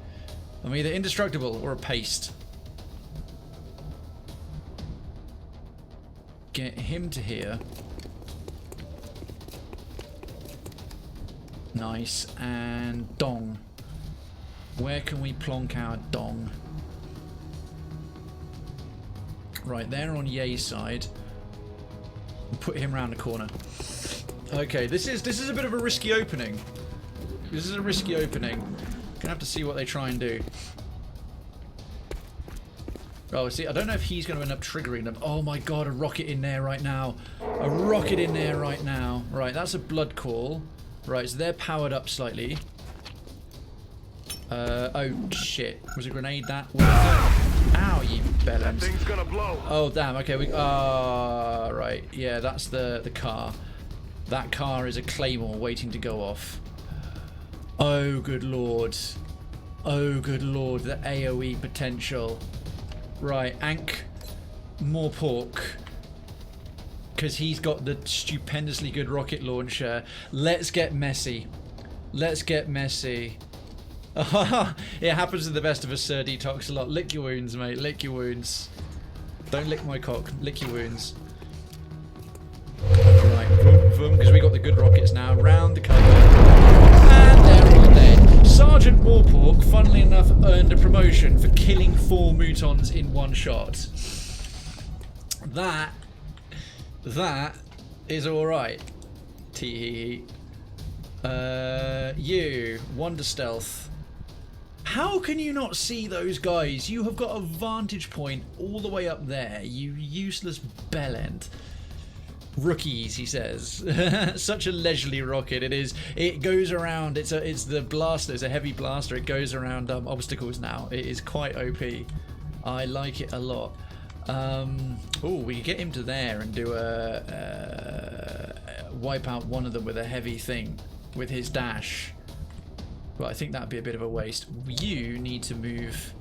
I'm either indestructible or a paste. Get him to here. Nice. And dong. Where can we plonk our dong? Right, they're on Ye's side. Put him around the corner. Okay, this is a bit of a risky opening. This is a risky opening. Gonna have to see what they try and do. Oh, see, I don't know if he's going to end up triggering them. Oh my god, a rocket in there right now. A rocket in there right now. Right, that's a blood call. Right, so they're powered up slightly. Oh shit. Was a grenade that? Ow, you bellends. That thing's gonna blow. Oh damn, okay, right. Yeah, that's the car. That car is a claymore waiting to go off. Oh good lord. Oh good lord, the AoE potential. Right, Ankh, more pork. Because he's got the stupendously good rocket launcher. Let's get messy. Let's get messy. It happens to the best of us, Sir Detox a lot. Lick your wounds, mate. Lick your wounds. Don't lick my cock. Lick your wounds. Right, boom, boom, because we got the good rockets now. Round the cover. And they're all dead. Sergeant Warpork, funnily enough, earned a promotion for killing 4 Mutons in one shot. That is alright. Tee. You, Wonder Stealth. How can you not see those guys? You have got a vantage point all the way up there, you useless bellend. Rookies, he says. Such a leisurely rocket it is. It goes around. It's the blaster. It's a heavy blaster. It goes around obstacles now. It is quite OP. I like it a lot. Oh, we can get him to there and do a wipe out one of them with a heavy thing with his dash. But I think that'd be a bit of a waste. You need to move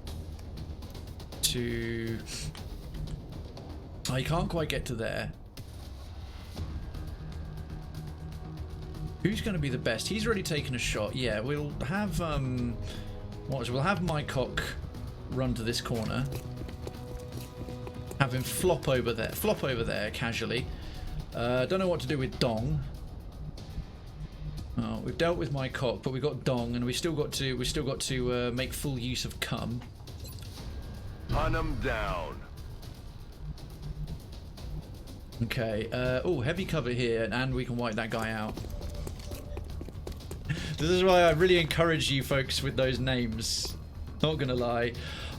to... Oh, you can't quite get to there. Who's going to be the best? He's already taken a shot. Yeah, we'll have we'll have my cock run to this corner. Have him flop over there casually. Don't know what to do with Dong. Oh, we've dealt with my cock, but we've got Dong, and we still got to make full use of cum. Hunt him down. Okay. Oh, heavy cover here, and we can wipe that guy out. This is why I really encourage you folks with those names. Not gonna lie.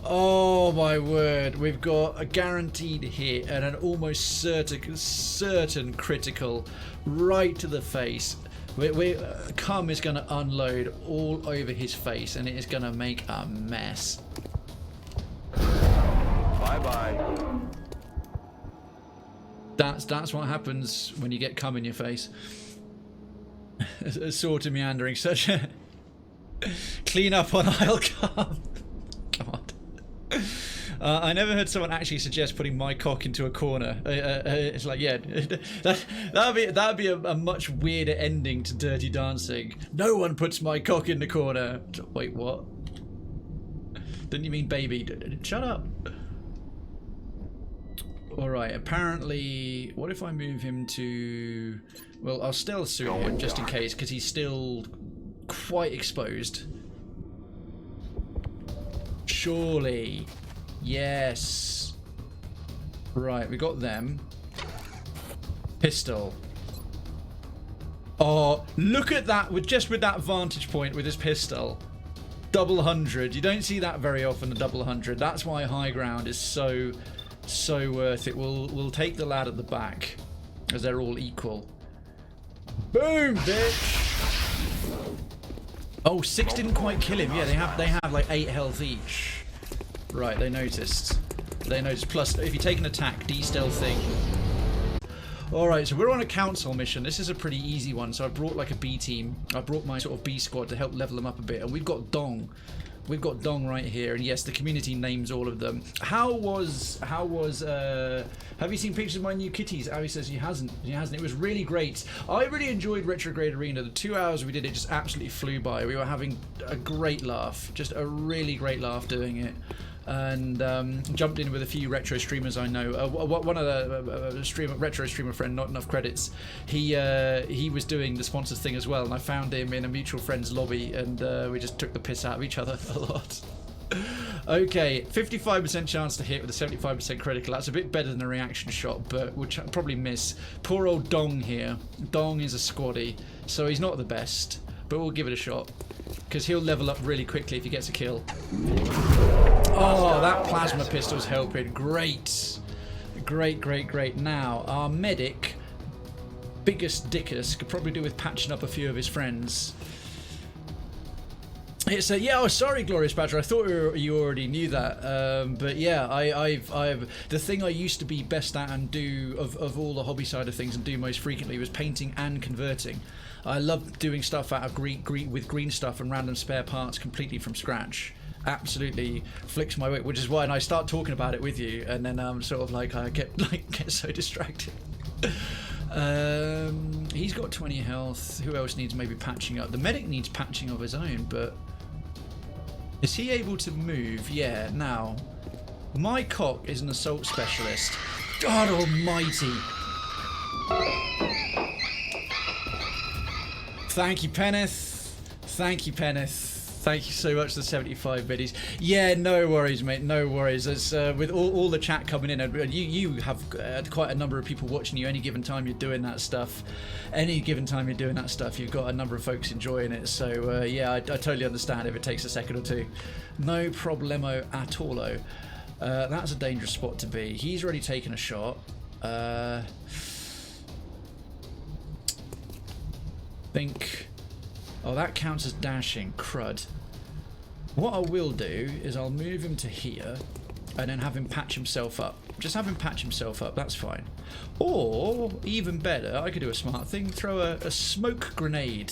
Oh my word, we've got a guaranteed hit and an almost certain critical right to the face. Cum is going to unload all over his face and it is going to make a mess. Bye-bye. That's what happens when you get cum in your face. A sort of meandering, such a clean up on aisle cum. God. I never heard someone actually suggest putting my cock into a corner. It's like, yeah, that'd be a much weirder ending to Dirty Dancing. No one puts my cock in the corner. Wait, what? Didn't you mean baby? Shut up. Alright, apparently... What if I move him to... Well, I'll stealth suit him just in case, because he's still quite exposed. Surely. Yes. Right, we got them. Pistol. Oh, look at that with that vantage point with his pistol. Double 100. You don't see that very often, a double 100. That's why high ground is so worth it. We'll take the lad at the back as they're all equal. Boom, bitch. Oh, 6 didn't quite kill him. Yeah, they have like 8 health each. Right, they noticed. Plus, if you take an attack, de-stealthing. Alright, so we're on a council mission. This is a pretty easy one. So I brought like a B team. I brought my sort of B squad to help level them up a bit. And we've got Dong. We've got Dong right here, and yes, the community names all of them. Have you seen pictures of my new kitties? Abby says he hasn't. It was really great. I really enjoyed Retrograde Arena. The 2 hours we did it just absolutely flew by. We were having a great laugh, just a really great laugh doing it. And jumped in with a few retro streamers I know. One of the retro streamer friend, not enough credits. He was doing the sponsors thing as well, and I found him in a mutual friend's lobby, and we just took the piss out of each other a lot. Okay, 55% chance to hit with a 75% critical. That's a bit better than a reaction shot, but we'll probably miss. Poor old Dong here. Dong is a squaddy, so he's not the best, but we'll give it a shot, because he'll level up really quickly if he gets a kill. Oh, that plasma pistol's helping. Great. Great. Now, our medic, biggest dickus, could probably do with patching up a few of his friends. It's yeah. Oh, sorry, Glorious Badger. I thought you already knew that. But yeah, I've the thing I used to be best at and do of all the hobby side of things and do most frequently was painting and converting. I love doing stuff out of green stuff and random spare parts completely from scratch. Absolutely flicks my way, which is why when I start talking about it with you, and then sort of like I get so distracted. He's got 20 health. Who else needs maybe patching up? The medic needs patching of his own, but is he able to move? Yeah. Now, my cock is an assault specialist. God almighty. Thank you, Penneth. Thank you so much for the 75 biddies. Yeah, no worries, mate. No worries. As with all the chat coming in, and you have quite a number of people watching you. Any given time you're doing that stuff, you've got a number of folks enjoying it. So yeah, I totally understand if it takes a second or two. No problemo at all. That's a dangerous spot to be. He's already taken a shot. Oh, that counts as dashing. Crud. What I will do is I'll move him to here and then have him patch himself up. Just have him patch himself up, that's fine. Or, even better, I could do a smart thing, throw a smoke grenade.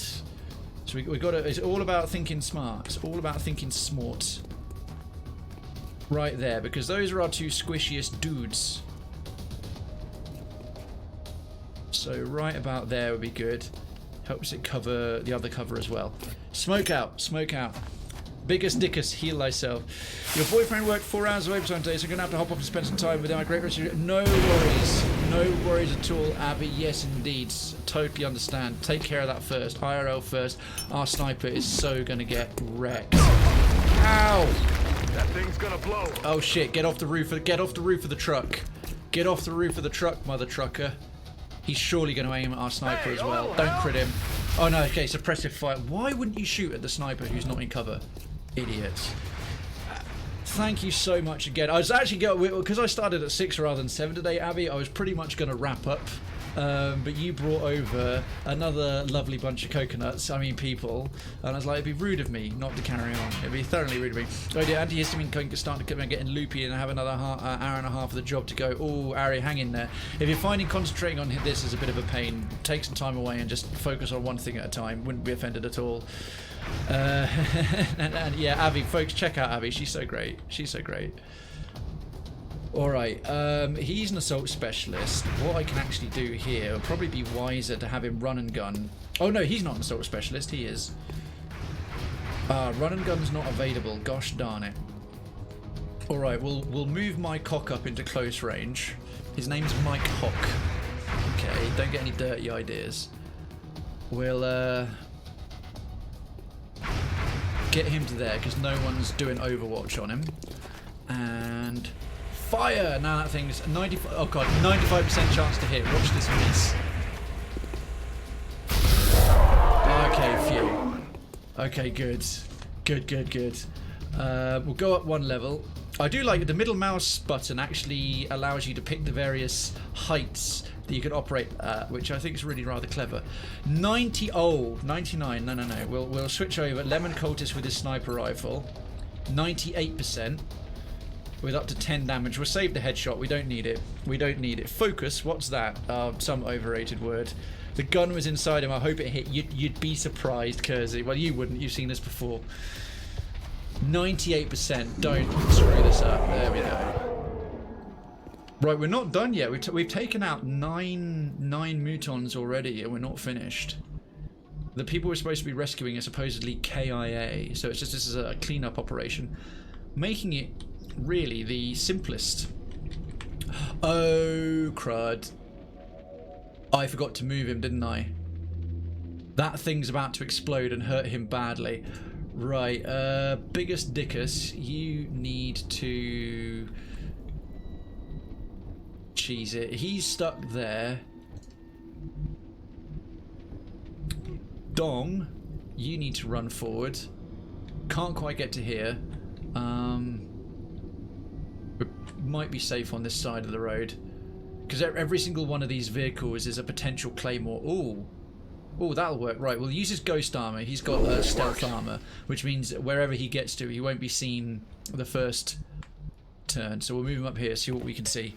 So we got to, it's all about thinking smart. It's all about thinking smart. Right there, because those are our two squishiest dudes. So right about there would be good. Helps it cover the other cover as well. Smoke out. Biggest dickus, heal thyself. Your boyfriend worked 4 hours of overtime today, so I'm going to have to hop off and spend some time with him. Great rest of your... No worries at all, Abby. Yes, indeed. Totally understand. Take care of that first. IRL first. Our sniper is so going to get wrecked. Ow! That thing's going to blow. Oh shit! Get off the roof of the truck. Get off the roof of the truck, mother trucker. He's surely going to aim at our sniper as well. Don't crit him. Oh no, okay, suppressive fire. Why wouldn't you shoot at the sniper who's not in cover? Idiots. Thank you so much again. I was actually going, because I started at 6 rather than 7 today, Abby, I was pretty much going to wrap up. But you brought over another lovely bunch of coconuts, people, and I was like, it'd be rude of me not to carry on. It'd be thoroughly rude of me. So the antihistamine code starting to come and getting loopy, and I have another hour and a half of the job to go. Oh, Ari, hang in there. If you're finding concentrating on this is a bit of a pain, take some time away and just focus on one thing at a time. Wouldn't be offended at all. And yeah, Abby, folks, check out Abby. She's so great. Alright, he's an assault specialist. What I can actually do here would probably be wiser to have him run and gun. Oh no, he's not an assault specialist, he is. Run and gun's not available, gosh darn it. Alright, we'll move my cock up into close range. His name's Mike Hock. Okay, don't get any dirty ideas. We'll get him to there, because no one's doing Overwatch on him. And... fire! Now that thing's 95%. Oh god, 95% chance to hit. Watch this miss. Okay, phew. Okay, good. We'll go up one level. I do like the middle mouse button actually allows you to pick the various heights that you can operate at, which I think is really rather clever. 99. No. We'll switch over. Lemon Cultist with his sniper rifle. 98%. With up to 10 damage. We'll save the headshot. We don't need it. Focus. What's that? Some overrated word. The gun was inside him. I hope it hit. You'd be surprised, Kersey. Well, you wouldn't. You've seen this before. 98%. Don't screw this up. There we go. Right, we're not done yet. We've taken out nine Mutons already, and we're not finished. The people we're supposed to be rescuing are supposedly KIA, so it's just this is a cleanup operation, making it really the simplest. Oh crud! I forgot to move him, didn't I? That thing's about to explode and hurt him badly. Right, biggest dickus, you need to cheese it. He's stuck there. Dong, you need to run forward. Can't quite get to here. We might be safe on this side of the road, because every single one of these vehicles is a potential claymore. Ooh, that'll work. Right, we'll use his ghost armor. He's got stealth armor, which means wherever he gets to, he won't be seen the first turn. So we'll move him up here, see what we can see.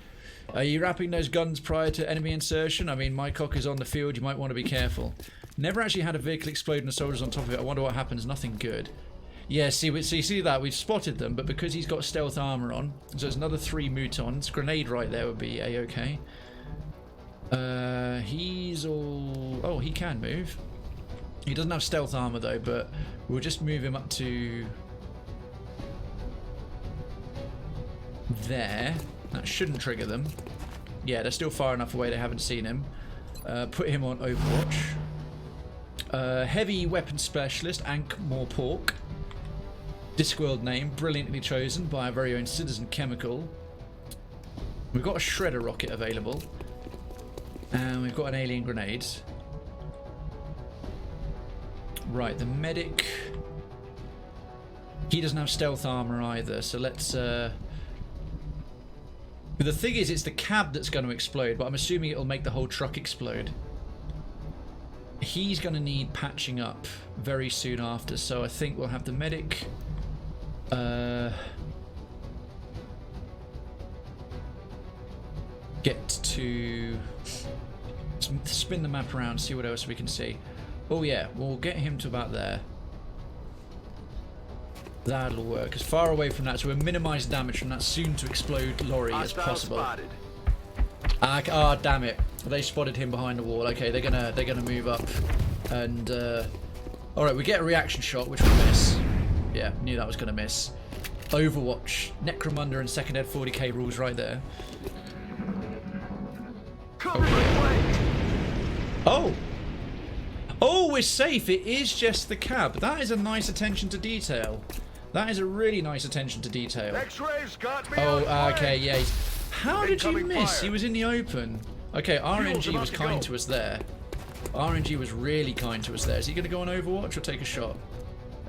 Are you wrapping those guns prior to enemy insertion? I mean, my cock is on the field. You might want to be careful. Never actually had a vehicle explode and the soldiers on top of it. I wonder what happens. Nothing good. Yeah, see, you see that? We've spotted them, but because he's got stealth armor on, so there's another 3 Mutons. Grenade right there would be A-okay. He's all... Oh, he can move. He doesn't have stealth armor though, but we'll just move him up to... there. That shouldn't trigger them. Yeah, they're still far enough away they haven't seen him. Put him on Overwatch. Heavy weapon specialist, Ankh-Morpork. Discworld name, brilliantly chosen by our very own Citizen Chemical. We've got a shredder rocket available. And we've got an alien grenade. Right, the medic. He doesn't have stealth armor either, so let's... The thing is, it's the cab that's going to explode, but I'm assuming it'll make the whole truck explode. He's going to need patching up very soon after, so I think we'll have the medic... get to... spin the map around, see what else we can see. Oh yeah, we'll get him to about there. That'll work. As far away from that, so we'll minimise damage from that soon-to-explode lorry as possible. Ah, damn it! They spotted him behind the wall. Okay, they're gonna move up, and all right, we get a reaction shot, which we miss. Yeah, knew that was gonna miss. Overwatch, Necromunda, and Second Ed 40k rules right there. Oh! Oh, we're safe. It is just the cab. That is a nice attention to detail. That is a really nice attention to detail. X-rays got me. Oh, okay, yeah. How did you miss? He was in the open. Okay, RNG was kind to us there. RNG was really kind to us there. Is he going to go on Overwatch or take a shot?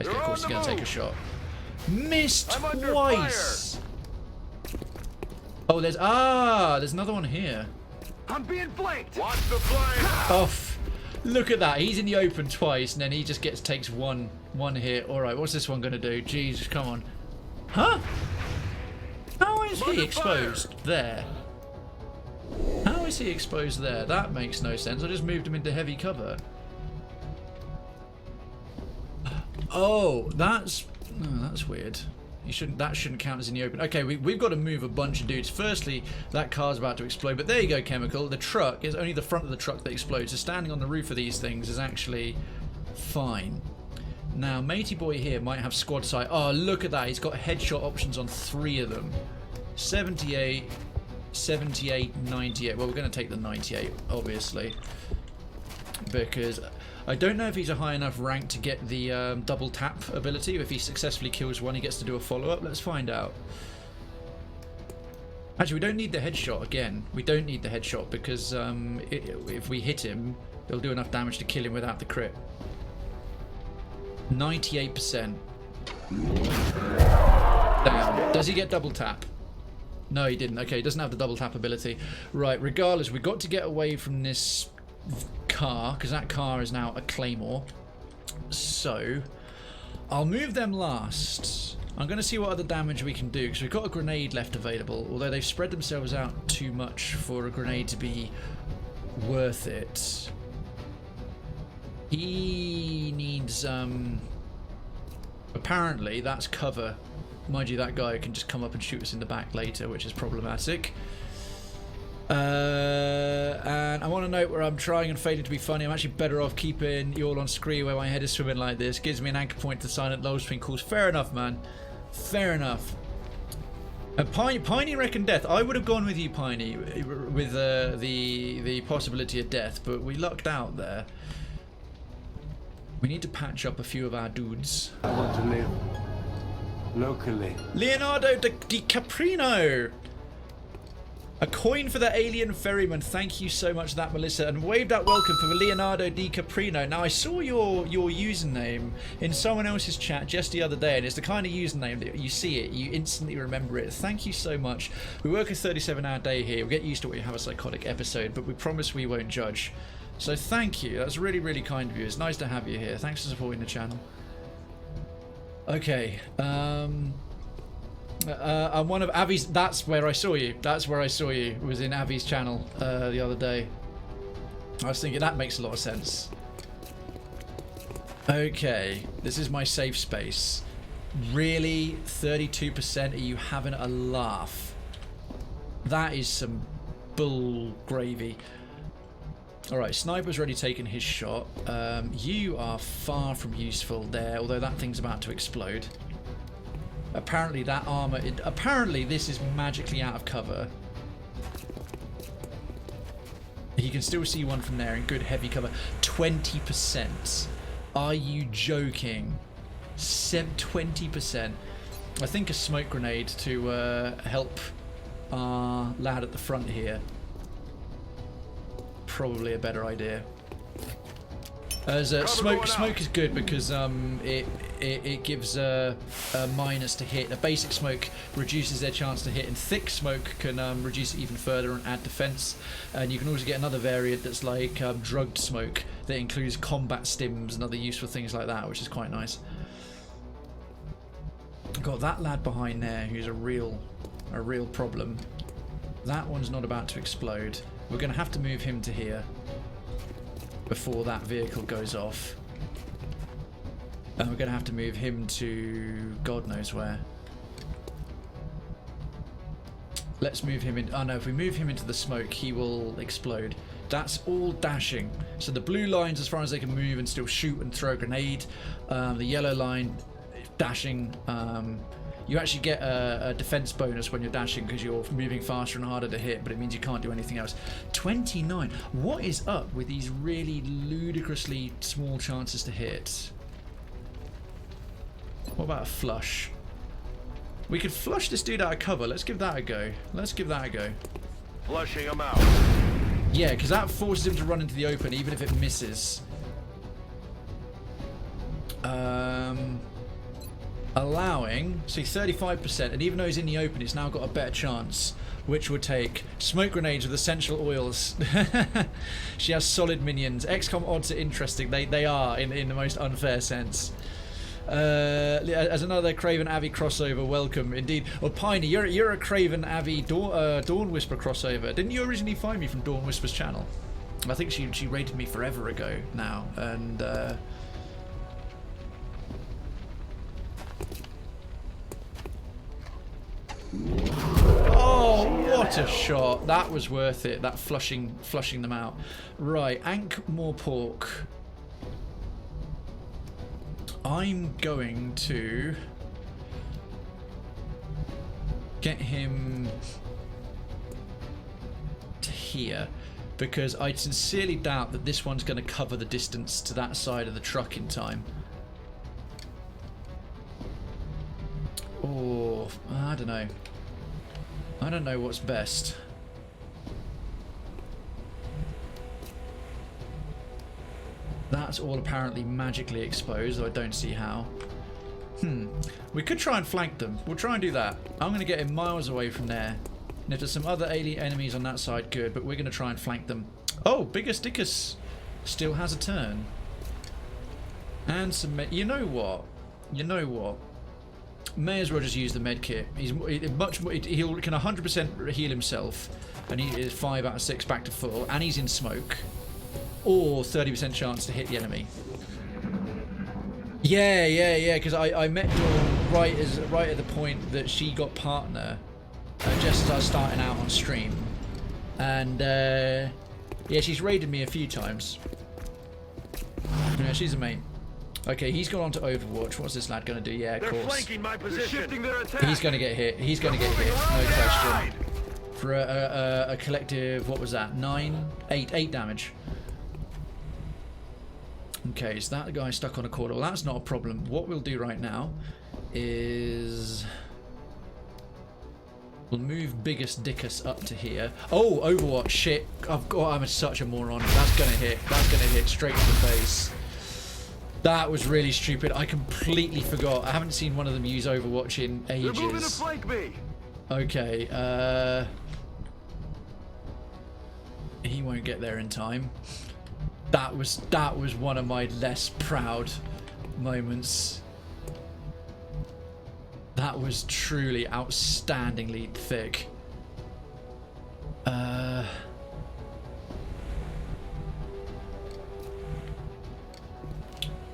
Of course he's going to take a shot. Missed twice. Oh, there's another one here. I'm being flanked. Watch the flame. Off. Look at that. He's in the open twice, and then he just takes one hit. All right, what's this one gonna do? Jesus, come on. Huh? How is he exposed there? How is he exposed there? That makes no sense. I just moved him into heavy cover. Oh, that's weird. That shouldn't count as in the open. Okay, we've got to move a bunch of dudes. Firstly, that car's about to explode, but there you go, Chemical. The truck is only the front of the truck that explodes, so standing on the roof of these things is actually fine. Now, Matey Boy here might have squad sight. Oh, look at that. He's got headshot options on 3 of them. 78, 78, 98. Well, we're going to take the 98, obviously, because... I don't know if he's a high enough rank to get the double tap ability. If he successfully kills one, he gets to do a follow-up. Let's find out. Actually, we don't need the headshot again. We don't need the headshot because if we hit him, it'll do enough damage to kill him without the crit. 98%. Damn. Does he get double tap? No, he didn't. Okay, he doesn't have the double tap ability. Right, regardless, we've got to get away from this... car, because that car is now a claymore. So I'll move them last. I'm going to see what other damage we can do, because we've got a grenade left available, although they've spread themselves out too much for a grenade to be worth it. He needs a Apparently, that's cover. Mind you, that guy can just come up and shoot us in the back later, which is problematic. And I want to note where I'm trying and failing to be funny. I'm actually better off keeping you all on screen where my head is swimming like this. Gives me an anchor point to silent low screen calls. Fair enough, man. Fair enough. Piney reckoned death. I would have gone with you, Piney, with the possibility of death, but we lucked out there. We need to patch up a few of our dudes. I want to live locally. Leonardo DiCaprino! A coin for the alien ferryman. Thank you so much for that, Melissa. And waved out welcome for Leonardo DiCaprino. Now, I saw your username in someone else's chat just the other day, and it's the kind of username that you see it, you instantly remember it. Thank you so much. We work a 37-hour day here. We get used to it when you have a psychotic episode, but we promise we won't judge. So thank you. That's really, really kind of you. It's nice to have you here. Thanks for supporting the channel. Okay. I'm one of Avi's. That's where I saw you. That's where I saw you. It was in Avi's channel the other day. I was thinking that makes a lot of sense. Okay, this is my safe space. Really, 32%? Are you having a laugh? That is some bull gravy. Alright, Sniper's already taken his shot. You are far from useful there, although that thing's about to explode. Apparently that armor... apparently this is magically out of cover. You can still see one from there in good heavy cover. 20%. Are you joking? 20%. I think a smoke grenade to help our lad at the front here. Probably a better idea. As smoke is good because it gives a minus to hit. A basic smoke reduces their chance to hit, and thick smoke can reduce it even further and add defense. And you can also get another variant that's like drugged smoke that includes combat stims and other useful things like that, which is quite nice. Got that lad behind there who's a real problem. That one's not about to explode. We're going to have to move him to here before that vehicle goes off. And we're going to have to move him to God knows where. Let's move him in. Oh no, if we move him into the smoke, he will explode. That's all dashing. So the blue line's as far as they can move and still shoot and throw a grenade. The yellow line, dashing. You actually get a defense bonus when you're dashing because you're moving faster and harder to hit, but it means you can't do anything else. 29. What is up with these really ludicrously small chances to hit? What about a flush? We could flush this dude out of cover. Let's give that a go. Let's give that a go. Flushing him out. Yeah, because that forces him to run into the open even if it misses. Allowing, see, 35%, and even though he's in the open, it's now got a better chance, which would take smoke grenades with essential oils. She has solid minions. XCOM odds are interesting. They are in the most unfair sense. As another Krayven Avi crossover, welcome indeed. Well, Piney, you're a Krayven Avi Dawn Whisper crossover. Didn't you originally find me from Dawn Whisper's channel? I think she rated me forever ago now, and oh, what a shot. That was worth it, that flushing them out. Right, Ankh-More Pork. I'm going to get him to here because I sincerely doubt that this one's going to cover the distance to that side of the truck in time. Or I don't know. I don't know what's best. That's all apparently magically exposed, though I don't see how. We could try and flank them. We'll try and do that. I'm going to get him miles away from there. And if there's some other alien enemies on that side, good. But we're going to try and flank them. Oh, Biggest Dickus still has a turn. And some... You know what? You know what? May as well just use the med kit. He's much more. He can 100% heal himself, and he is 5 out of 6 back to full, and he's in smoke, or 30% chance to hit the enemy. Yeah. Because I met Dawn right at the point that she got partner, just as I was starting out on stream, and yeah, she's raided me a few times. Yeah, she's a mate. Okay, he's gone on to Overwatch. What's this lad going to do? Yeah, of course. Flanking my position. He's going to get hit. He's going to get hit. No question. For a collective, what was that? 8 damage. Okay, so that guy stuck on a quarter. Well, that's not a problem. What we'll do right now is we'll move biggest dickus up to here. Oh, Overwatch! Shit! I'm such a moron. That's gonna hit. That's gonna hit straight to the face. That was really stupid. I completely forgot. I haven't seen one of them use Overwatch in ages. They're moving to flank me. Okay. He won't get there in time. That was one of my less proud moments. That was truly outstandingly thick.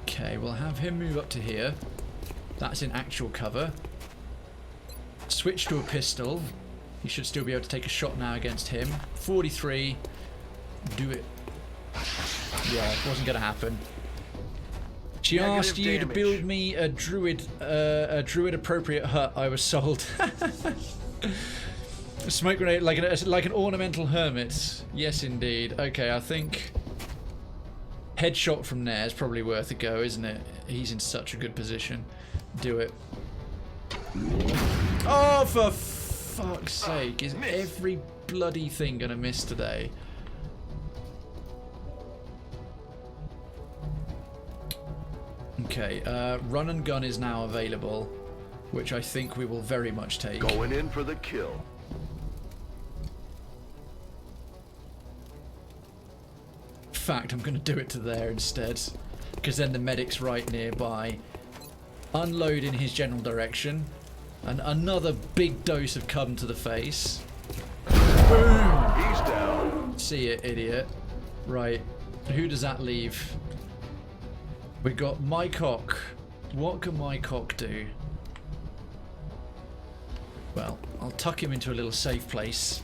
Okay, we'll have him move up to here. That's in actual cover. Switch to a pistol. You should still be able to take a shot now against him. 43. Do it. Yeah, it wasn't going to happen. She asked you to build me a druid appropriate hut. I was sold. A smoke grenade like an ornamental hermit. Yes, indeed. Okay, I think headshot from there is probably worth a go, isn't it? He's in such a good position. Do it. Oh, for fuck's sake! Is every bloody thing gonna miss today? Okay, run and gun is now available, which I think we will very much take. Going in for the kill. In fact, I'm going to do it to there instead, because then the medic's right nearby. Unload in his general direction, and another big dose of cum to the face. Boom! He's down. See it, idiot. Right, who does that leave? We got my cock. What can my cock do? Well, I'll tuck him into a little safe place.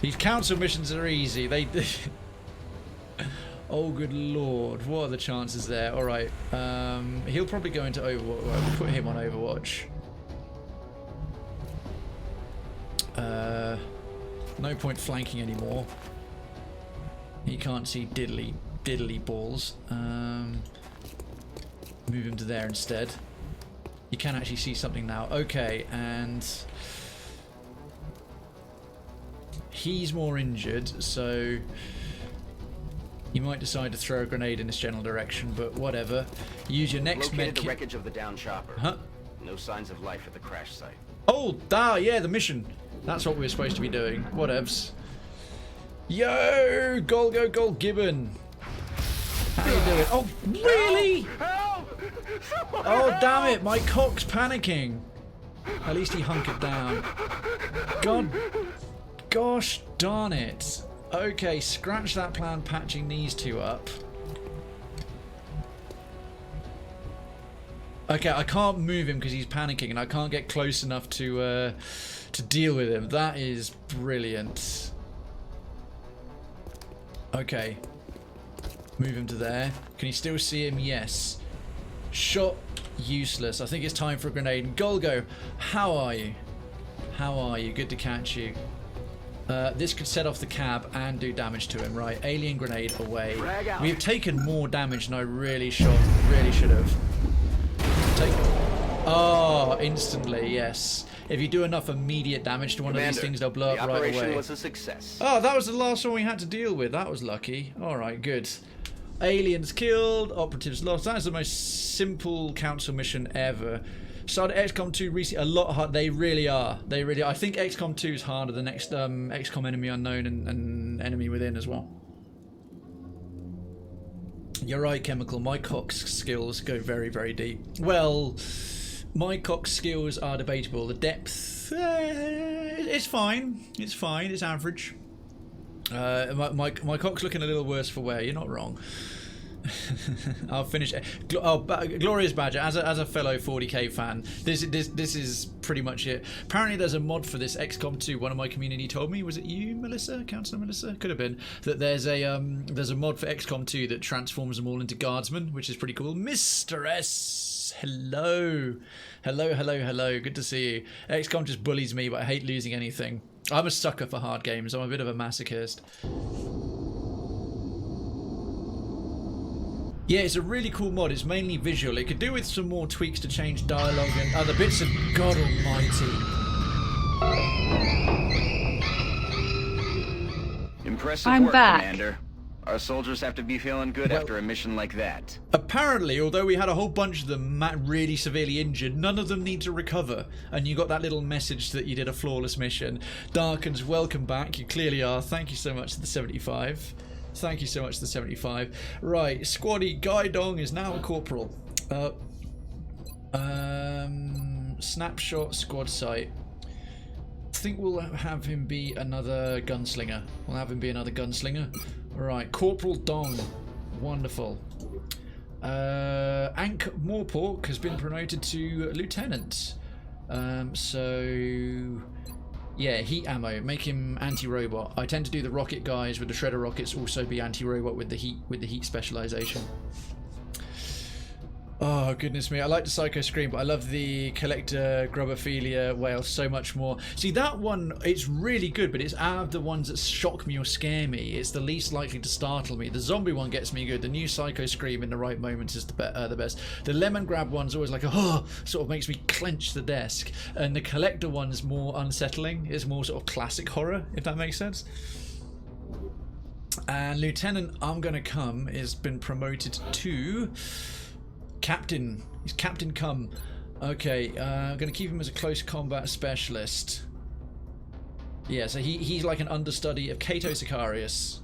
These council missions are easy. They oh, good lord. What are the chances there? Alright. He'll probably go into Overwatch. Well, we'll put him on Overwatch. No point flanking anymore. He can't see diddly balls. Move him to there instead. You can actually see something now. Okay, and he's more injured, so you might decide to throw a grenade in this general direction, but whatever. Use your next med kit. Located the wreckage of the down chopper. Huh? No signs of life at the crash site. Oh, yeah, the mission. That's what we were supposed to be doing. Whatevs. Yo, Gol Gibbon. How you doing? Oh, really? Help! Oh, damn it. My cock's panicking. At least he hunkered down. Gosh darn it. Okay, scratch that plan patching these two up. Okay, I can't move him because he's panicking and I can't get close enough to deal with him. That is brilliant. Okay. Move him to there. Can you still see him? Yes. Shot useless. I think it's time for a grenade. Golgo, how are you? How are you? Good to catch you. This could set off the cab and do damage to him, right? Alien grenade away. We have taken more damage than I really should have. Oh, instantly, yes. If you do enough immediate damage to one of these things, they'll blow up right away. The operation was a success. Oh, that was the last one we had to deal with. That was lucky. Alright, good. Aliens killed, operatives lost. That is the most simple council mission ever. Started XCOM 2 recently, a lot hard. They really are. They really are. I think XCOM 2 is harder than XCOM Enemy Unknown and Enemy Within as well. You're right, Chemical. My cock's skills go very, very deep. Well, my cock's skills are debatable. The depth, it's fine. It's fine. It's average. My cock's looking a little worse for wear. You're not wrong. I'll finish. Glorious Badger, as a fellow 40k fan, this is pretty much it. Apparently, there's a mod for this XCOM 2. One of my community told me, was it you, Melissa, Councillor Melissa? Could have been. That there's a mod for XCOM 2 that transforms them all into guardsmen, which is pretty cool. Mr. S, hello. Good to see you. XCOM just bullies me, but I hate losing anything. I'm a sucker for hard games. I'm a bit of a masochist. Yeah, it's a really cool mod. It's mainly visual. It could do with some more tweaks to change dialogue and other bits of God almighty. Impressive work, Commander. Our soldiers have to be feeling good after a mission like that. Apparently, although we had a whole bunch of them really severely injured, none of them need to recover. And you got that little message that you did a flawless mission. Darkens, welcome back. You clearly are. Thank you so much to the 75. Thank you so much to the 75. Right, Squaddy Guidong is now a corporal. Snapshot squad site. I think we'll have him be another gunslinger. Right, Corporal Dong. Wonderful. Ankh Moorpork has been promoted to lieutenant. So yeah, heat ammo. Make him anti-robot. I tend to do the rocket guys with the shredder rockets. Also be anti-robot with the heat specialization. Oh goodness me! I like the Psycho Scream, but I love the Collector Grubophilia whale so much more. See, that one, it's really good, but it's out of the ones that shock me or scare me. It's the least likely to startle me. The zombie one gets me good. The new Psycho Scream in the right moments is the best. The Lemon Grab one's always like sort of makes me clench the desk, and the Collector one's more unsettling. It's more sort of classic horror, if that makes sense. And Lieutenant I'm Gonna Come has been promoted to Captain. He's Captain Come. Okay, I'm going to keep him as a close combat specialist. Yeah, so he's like an understudy of Kato Sicarius.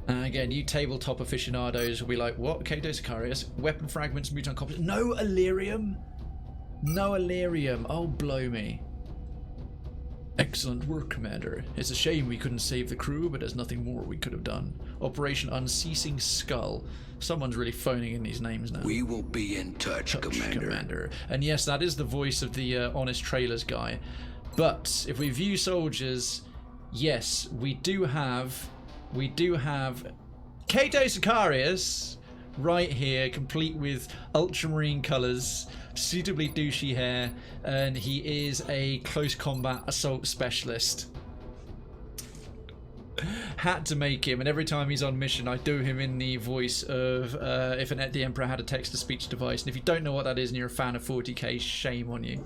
Again, you tabletop aficionados will be like, what? Kato Sicarius? Weapon fragments, Muton copies. No Elerium? No Elerium. Oh, blow me. Excellent work, Commander. It's a shame we couldn't save the crew, but there's nothing more we could have done. Operation Unceasing Skull. Someone's really phoning in these names now. We will be in touch, Commander. And yes, that is the voice of the Honest Trailers guy. But if we view soldiers, yes, we do have Kato Sicarius right here, complete with ultramarine colours, suitably douchey hair, and he is a close combat assault specialist. Had to make him, and every time he's on mission I do him in the voice of if the Emperor had a text-to-speech device. And if you don't know what that is and you're a fan of 40k, shame on you.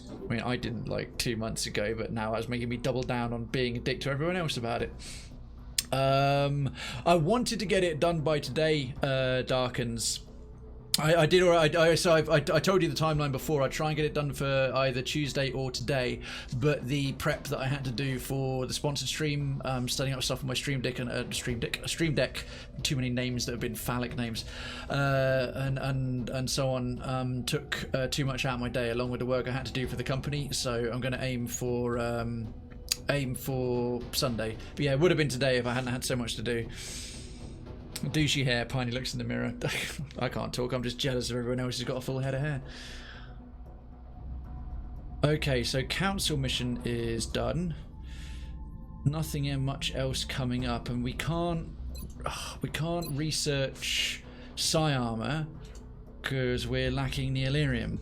I mean, I didn't like 2 months ago, but now it's making me double down on being a dick to everyone else about it. I wanted to get it done by today, Darkens. I did alright. I told you the timeline before. I'd try and get it done for either Tuesday or today, but the prep that I had to do for the sponsored stream, studying up stuff on my Stream Deck and Stream Deck, too many names that have been phallic names, and so on, took too much out of my day, along with the work I had to do for the company. So I'm going to aim for Sunday. But yeah, it would have been today if I hadn't had so much to do. Douchey hair, Piney looks in the mirror. I can't talk, I'm just jealous of everyone else who's got a full head of hair. Okay, so council mission is done. Nothing much else coming up, and we can't research Psi-Armour because we're lacking the Elerium.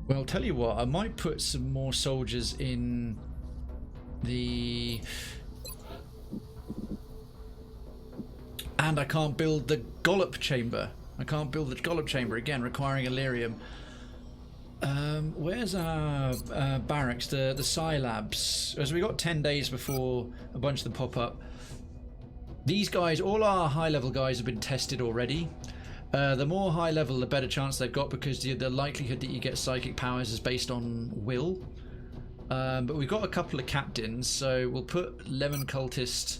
Well, I'll tell you what, I might put some more soldiers in the... And I can't build the Gollop Chamber. Again, requiring Elerium. Where's our barracks? The Psi Labs. As we got 10 days before a bunch of them pop up. These guys, all our high-level guys have been tested already. The more high-level, the better chance they've got, because the likelihood that you get psychic powers is based on will. But we've got a couple of captains, so we'll put Lemon Cultist,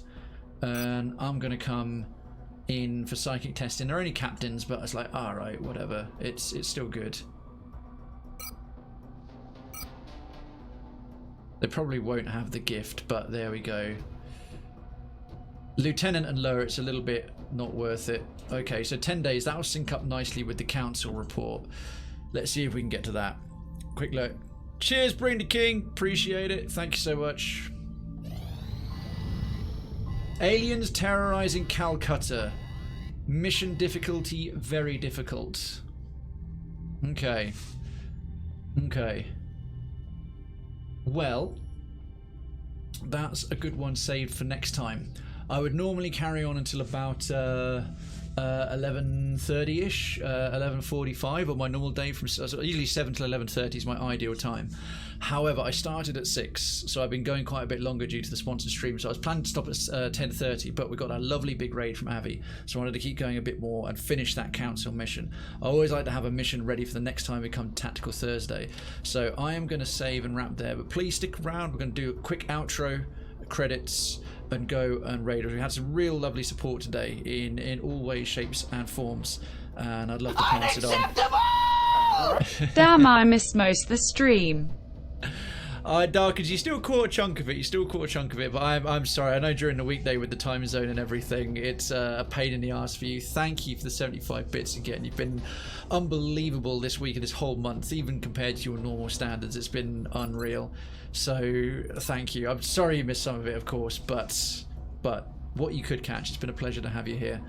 and I'm going to come in for psychic testing. They're only captains, but it's like, alright, whatever. It's still good. They probably won't have the gift, but there we go. Lieutenant and lower, it's a little bit not worth it. Okay, so 10 days. That will sync up nicely with the council report. Let's see if we can get to that. Quick look. Cheers, Bring the King. Appreciate it. Thank you so much. Aliens terrorizing Calcutta. Mission difficulty, very difficult. Okay. Okay. Well, that's a good one saved for next time. I would normally carry on until about 11:30ish, 11:45 on my normal day. From usually 7 till 11:30 is my ideal time. However, I started at 6, so I've been going quite a bit longer due to the sponsored stream. So I was planning to stop at 10:30, but we got a lovely big raid from Avi, so I wanted to keep going a bit more and finish that council mission. I always like to have a mission ready for the next time we come Tactical Thursday. So I am going to save and wrap there, but please stick around. We're going to do a quick outro, credits, and go and raid. We had some real lovely support today in all ways, shapes and forms, and I'd love to pass it on. Damn, I missed most of the stream. Darkins, you still caught a chunk of it. But I'm sorry. I know during the weekday with the time zone and everything, it's a pain in the ass for you. Thank you for the 75 bits again. You've been unbelievable this week and this whole month, even compared to your normal standards. It's been unreal. So thank you. I'm sorry you missed some of it, of course, but what you could catch, it's been a pleasure to have you here.